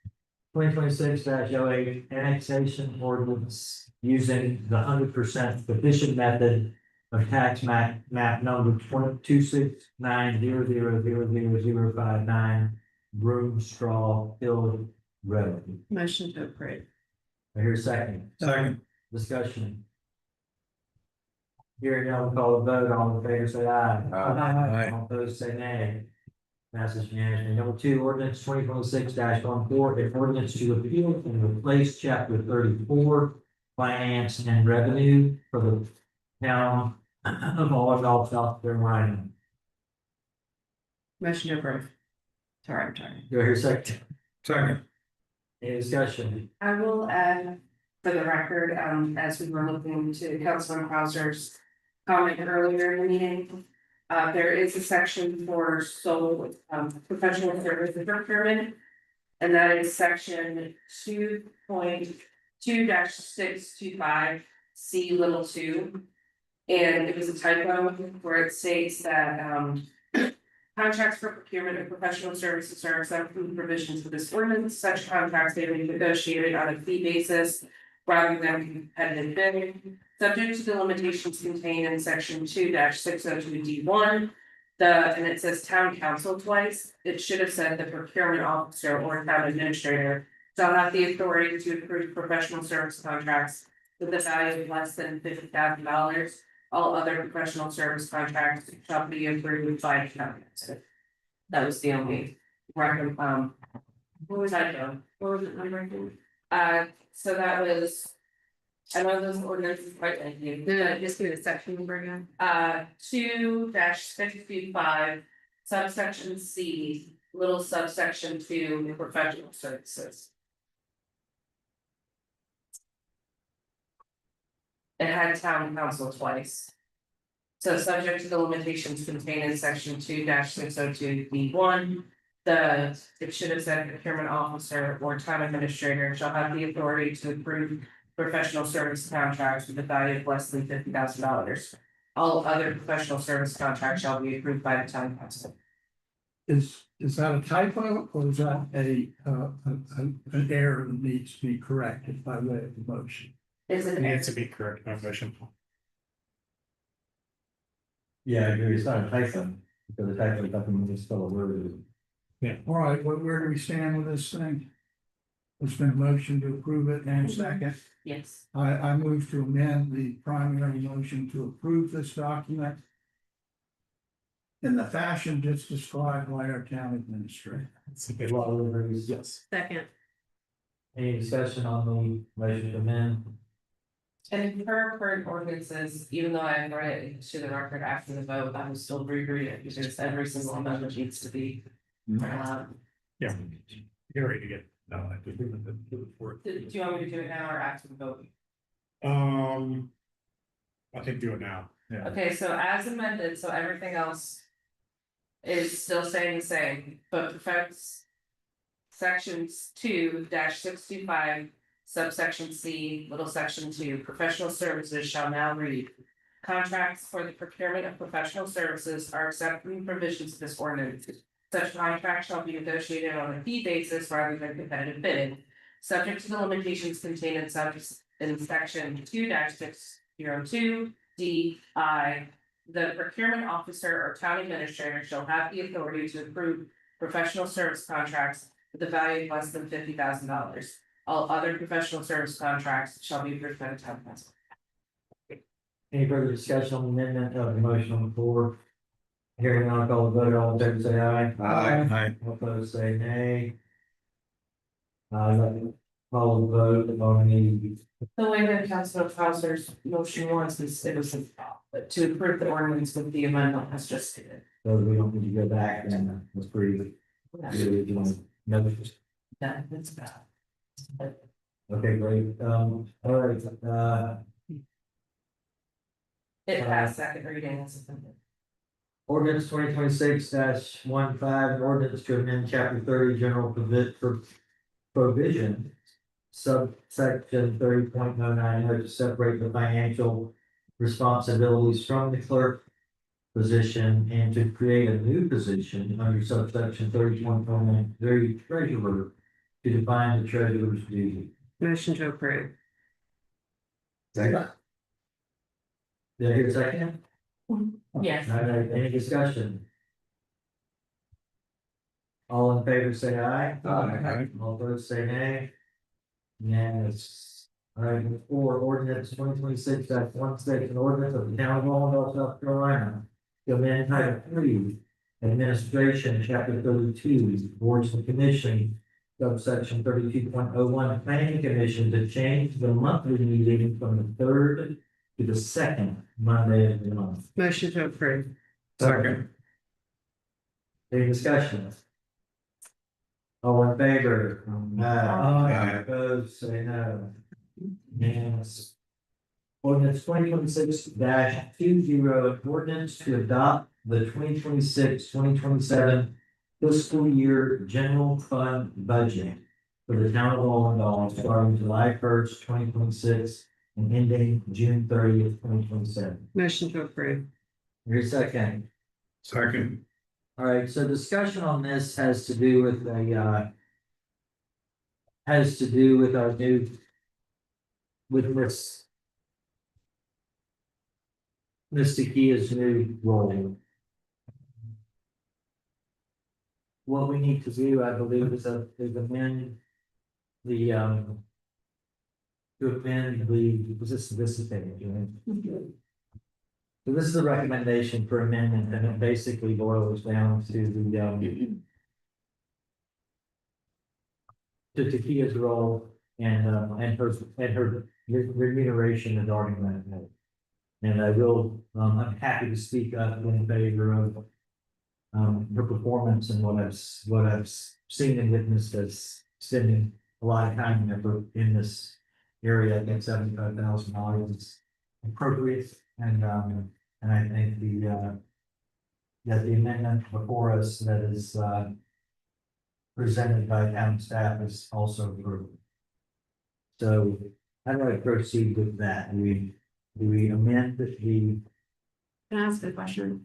S15: 2026-08 annexation ordinance using the 100% petition method of tax map number 26900000059 Broom Straw Hill Road.
S2: Motion to approve.
S15: I hear a second.
S10: Second.
S15: Discussion. Hearing none, we'll call the vote. All in favor, say aye.
S10: Aye.
S15: All opposed, say nay. Passes unanimously. Number 2, ordinance 2026-14, an ordinance to repeal and replace chapter 34, finance and revenue for the town of Ollendale, South Carolina.
S2: Motion to approve. Sorry, I'm sorry.
S15: Do I hear a second?
S10: Second.
S15: Any discussion?
S5: I will add for the record, as we were looking to Councilman Krauser's comment earlier in the meeting. There is a section for sole, professional services procurement. And that is section 2.2-625 C(2). And it was a typo where it states that, contracts for procurement of professional services are exempt from the provisions of this ordinance. Such contracts may be negotiated on a fee basis rather than competitive bidding, subject to the limitations contained in section 2-602D1. And it says town council twice. It should have said the procurement officer or town administrator shall have the authority to approve professional service contracts with a value of less than $50,000. All other professional service contracts shall be approved by the town council. That was the only record, what was that, Joe? What was it number? So that was. I know those ordinances quite lengthy.
S2: No, just give me the section number again.
S5: 2-625 subsection C, little subsection 2, professional services. It had town council twice. So subject to the limitations contained in section 2-602B1. It should have said procurement officer or town administrator shall have the authority to approve professional service contracts with a value of less than $50,000. All other professional service contracts shall be approved by the town council.
S9: Is that a typo or is that an error that needs to be corrected by way of the motion?
S5: Is it?
S10: Needs to be correct, my motion.
S15: Yeah, I agree. It's not a typo, because the typo doesn't mean spell a word.
S9: All right, where do we stand with this thing? There's been a motion to approve it and a second.
S5: Yes.
S9: I move to amend the primary motion to approve this document in the fashion just described by our town administrator.
S15: It's a good lot of words.
S10: Yes.
S2: Second.
S15: Any discussion on the motion to amend?
S5: And in current ordinances, even though I read it to the record after the vote, I will still reread it because every single amendment needs to be.
S10: Yeah. You're ready to get. No, I do.
S5: Do you want me to do it now or after the vote?
S10: I think do it now. Yeah.
S5: Okay, so as amended, so everything else. Is still saying the same, but perfects. Sections 2-625 subsection C, little section 2, professional services shall now read. Contracts for the procurement of professional services are exempt from provisions of this ordinance. Such contracts shall be negotiated on a fee basis rather than competitive bidding. Subject to the limitations contained in section 2-602 D(I). The procurement officer or town administrator shall have the authority to approve professional service contracts with a value of less than $50,000. All other professional service contracts shall be approved by the town council.
S15: Any further discussion on the amendment of the motion on the floor? Hearing none, I'll call the vote. All in favor, say aye.
S10: Aye.
S15: All opposed, say nay. Let me call the vote on the.
S5: The way that Councilor Krauser's motion was, is it was to approve the ordinance with the amendment as just stated.
S15: So we don't need to go back and let's breathe. No.
S5: That's bad.
S15: Okay, great. All right,
S5: It passed second reading. That's a-
S15: ordinance 2026 15, ordinance to amend chapter 30, general provision. Subsection 30.09 to separate the financial responsibilities from the clerk position and to create a new position under subsection 30.09, treasurer, to define the treasurer's duty.
S2: Motion to approve.
S15: Second. Did I hear a second?
S5: Yes.
S15: All right, any discussion? All in favor, say aye.
S10: Aye.
S15: All opposed, say nay. Yes. All right, for ordinance 2026 one section ordinance of the town of Walnut, South Carolina. To amend title 3, administration, chapter 32, boards and commission, subsection 32.01, planning commission, to change the monthly meeting from the third to the second Monday of the month.
S2: Motion to approve.
S10: Second.
S15: Any discussion? All in favor?
S10: Aye.
S15: Opposed, say no. Yes. Ordinance 2026 ordinance to adopt the 2026-2027 fiscal year general fund budget for the town of Walnut, starting July 1st, 2026 and ending June 30th, 2027.
S2: Motion to approve.
S15: Here's a second.
S10: Second.
S15: All right, so discussion on this has to do with our new, with Ms. Takia's new role. What we need to do, I believe, is amend the, this is the page, right? So this is the recommendation for amendment, and it basically boils down to to Takia's role and her remuneration regarding that. And I'm happy to speak up in favor of her performance and what I've seen and witnessed as spending a lot of time and effort in this area. I think $75,000 is appropriate, and I think that the amendment before us that is presented by town staff is also approved. So how do I proceed with that? Do we amend the?
S2: Can I ask a question?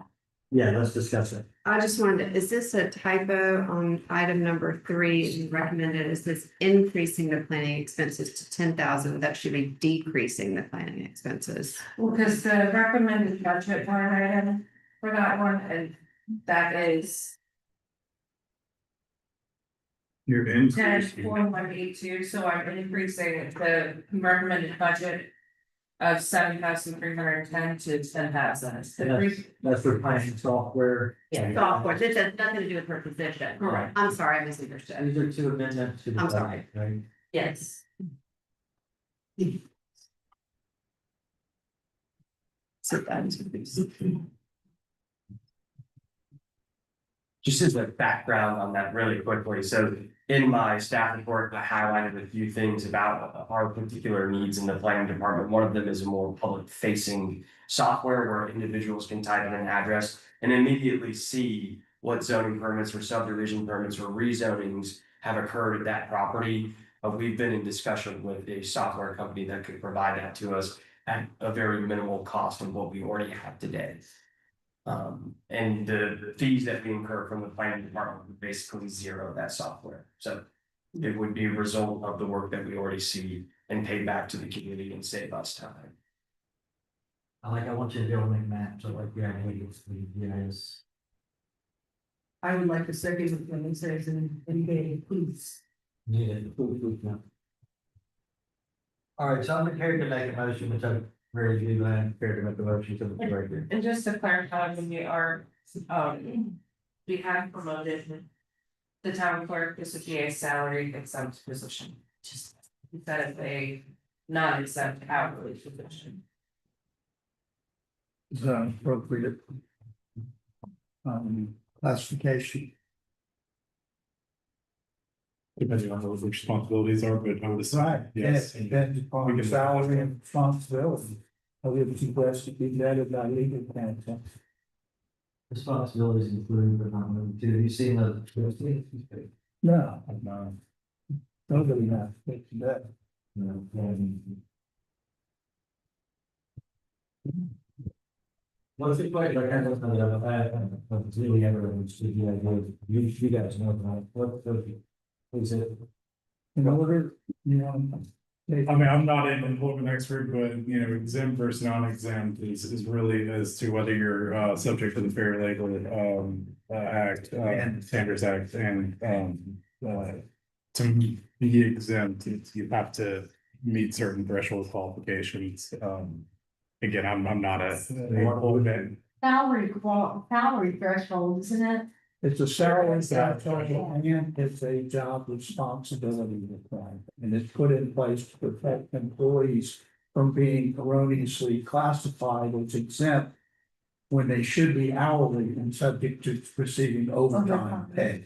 S15: Yeah, let's discuss it.
S2: I just wanted, is this a typo on item number 3 recommended? Is this increasing the planning expenses to 10,000? That should be decreasing the planning expenses.
S5: Well, because the recommended budget line item for that one, and that is
S4: You're
S5: 10.182, so I'm increasing the recommended budget of 7,310 to 10,000.
S15: That's for planning software.
S2: Yeah, software. This has nothing to do with her position.
S5: Correct.
S2: I'm sorry, I misunderstood.
S15: These are two amendments to the
S2: I'm
S15: budget,
S2: sorry.
S15: right?
S5: Yes.
S2: So that is.
S14: Just as a background on that really quickly, so in my staff report, I highlighted a few things about our particular needs in the planning department. One of them is a more public facing software where individuals can type in an address and immediately see what zoning permits or subdivision permits or rezonings have occurred at that property. We've been in discussion with a software company that could provide that to us at a very minimal cost of what we already have today. And the fees that we incur from the planning department would basically zero that software. So it would be a result of the work that we already see and pay back to the community and save us time.
S15: I want you to be able to make maps, so like, yeah,
S13: I would like to second it when it says in please.
S15: need it. All right, so I'm prepared to make a motion, which I'm very good, I'm prepared to make a motion to the director.
S5: And just to clarify, when we have promoted the town clerk, this would be a salary exempt position, just instead of a non-exempt hourly position.
S9: Is that appropriate? Classification.
S4: Depending on what the responsibilities are, but I would
S9: Right,
S4: assume, yes.
S9: depends upon the salary and responsibility. I would suggest to be vetted by legal counsel.
S15: Responsibilities including but not limited to, you seen the.
S9: No, no. Nobody has to take that.
S15: No, what's it like, I don't know, I really ever understood the idea, you guys know, about what is it?
S9: In order, you know.
S4: I mean, I'm not an employment expert, but you know, exempt versus non-exempt is really as to whether you're subject to the Fair Labor Act, Standards Act, and to be exempt, you have to meet certain threshold qualifications. Again, I'm not a employment.
S11: Salary threshold, isn't it?
S9: It's a salary threshold and it's a job responsibility requirement. And it's put in place to protect employees from being erroneously classified as exempt when they should be hourly and subject to receiving overtime pay.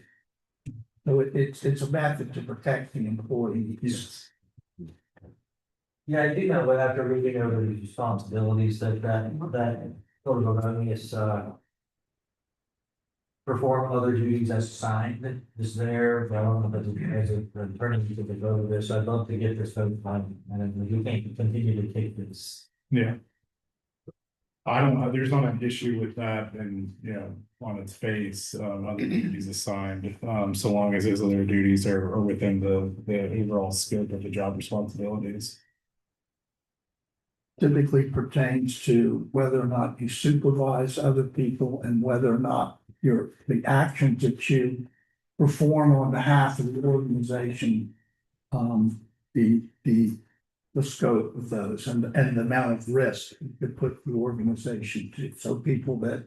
S9: So it's a method to protect the employees.
S4: Yes.
S15: Yeah, I do know, but after reading over the responsibilities that sort of erroneous, perform other duties as assigned is there, but I don't know if as a attorney to go over this, I'd love to get this vote on, and we can continue to take this.
S4: Yeah. I don't know, there's not an issue with that and, you know, on its face, other duties assigned, so long as those other duties are within the overall scope of the job responsibilities.
S9: Typically pertains to whether or not you supervise other people and whether or not the actions that you perform on behalf of the organization. The scope of those and the amount of risk you could put the organization to, so people that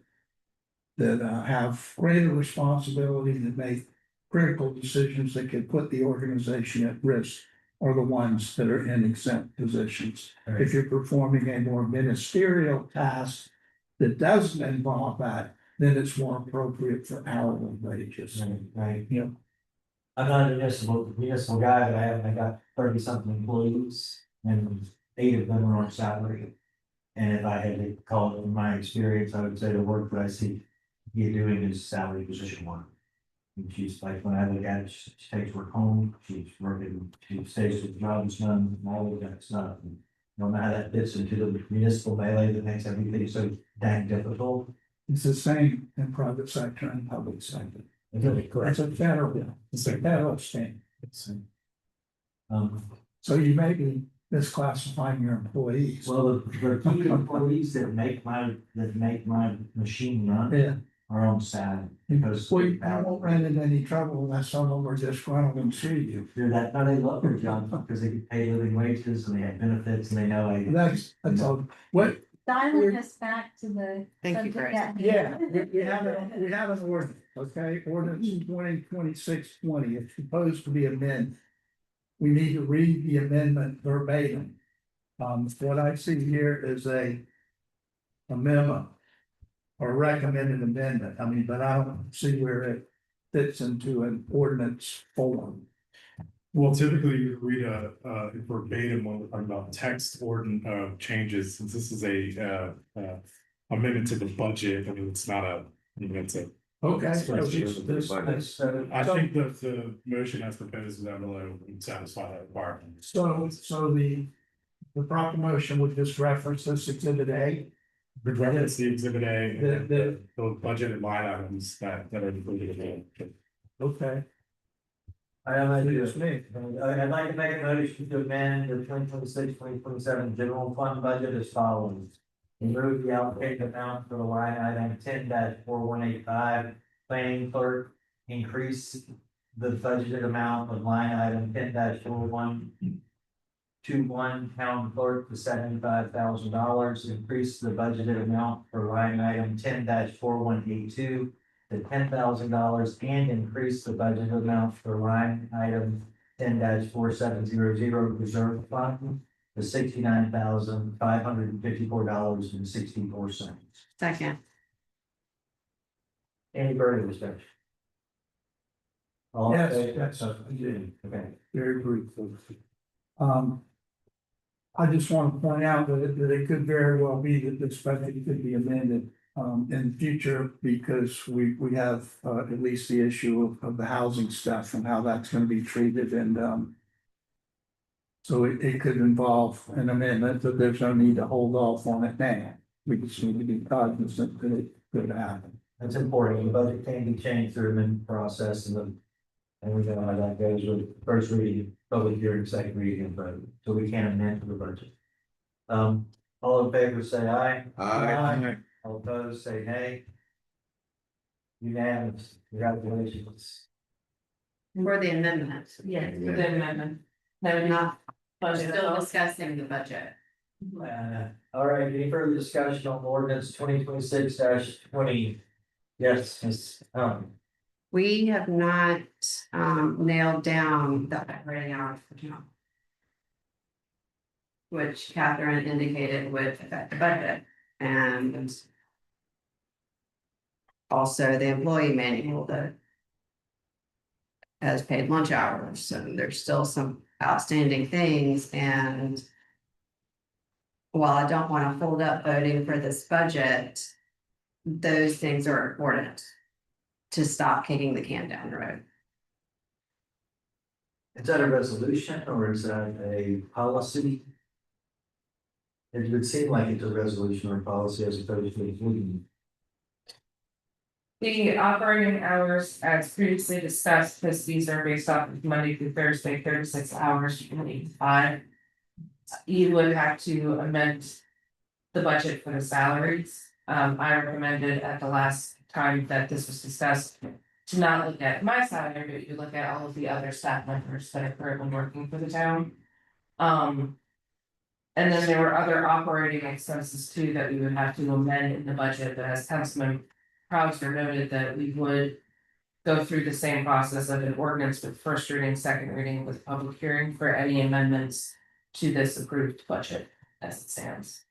S9: have greater responsibility that make critical decisions that could put the organization at risk are the ones that are in exempt positions.
S15: Right.
S9: If you're performing a more ministerial task that doesn't involve that, then it's more appropriate for hourly wages.
S15: Right.
S9: You know,
S15: I'm not a municipal guy, but I got 30-something employees and 8 of them are on salary. And if I had to call it from my experience, I would say the work that I see you doing is salary position 1. And she's like, when I look at it, she takes work home, she's working, she stays with the job's done, and all of that stuff. And I don't know how that fits into the municipal melee that makes everything so dang difficult.
S9: it's the same in private sector and public sector.
S15: Correct.
S9: It's a federal standard.
S15: Um,
S9: So you may be misclassifying your employees.
S15: well, the key employees that make my machine run
S9: Yeah.
S15: are on salary because.
S9: Well, you won't run into any trouble unless some of them are disgruntled and sue you.
S15: They're that, no, they love their job because they get paid living wages and they have benefits and they know.
S9: That's all. What,
S11: Dialing us back to the.
S2: Thank you,
S11: subject
S2: Grace.
S11: at
S9: yeah,
S11: hand.
S9: we have an ordinance, okay, ordinance 2026-20. It's supposed to be amended. We need to read the amendment verbatim. What I see here is a memo. Or recommended amendment, I mean, but I don't see where it fits into an ordinance form.
S4: Well, typically you read a verbatim when we're talking about text changes, since this is a amendment to the budget. I mean, it's not it's a.
S9: Okay.
S4: I think that the motion as proposed down below would satisfy that requirement.
S9: So the proper motion would just reference this exhibit A.
S4: The reference the exhibit A, and
S9: The-
S4: the budget and line items that are included in it.
S9: Okay.
S15: I'd like
S9: It's me.
S15: to make a motion to amend the 2026-2027 general fund budget as follows. Remove the allocated amount for the line item 10-4185, planning clerk, increase the budgeted amount of line item 10-4121, town clerk to $75,000, increase the budgeted amount for line item 10-4182 to $10,000 and increase the budget amount for line item 10-4700 reserve fund to $69,554.64.
S2: Second.
S15: Any further discussion? All in
S9: Yes,
S15: favor?
S9: yes.
S15: Okay.
S9: Very briefly. I just want to point out that it could very well be that this budget could be amended in the future because we have at least the issue of the housing stuff and how that's going to be treated and so it could involve an amendment, but there's no need to hold off on it now. We just need to be cognizant that it could happen.
S15: That's important. The budget can be changed through amendment process and we know how that goes with first reading, public hearing, second reading, and vote. So we can amend the budget. All in favor, say aye.
S6: Aye.
S15: All opposed, say nay. Unanimous. Congratulations.
S2: For the amendment.
S5: Yeah, for the amendment. No, not
S2: We're
S5: budget.
S2: still discussing the budget.
S15: All right, any further discussion on ordinance 2026-20? Yes, Ms.
S2: We have not nailed down the operating hours for town. Which Catherine indicated would affect the budget and. Also the employee manual that. Has paid lunch hours, so there's still some outstanding things and. While I don't want to hold up voting for this budget. Those things are important. To stop kicking the can down the road.
S15: Is that a resolution or is that a policy? It would seem like it's a resolution or policy as opposed to a meeting.
S5: The operating hours as previously discussed, because these are based off of Monday through Thursday, 36 hours from 8 to 5. You would have to amend the budget for the salaries. I recommended at the last time that this was discussed to not look at my salary, but you look at all of the other staff members that are currently working for the town. And then there were other operating expenses too that we would have to amend in the budget, but as Councilman Crowser noted that we would. Go through the same process of an ordinance with first reading, second reading with public hearing for any amendments to this approved budget as it stands.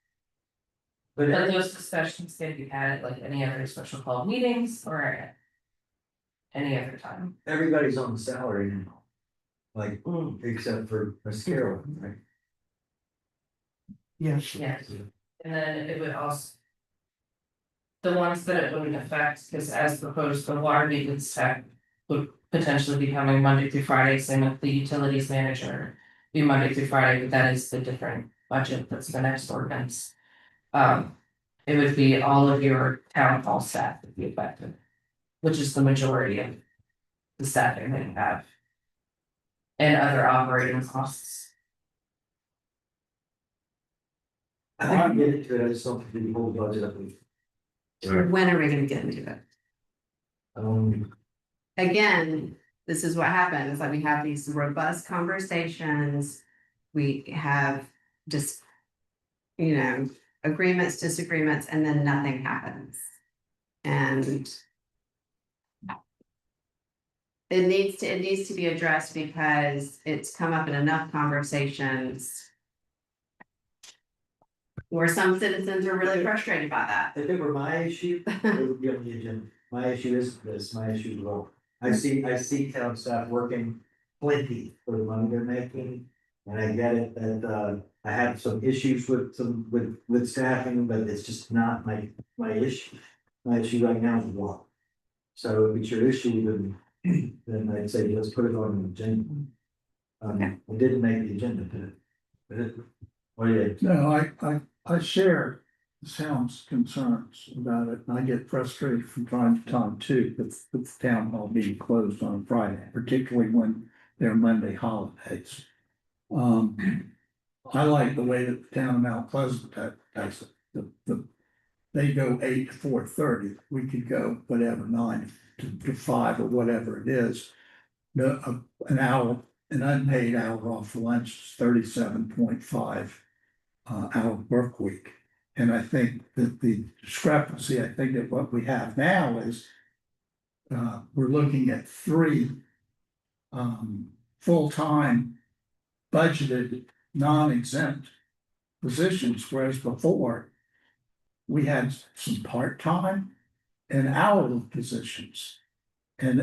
S5: But those discussions can be had at like any other special call meetings or at any other time.
S15: Everybody's on the salary now. Like, except for Ms. Carroll, right?
S9: Yes.
S5: Yes, and then it would also. The ones that it wouldn't affect, because as proposed, the water maintenance tech would potentially be coming Monday through Friday, same with the utilities manager. Be Monday through Friday, but that is the different budget, that's the next ordinance. It would be all of your town hall staff would be affected. Which is the majority of the staffing that you have. And other operating costs.
S15: I think we get into it, I just don't think the whole budget up.
S2: When are we gonna get into it? Again, this is what happens, like we have these robust conversations. We have just. You know, agreements, disagreements, and then nothing happens. And. It needs to be addressed because it's come up in enough conversations. Where some citizens are really frustrated by that.
S15: If it were my issue, it would be on the agenda. My issue is this, my issue is well, I see town staff working plenty for the money they're making. And I get it that I have some issues with staffing, but it's just not my issue. My issue right now is water. So if it's your issue, then I'd say let's put it on the agenda. It didn't make the agenda, did it? What do you?
S9: No, I share the town's concerns about it, and I get frustrated from time to time too, with the town hall being closed on Friday, particularly when they're Monday holidays. I like the way that the town of Mount Pleasant does it. They go 8 to 4:30, we could go whatever, 9 to 5 or whatever it is. An hour, an unpaid hour off for lunch is 37.5 hour work week. And I think that the discrepancy, I think that what we have now is we're looking at 3 full-time budgeted non-exempt positions, whereas before we had some part-time and hourly positions. And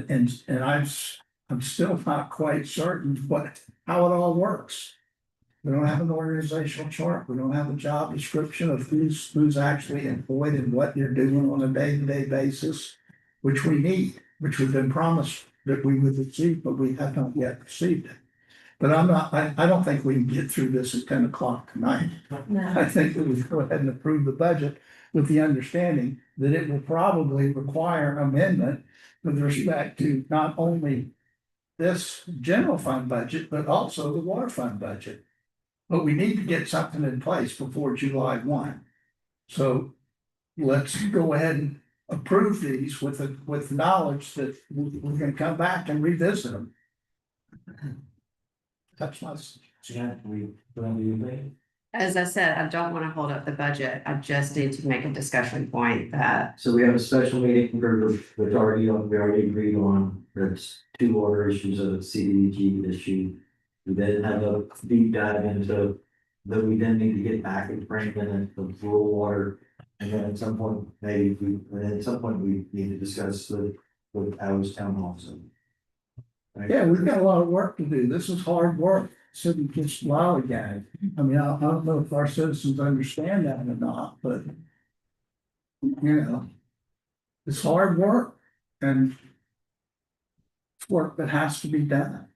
S9: I'm still not quite certain how it all works. We don't have an organizational chart. We don't have a job description of who's actually employed and what they're doing on a day-to-day basis, which we need, which we've been promised that we would receive, but we have not yet received it. But I don't think we can get through this at 10 o'clock tonight.
S11: No.
S9: I think that we go ahead and approve the budget with the understanding that it will probably require amendment with respect to not only this general fund budget, but also the water fund budget. But we need to get something in place before July 1. So let's go ahead and approve these with knowledge that we're gonna come back and revisit them. That's my.
S15: Yeah, we, don't do anything.
S2: As I said, I don't want to hold up the budget. I just need to make a discussion point that
S15: So we have a special meeting for, which already, we already agreed on, there's two water issues of the CDBG issue. We then have a deep dive into, that we then need to get back and bring in the rural water. And then at some point, and then at some point, we need to discuss with Owens Town also. Right?
S9: Yeah, we've got a lot of work to do. This is hard work. Shouldn't just lollygag. I mean, I don't know if our citizens understand that or not, but. You know. It's hard work and. It's work that has to be done.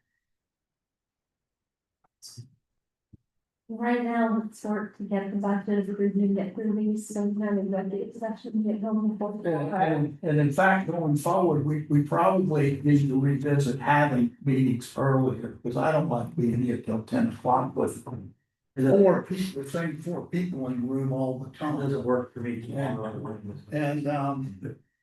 S11: Right now, let's start to get the budget approved and get through these, so kind of budget session, get going before.
S9: And in fact, going forward, we probably need to revisit having meetings earlier, because I don't like being here till 10 o'clock with. Four people, the same four people in the room all the time.
S15: Doesn't work for me.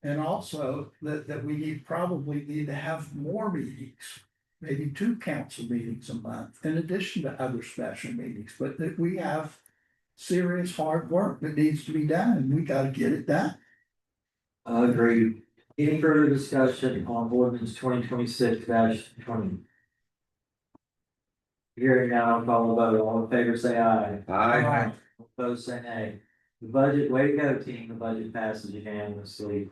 S9: And also that we probably need to have more meetings. Maybe 2 council meetings a month, in addition to other special meetings, but that we have serious hard work that needs to be done, and we gotta get it done.
S15: Agreed. Any further discussion on ordinance 2026-20? Hearing now, I'll call the vote. All in favor, say aye.
S6: Aye.
S15: Opposed, say nay. The budget, way to go, team. The budget passes unanimously.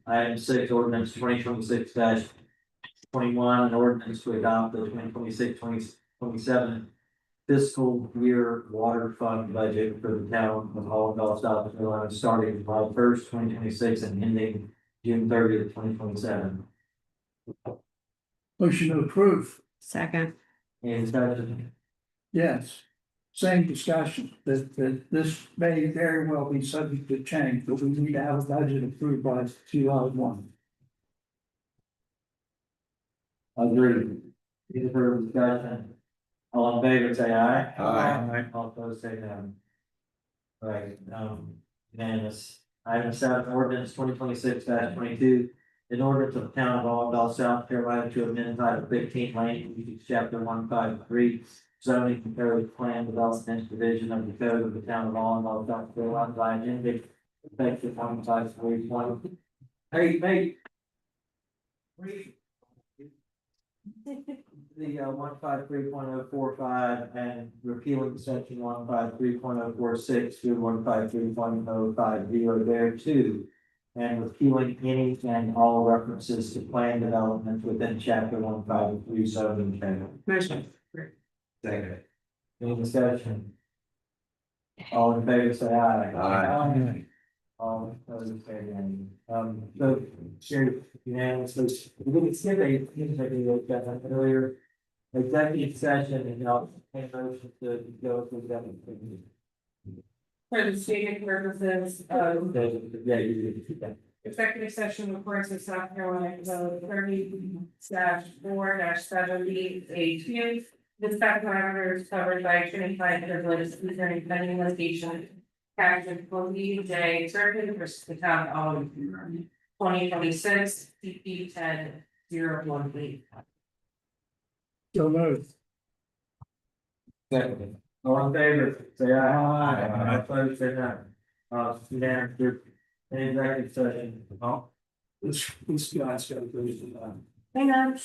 S15: Item 6, ordinance 2026-21, an ordinance to adopt the 2026-2027 fiscal year water fund budget for the town of Hollandale, South Carolina, starting July 1st, 2026 and ending June 30th, 2027.
S9: Motion to approve,
S2: second,
S15: Any discussion?
S9: yes. Same discussion, that this may very well be subject to change, but we need to have a budget approved by July 1.
S15: Agreed. Any further discussion? All in favor, say aye.
S6: Aye.
S15: All opposed, say no. Right, unanimous. Item 7, ordinance 2026-22. In order to the town of Allendale, South Carolina, to amend title 15 land use chapter 153 zoning and code plan development division of the code of the town of Allendale, South Carolina, by amending effective 1/5/2020. Hey, mate. The 153.045 and repealing section 153.046 through 153.050 thereto. And repealing any and all references to plan development within chapter 153 zoning code.
S2: motion,
S6: Second.
S15: Any discussion? All in favor, say aye.
S6: Aye.
S15: All opposed, say nay. So, here, unanimously, we didn't skip a, got that earlier. Executive session and I'll take motion to go to executive.
S5: For the stated purposes
S15: Yeah, you did that.
S5: executive session reports of South Carolina Code 30/4-70A2. Discuss matters covered by attorney-client privilege concerning pending litigation. Caption J. Circuit versus the town of 2026 CP 10-018.
S9: So moved.
S15: Second. All in favor, say aye. Opposed, say no. Unanimous. Any executive session?
S9: This guy's got to go to the.
S5: Hang on.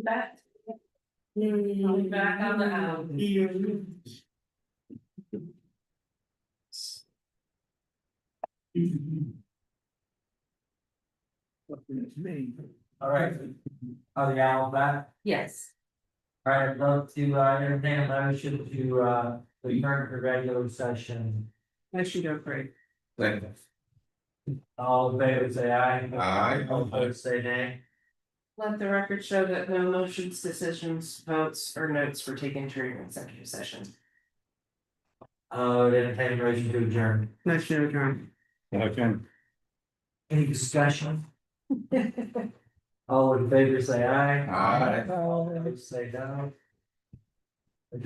S5: Back. Back on the
S15: All right. Are the owls back?
S5: Yes.
S15: All right, I'd love to, entertain a motion to, return to regular session.
S5: Motion to approve.
S15: All in favor, say aye.
S6: Aye.
S15: All opposed, say nay.
S5: Let the record show that no motions, decisions, votes, or notes were taken during executive session.
S15: Entertain a motion to adjourn.
S5: Motion to adjourn.
S15: Any discussion? All in favor, say aye.
S6: Aye.
S15: All opposed, say no. Adjourn.